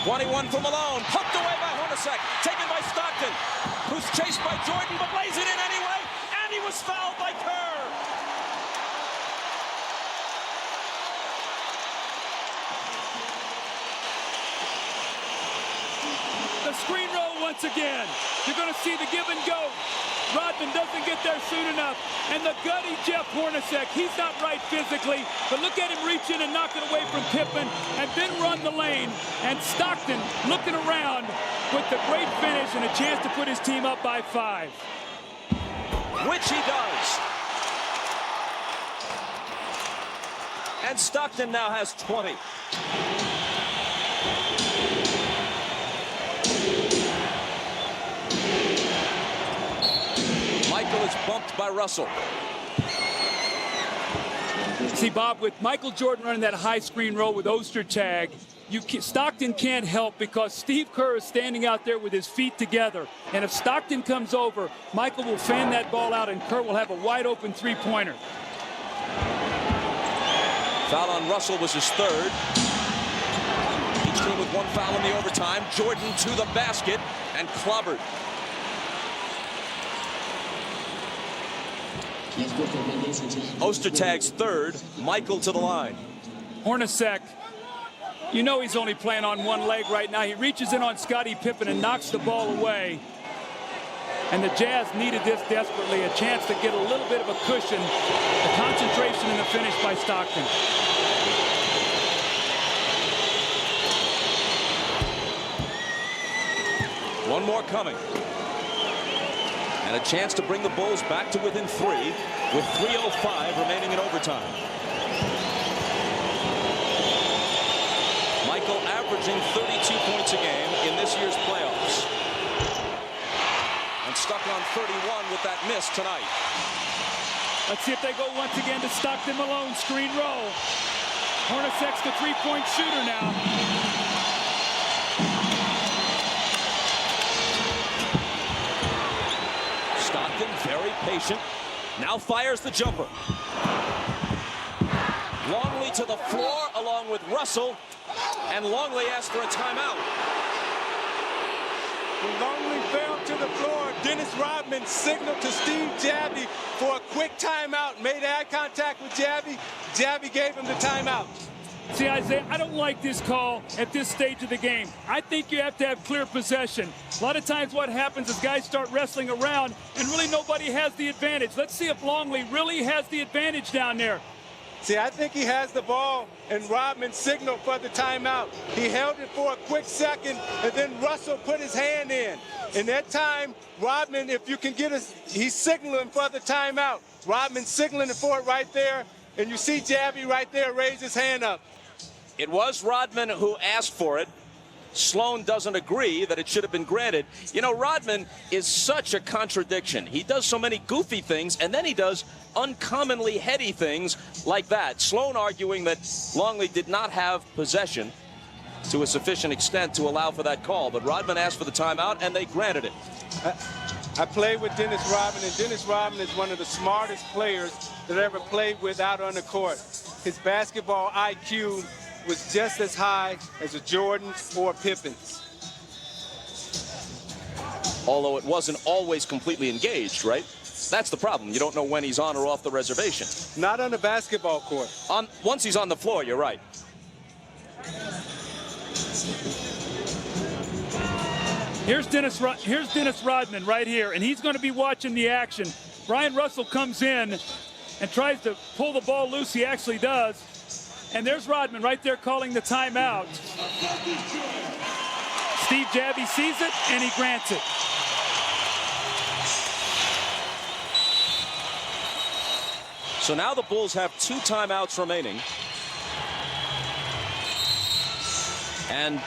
21 for Malone, poked away by Hornacek, taken by Stockton, who's chased by Jordan, but lays it in anyway, and he was fouled by Kerr. The screen roll once again. You're going to see the give and go. Rodman doesn't get there soon enough. And the gutty Jeff Hornacek, he's not right physically, but look at him reach in and knock it away from Pippen and then run the lane. And Stockton looking around with the great finish and a chance to put his team up by 5. Which he does. And Stockton now has 20. Michael is bumped by Russell. See, Bob, with Michael Jordan running that high screen roll with Ostertag, Stockton can't help because Steve Kerr is standing out there with his feet together. And if Stockton comes over, Michael will fan that ball out and Kerr will have a wide open three-pointer. Foul on Russell was his third. Each team with one foul in the overtime. Jordan to the basket and clobbered. Ostertag's third. Michael to the line. Hornacek, you know he's only playing on one leg right now. He reaches in on Scottie Pippen and knocks the ball away. And the Jazz needed this desperately, a chance to get a little bit of a cushion. The concentration in the finish by Stockton. One more coming. And a chance to bring the Bulls back to within 3 with 3:05 remaining in overtime. Michael averaging 32 points a game in this year's playoffs. And stuck on 31 with that miss tonight. Let's see if they go once again to Stockton Malone. Screen roll. Hornacek's the three-point shooter now. Stockton, very patient, now fires the jumper. Longley to the floor along with Russell, and Longley asks for a timeout. When Longley fell to the floor, Dennis Rodman signaled to Steve Javie for a quick timeout, made eye contact with Javie. Javie gave him the timeout. See, Isaiah, I don't like this call at this stage of the game. I think you have to have clear possession. A lot of times what happens is guys start wrestling around and really nobody has the advantage. Let's see if Longley really has the advantage down there. See, I think he has the ball, and Rodman signaled for the timeout. He held it for a quick second, and then Russell put his hand in. In that time, Rodman, if you can get us, he's signaling for the timeout. Rodman signaling for it right there, and you see Javie right there raise his hand up. It was Rodman who asked for it. Sloan doesn't agree that it should have been granted. You know, Rodman is such a contradiction. He does so many goofy things, and then he does uncommonly heady things like that. Sloan arguing that Longley did not have possession to a sufficient extent to allow for that call, but Rodman asked for the timeout, and they granted it. I played with Dennis Rodman, and Dennis Rodman is one of the smartest players that I ever played with out on the court. His basketball IQ was just as high as a Jordan or a Pippen. Although it wasn't always completely engaged, right? That's the problem. You don't know when he's on or off the reservation. Not on the basketball court. Once he's on the floor, you're right. Here's Dennis Rodman right here, and he's going to be watching the action. Brian Russell comes in and tries to pull the ball loose. He actually does. And there's Rodman right there calling the timeout. Steve Javie sees it, and he grants it. So now the Bulls have 2 timeouts remaining. And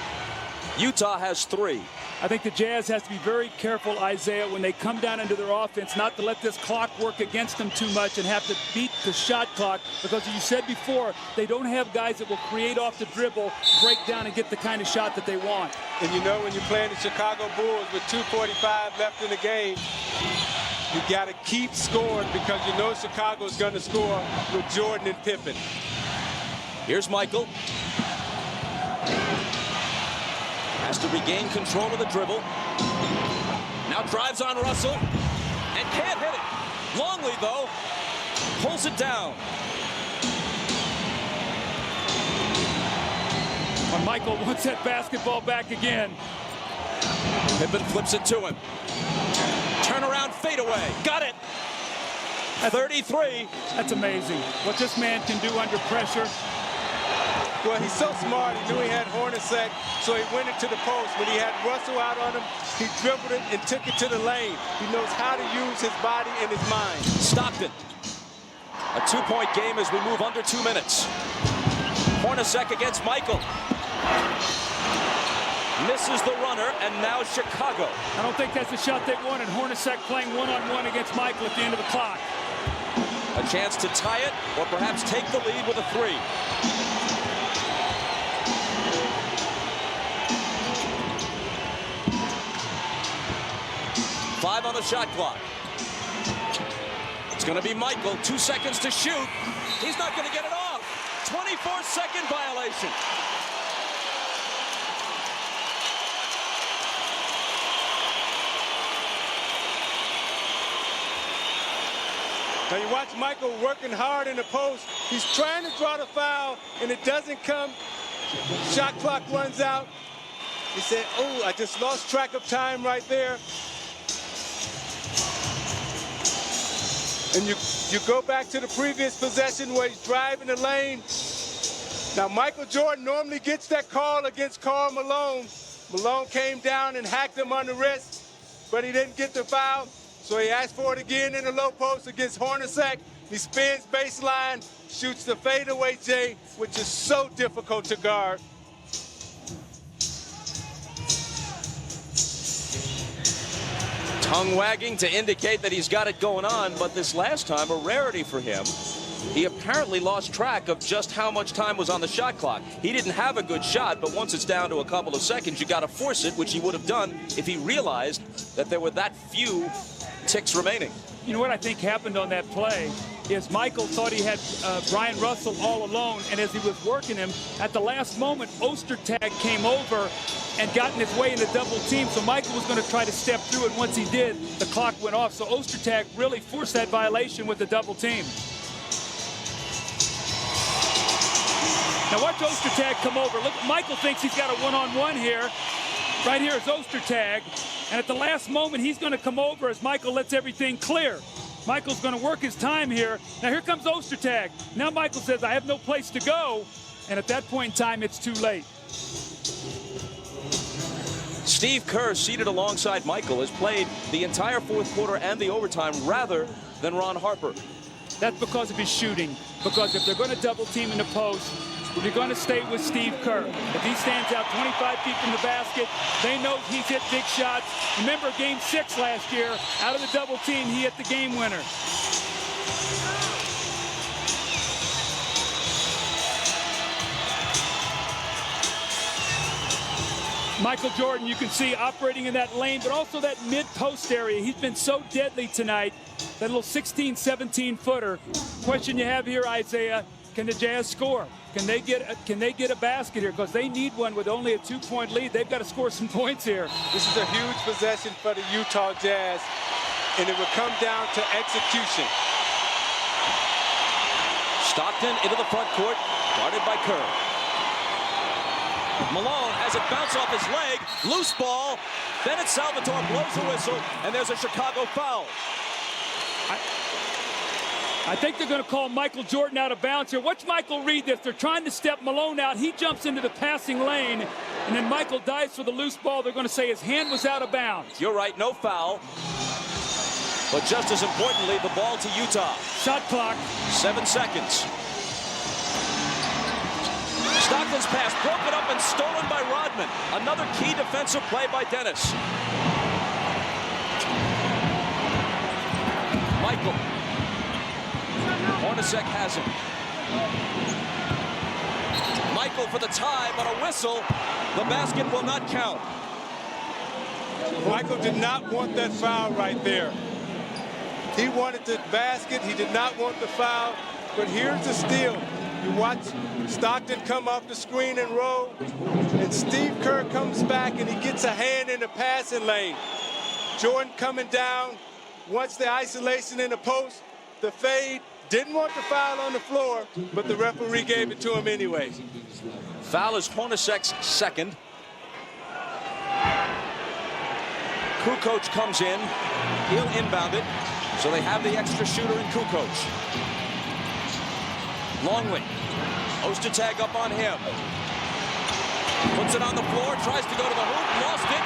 Utah has 3. I think the Jazz has to be very careful, Isaiah, when they come down into their offense, not to let this clock work against them too much and have to beat the shot clock, because as you said before, they don't have guys that will create off the dribble, break down, and get the kind of shot that they want. And you know, when you're playing the Chicago Bulls with 2:45 left in the game, you got to keep scoring because you know Chicago's going to score with Jordan and Pippen. Here's Michael. Has to regain control of the dribble. Now drives on Russell and can't hit it. Longley, though, pulls it down. When Michael wants that basketball back again. Pippen flips it to him. Turnaround fadeaway. Got it. 33. That's amazing. What this man can do under pressure. Well, he's so smart. He knew he had Hornacek, so he went into the post. When he had Russell out on him, he dribbled it and took it to the lane. He knows how to use his body and his mind. Stockton. A 2-point game as we move under 2 minutes. Hornacek against Michael. Misses the runner, and now Chicago. I don't think that's the shot they wanted. Hornacek playing one-on-one against Michael at the end of the clock. A chance to tie it, or perhaps take the lead with a 3. Five on the shot clock. It's going to be Michael. 2 seconds to shoot. He's not going to get it off. 24-second violation. Now you watch Michael working hard in the post. He's trying to draw the foul, and it doesn't come. Shot clock runs out. He said, oh, I just lost track of time right there. And you go back to the previous possession where he's driving the lane. Now Michael Jordan normally gets that call against Karl Malone. Malone came down and hacked him on the wrist, but he didn't get the foul. So he asked for it again in the low post against Hornacek. He spins baseline, shoots the fadeaway J, which is so difficult to guard. Tongue wagging to indicate that he's got it going on, but this last time, a rarity for him. He apparently lost track of just how much time was on the shot clock. He didn't have a good shot, but once it's down to a couple of seconds, you got to force it, which he would have done if he realized that there were that few ticks remaining. You know what I think happened on that play is Michael thought he had Brian Russell all alone, and as he was working him, at the last moment, Ostertag came over and got in his way in a double team, so Michael was going to try to step through, and once he did, the clock went off. So Ostertag really forced that violation with the double team. Now watch Ostertag come over. Look, Michael thinks he's got a one-on-one here. Right here is Ostertag. And at the last moment, he's going to come over as Michael lets everything clear. Michael's going to work his time here. Now here comes Ostertag. Now Michael says, I have no place to go. And at that point in time, it's too late. Steve Kerr, seated alongside Michael, has played the entire fourth quarter and the overtime rather than Ron Harper. That's because of his shooting. Because if they're going to double team in the post, you're going to stay with Steve Kerr. If he stands out 25 feet from the basket, they know he's hit big shots. Remember Game 6 last year, out of the double team, he hit the game winner. Michael Jordan, you can see operating in that lane, but also that mid-post area. He's been so deadly tonight, that little 16, 17-footer. Question you have here, Isaiah, can the Jazz score? Can they get a basket here? Because they need one with only a 2-point lead. They've got to score some points here. This is a huge possession for the Utah Jazz, and it will come down to execution. Stockton into the front court, guarded by Kerr. Malone has it bounce off his leg, loose ball. Bennett Salvatore blows the whistle, and there's a Chicago foul. I think they're going to call Michael Jordan out of bounds here. Watch Michael read this. They're trying to step Malone out. He jumps into the passing lane, and then Michael dives for the loose ball. They're going to say his hand was out of bounds. You're right, no foul. But just as importantly, the ball to Utah. Shot clock. 7 seconds. Stockton's pass broken up and stolen by Rodman. Another key defensive play by Dennis. Michael. Hornacek has him. Michael for the tie, but a whistle. The basket will not count. Michael did not want that foul right there. He wanted the basket. He did not want the foul. But here's the steal. You watch Stockton come off the screen and roll, and Steve Kerr comes back and he gets a hand in the passing lane. Jordan coming down, wants the isolation in the post, the fade. Didn't want the foul on the floor, but the referee gave it to him anyway. Foul is Hornacek's second. Kukoč comes in. He'll inbound it. So they have the extra shooter in Kukoč. Longley. Ostertag up on him. Puts it on the floor, tries to go to the hoop, lost it.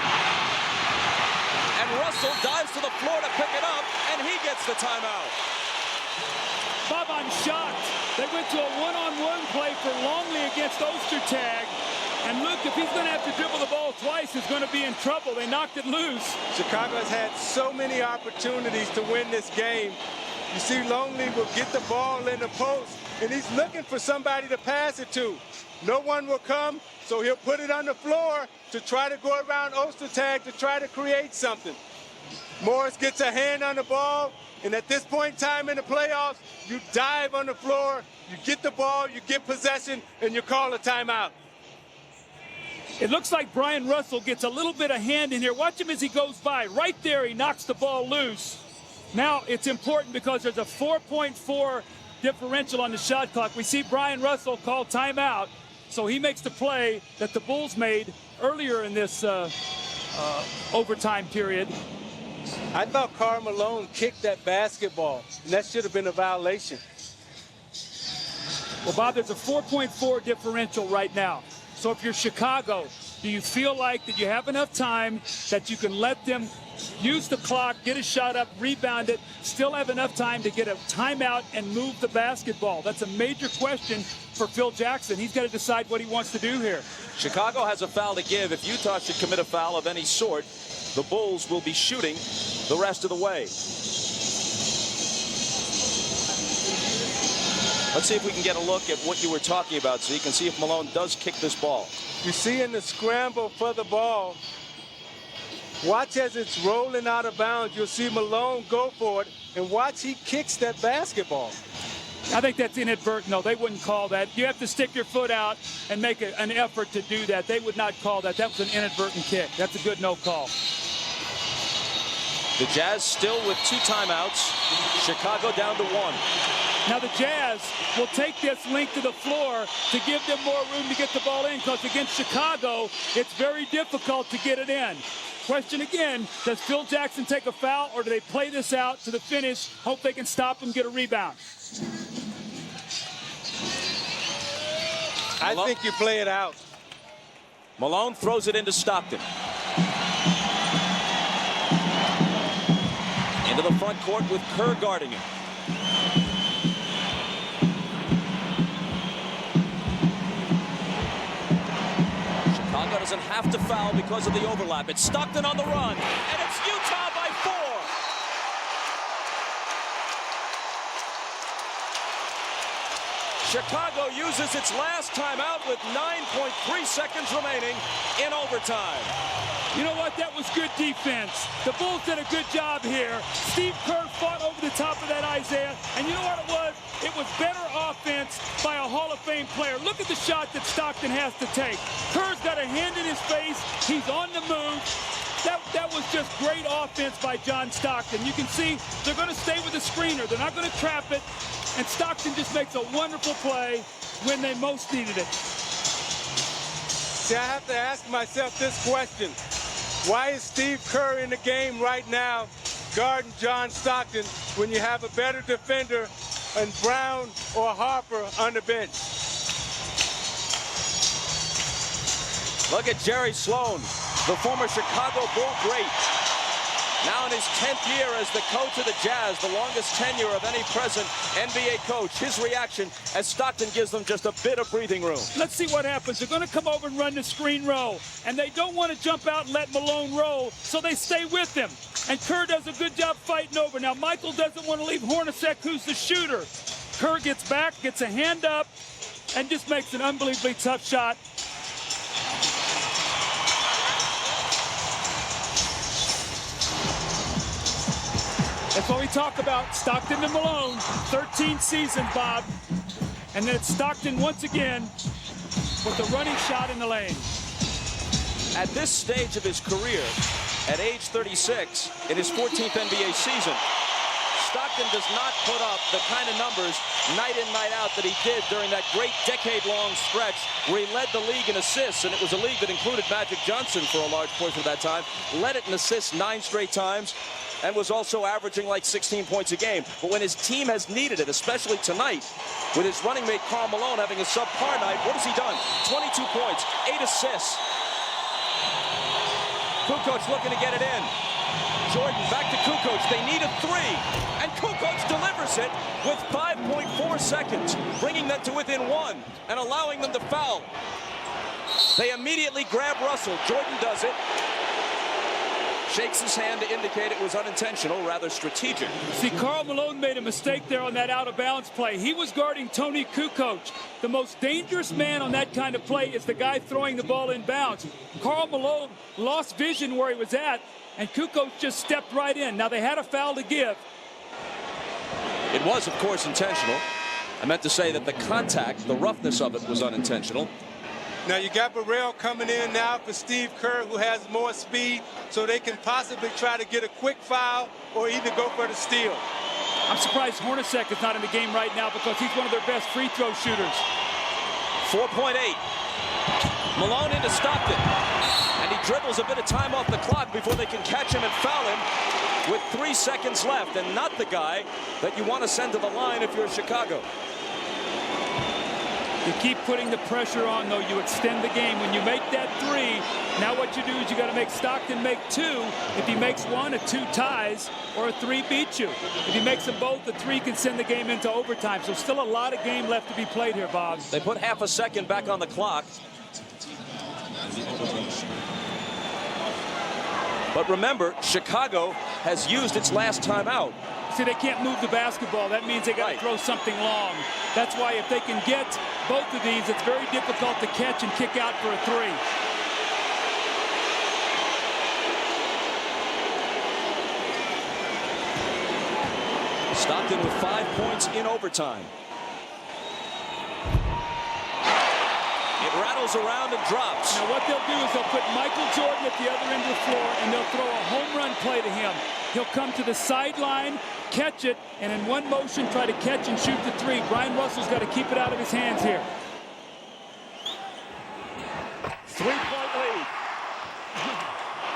And Russell dives to the floor to pick it up, and he gets the timeout. Bob, I'm shocked. They went to a one-on-one play for Longley against Ostertag. And Luc, if he's going to have to dribble the ball twice, he's going to be in trouble. They knocked it loose. Chicago has had so many opportunities to win this game. You see Longley will get the ball in the post, and he's looking for somebody to pass it to. No one will come, so he'll put it on the floor to try to go around Ostertag to try to create something. Morris gets a hand on the ball, and at this point in time in the playoffs, you dive on the floor, you get the ball, you get possession, and you call a timeout. It looks like Brian Russell gets a little bit of hand in here. Watch him as he goes by. Right there, he knocks the ball loose. Now, it's important because there's a 4.4 differential on the shot clock. We see Brian Russell call timeout, so he makes the play that the Bulls made earlier in this overtime period. I thought Karl Malone kicked that basketball, and that should have been a violation. Well, Bob, there's a 4.4 differential right now. So if you're Chicago, do you feel like that you have enough time that you can let them use the clock, get a shot up, rebound it, still have enough time to get a timeout and move the basketball? That's a major question for Phil Jackson. He's got to decide what he wants to do here. Chicago has a foul to give. If Utah should commit a foul of any sort, the Bulls will be shooting the rest of the way. Let's see if we can get a look at what you were talking about so you can see if Malone does kick this ball. You see in the scramble for the ball, watch as it's rolling out of bounds. You'll see Malone go for it, and watch he kicks that basketball. I think that's inadvertent, though. They wouldn't call that. You have to stick your foot out and make an effort to do that. They would not call that. That was an inadvertent kick. That's a good no call. The Jazz still with 2 timeouts. Chicago down to 1. Now the Jazz will take this length of the floor to give them more room to get the ball in, because against Chicago, it's very difficult to get it in. Question again, does Phil Jackson take a foul, or do they play this out to the finish, hope they can stop him, get a rebound? I think you play it out. Malone throws it into Stockton. Into the front court with Kerr guarding him. Chicago doesn't have to foul because of the overlap. It's Stockton on the run, and it's Utah by 4. Chicago uses its last timeout with 9.3 seconds remaining in overtime. You know what? That was good defense. The Bulls did a good job here. Steve Kerr fought over the top of that Isaiah, and you know what it was? It was better offense by a Hall of Fame player. Look at the shot that Stockton has to take. Kerr's got a hand in his face. He's on the move. That was just great offense by John Stockton. You can see they're going to stay with the screener. They're not going to trap it. And Stockton just makes a wonderful play when they most needed it. See, I have to ask myself this question. Why is Steve Kerr in the game right now guarding John Stockton when you have a better defender and Brown or Harper on the bench? Look at Jerry Sloan, the former Chicago Bull great. Now in his 10th year as the coach of the Jazz, the longest tenure of any present NBA coach. His reaction as Stockton gives them just a bit of breathing room. Let's see what happens. They're going to come over and run the screen roll, and they don't want to jump out and let Malone roll, so they stay with him. And Kerr does a good job fighting over. Now Michael doesn't want to leave Hornacek, who's the shooter. Kerr gets back, gets a hand up, and just makes an unbelievably tough shot. That's what we talk about, Stockton and Malone, 13th season, Bob. And then it's Stockton once again with the running shot in the lane. At this stage of his career, at age 36, in his 14th NBA season, Stockton does not put up the kind of numbers night in, night out that he did during that great decade-long stretch where he led the league in assists, and it was a league that included Magic Johnson for a large portion of that time, led it in assists 9 straight times, and was also averaging like 16 points a game. But when his team has needed it, especially tonight, with his running mate Karl Malone having a subpar night, what has he done? 22 points, 8 assists. Kukoč looking to get it in. Jordan back to Kukoč. They need a three. And Kukoč delivers it with 5.4 seconds, bringing them to within one and allowing them to foul. They immediately grab Russell. Jordan does it. Shakes his hand to indicate it was unintentional, rather strategic. See, Karl Malone made a mistake there on that out-of-bounds play. He was guarding Toni Kukoc. The most dangerous man on that kind of play is the guy throwing the ball in bounds. Karl Malone lost vision where he was at, and Kukoc just stepped right in. Now, they had a foul to give. It was, of course, intentional. I meant to say that the contact, the roughness of it was unintentional. Now you got Burrell coming in now for Steve Kerr, who has more speed, so they can possibly try to get a quick foul or either go for the steal. I'm surprised Hornacek is not in the game right now because he's one of their best free throw shooters. 4.8. Malone into Stockton. And he dribbles a bit of time off the clock before they can catch him and foul him with 3 seconds left. And not the guy that you want to send to the line if you're Chicago. You keep putting the pressure on, though. You extend the game. When you make that three, now what you do is you got to make Stockton make two. If he makes one, a two ties, or a three beats you. If he makes them both, the three can send the game into overtime. So still a lot of game left to be played here, Bob. They put half a second back on the clock. But remember, Chicago has used its last timeout. See, they can't move the basketball. That means they got to throw something long. That's why if they can get both of these, it's very difficult to catch and kick out for a three. Stockton with 5 points in overtime. It rattles around and drops. Now what they'll do is they'll put Michael Jordan at the other end of the floor and they'll throw a home run play to him. He'll come to the sideline, catch it, and in one motion try to catch and shoot the three. Brian Russell's got to keep it out of his hands here. 3-point lead.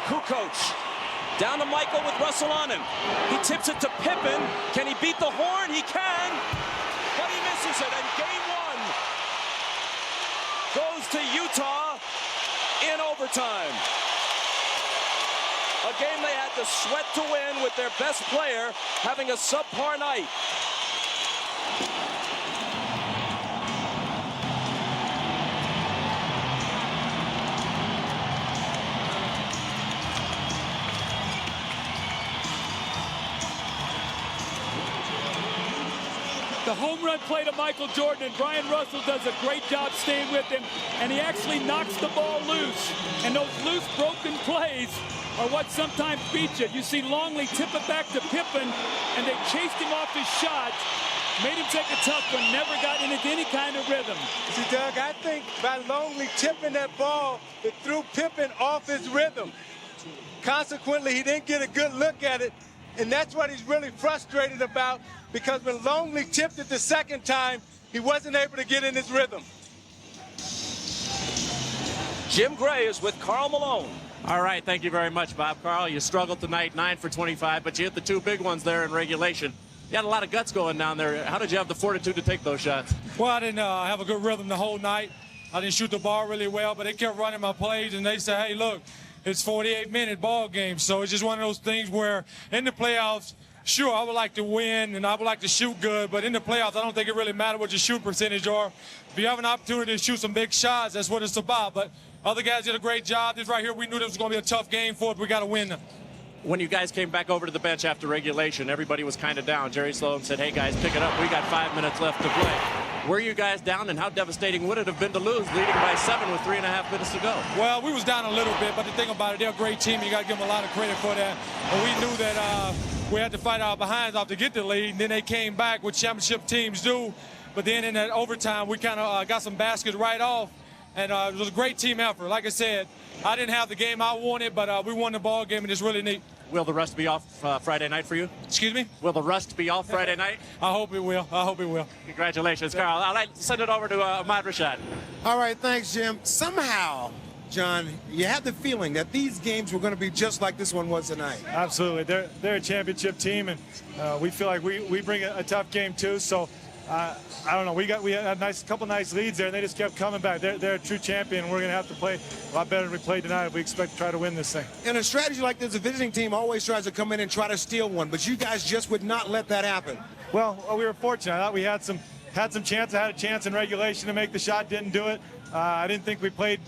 Kukoč down to Michael with Russell on him. He tips it to Pippen. Can he beat the horn? He can, but he misses it. And game one goes to Utah in overtime. A game they had to sweat to win with their best player having a subpar night. The home run play to Michael Jordan, and Brian Russell does a great job staying with him, and he actually knocks the ball loose. And those loose, broken plays are what sometimes beat you. You see Longley tip it back to Pippen, and they chased him off his shot, made him take a tough one, never got into any kind of rhythm. See, Doug, I think by Longley tipping that ball, it threw Pippen off his rhythm. Consequently, he didn't get a good look at it, and that's what he's really frustrated about, because when Longley tipped it the second time, he wasn't able to get in his rhythm. Jim Gray is with Karl Malone. All right, thank you very much, Bob. Karl, you struggled tonight, 9 for 25, but you hit the two big ones there in regulation. You had a lot of guts going down there. How did you have the fortitude to take those shots? Well, I didn't have a good rhythm the whole night. I didn't shoot the ball really well, but they kept running my plays, and they said, hey, look, it's 48-minute ball game. So it's just one of those things where in the playoffs, sure, I would like to win and I would like to shoot good, but in the playoffs, I don't think it really matters what your shoot percentage are. If you have an opportunity to shoot some big shots, that's what it's about. But other guys did a great job. This right here, we knew this was going to be a tough game for us. We got to win them. When you guys came back over to the bench after regulation, everybody was kind of down. Jerry Sloan said, hey, guys, pick it up. We got 5 minutes left to play. Were you guys down, and how devastating would it have been to lose, leading by 7 with 3.5 minutes to go? Well, we was down a little bit, but the thing about it, they're a great team. You got to give them a lot of credit for that. And we knew that we had to fight our behinds off to get the lead, and then they came back, which championship teams do. But then in that overtime, we kind of got some baskets right off, and it was a great team effort. Like I said, I didn't have the game I wanted, but we won the ball game, and it's really neat. Will the rust be off Friday night for you? Excuse me? Will the rust be off Friday night? I hope it will. I hope it will. Congratulations, Karl. I'll send it over to Ahmad Rashad. All right, thanks, Jim. Somehow, John, you had the feeling that these games were going to be just like this one was tonight. Absolutely. They're a championship team, and we feel like we bring a tough game too. So I don't know. We had a couple nice leads there, and they just kept coming back. They're a true champion, and we're going to have to play a lot better than we played tonight if we expect to try to win this thing. In a strategy like this, a visiting team always tries to come in and try to steal one, but you guys just would not let that happen. Well, we were fortunate. I thought we had some chance. I had a chance in regulation to make the shot, didn't do it. I didn't think we played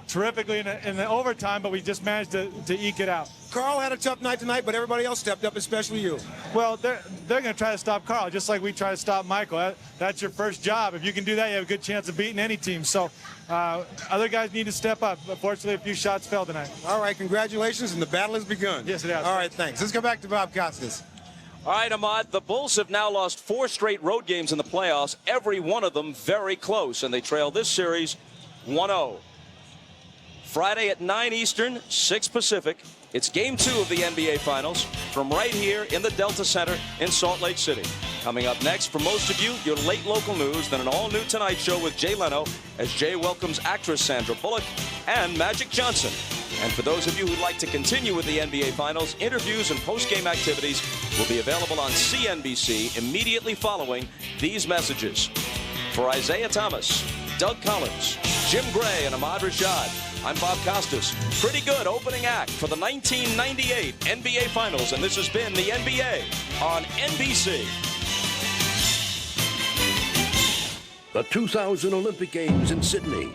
terrifically in the overtime, but we just managed to eke it out. Karl had a tough night tonight, but everybody else stepped up, especially you. Well, they're going to try to stop Karl, just like we try to stop Michael. That's your first job. If you can do that, you have a good chance of beating any team. So other guys need to step up. Fortunately, a few shots fell tonight. All right, congratulations, and the battle has begun. Yes, it has. All right, thanks. Let's go back to Bob Costas. All right, Ahmad, the Bulls have now lost 4 straight road games in the playoffs, every one of them very close, and they trail this series 1-0. Friday at 9 Eastern, 6 Pacific. It's Game 2 of the NBA Finals from right here in the Delta Center in Salt Lake City. Coming up next, for most of you, your late local news, then an all-new Tonight Show with Jay Leno as Jay welcomes actress Sandra Bullock and Magic Johnson. And for those of you who'd like to continue with the NBA Finals, interviews and post-game activities will be available on CNBC immediately following these messages. For Isaiah Thomas, Doug Collins, Jim Gray, and Ahmad Rashad, I'm Bob Costas. Pretty good opening act for the 1998 NBA Finals, and this has been the NBA on NBC. The 2000 Olympic Games in Sydney.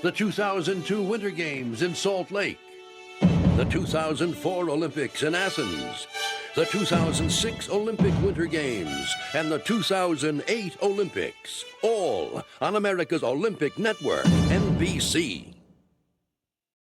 The 2002 Winter Games in Salt Lake. The 2004 Olympics in Athens. The 2006 Olympic Winter Games. And the 2008 Olympics. All on America's Olympic Network, NBC.